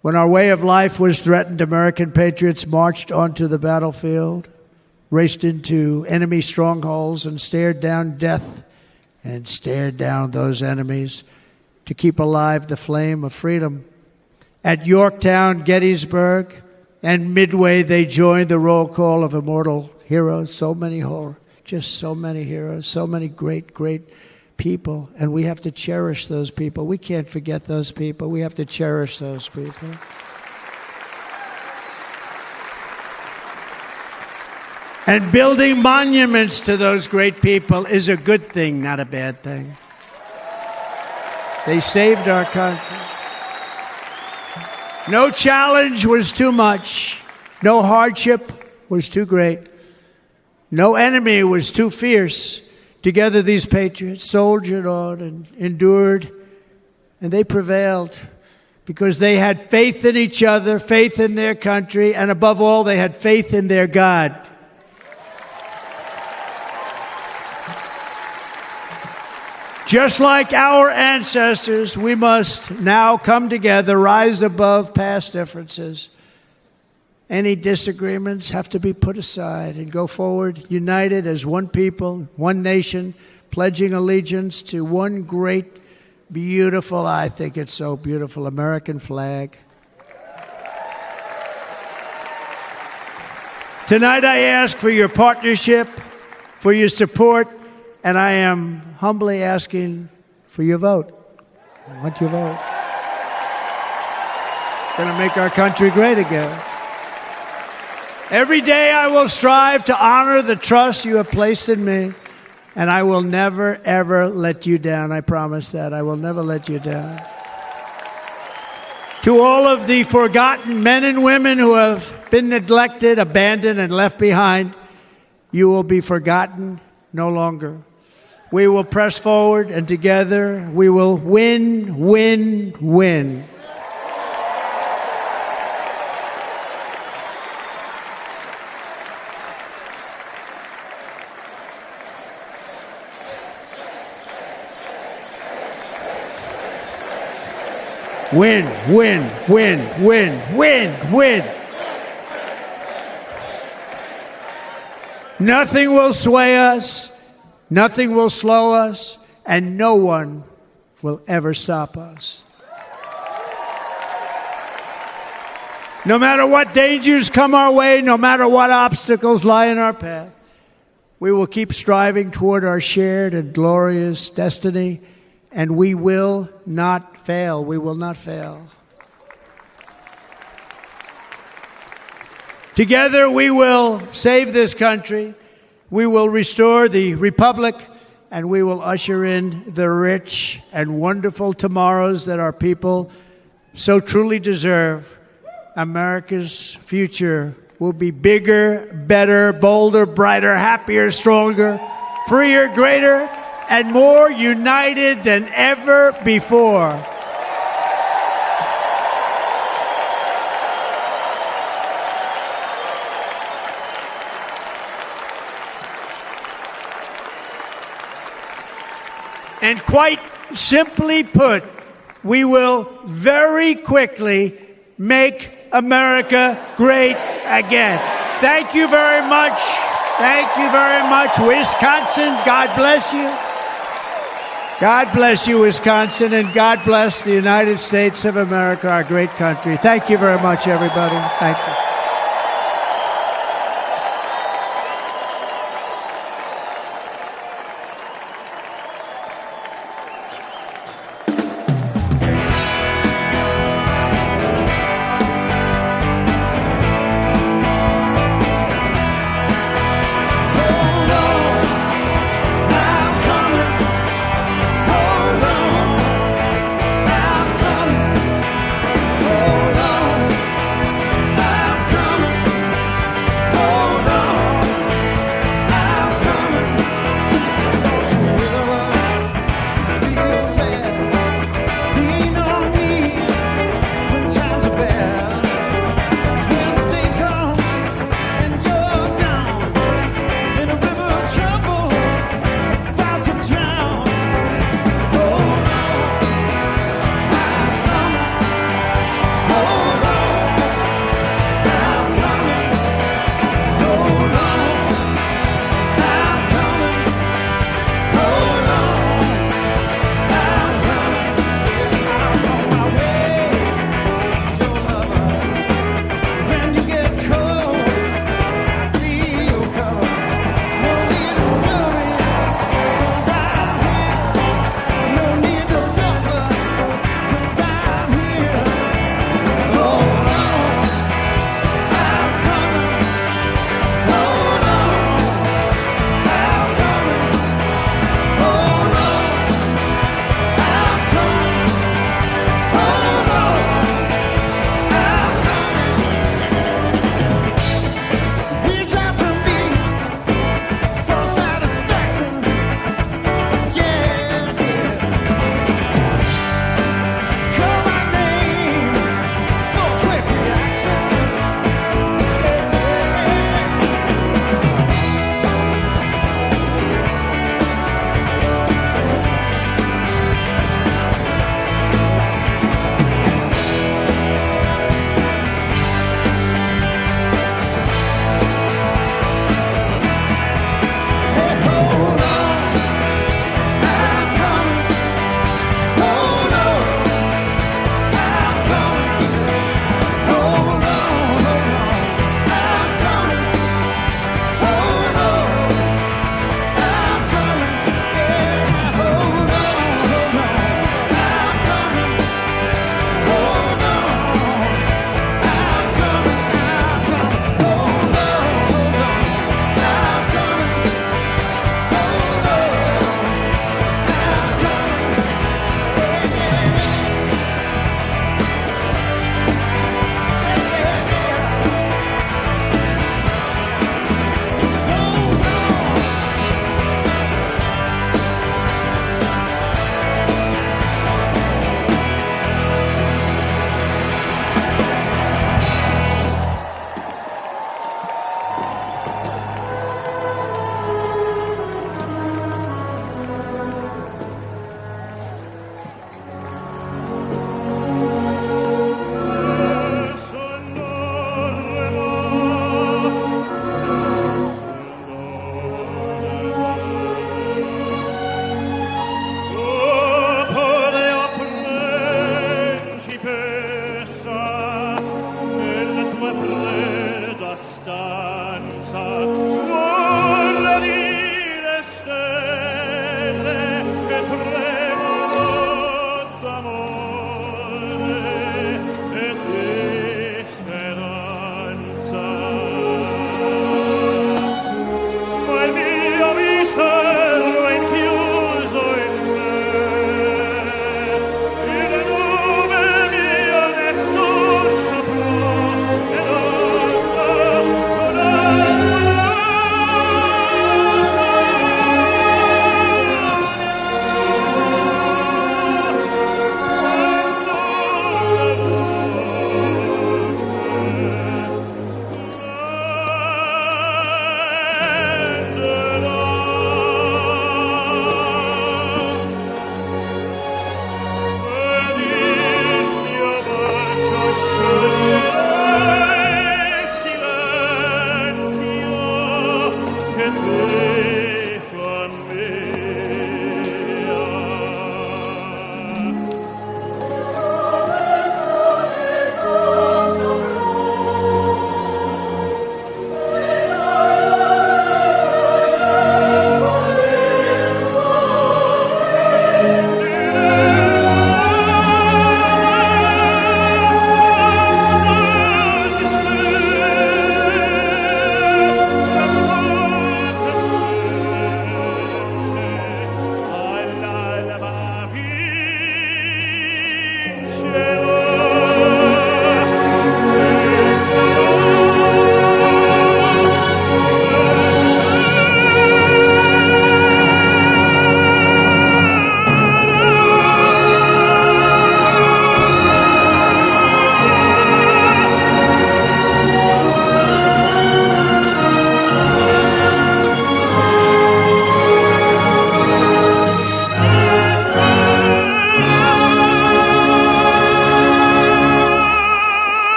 When our way of life was threatened, American patriots marched onto the battlefield, raced into enemy strongholds, and stared down death and stared down those enemies to keep alive the flame of freedom. At Yorktown, Gettysburg, and Midway, they joined the roll call of immortal heroes. So many heroes, so many great, great people. And we have to cherish those people. We can't forget those people. We have to cherish those people. And building monuments to those great people is a good thing, not a bad thing. They saved our country. No challenge was too much. No hardship was too great. No enemy was too fierce. Together, these patriots soldiered on and endured, and they prevailed because they had faith in each other, faith in their country, and above all, they had faith in their God. Just like our ancestors, we must now come together, rise above past differences. Any disagreements have to be put aside and go forward, united as one people, one nation, pledging allegiance to one great, beautiful, I think it's so beautiful, American flag. Tonight I ask for your partnership, for your support, and I am humbly asking for your vote. I want your vote. It's going to make our country great again. Every day I will strive to honor the trust you have placed in me, and I will never, ever let you down. I promise that. I will never let you down. To all of the forgotten men and women who have been neglected, abandoned, and left behind, you will be forgotten no longer. We will press forward, and together we will win, win, win. Win, win, win, win, win, win. Nothing will sway us, nothing will slow us, and no one will ever stop us. No matter what dangers come our way, no matter what obstacles lie in our path, we will keep striving toward our shared and glorious destiny, and we will not fail. We will not fail. Together we will save this country, we will restore the republic, and we will usher in the rich and wonderful tomorrows that our people so truly deserve. America's future will be bigger, better, bolder, brighter, happier, stronger, freer, greater, and more united than ever before. And quite simply put, we will very quickly make America great again. Thank you very much. Thank you very much, Wisconsin. God bless you. God bless you, Wisconsin, and God bless the United States of America, our great country. Thank you very much, everybody. Thank you.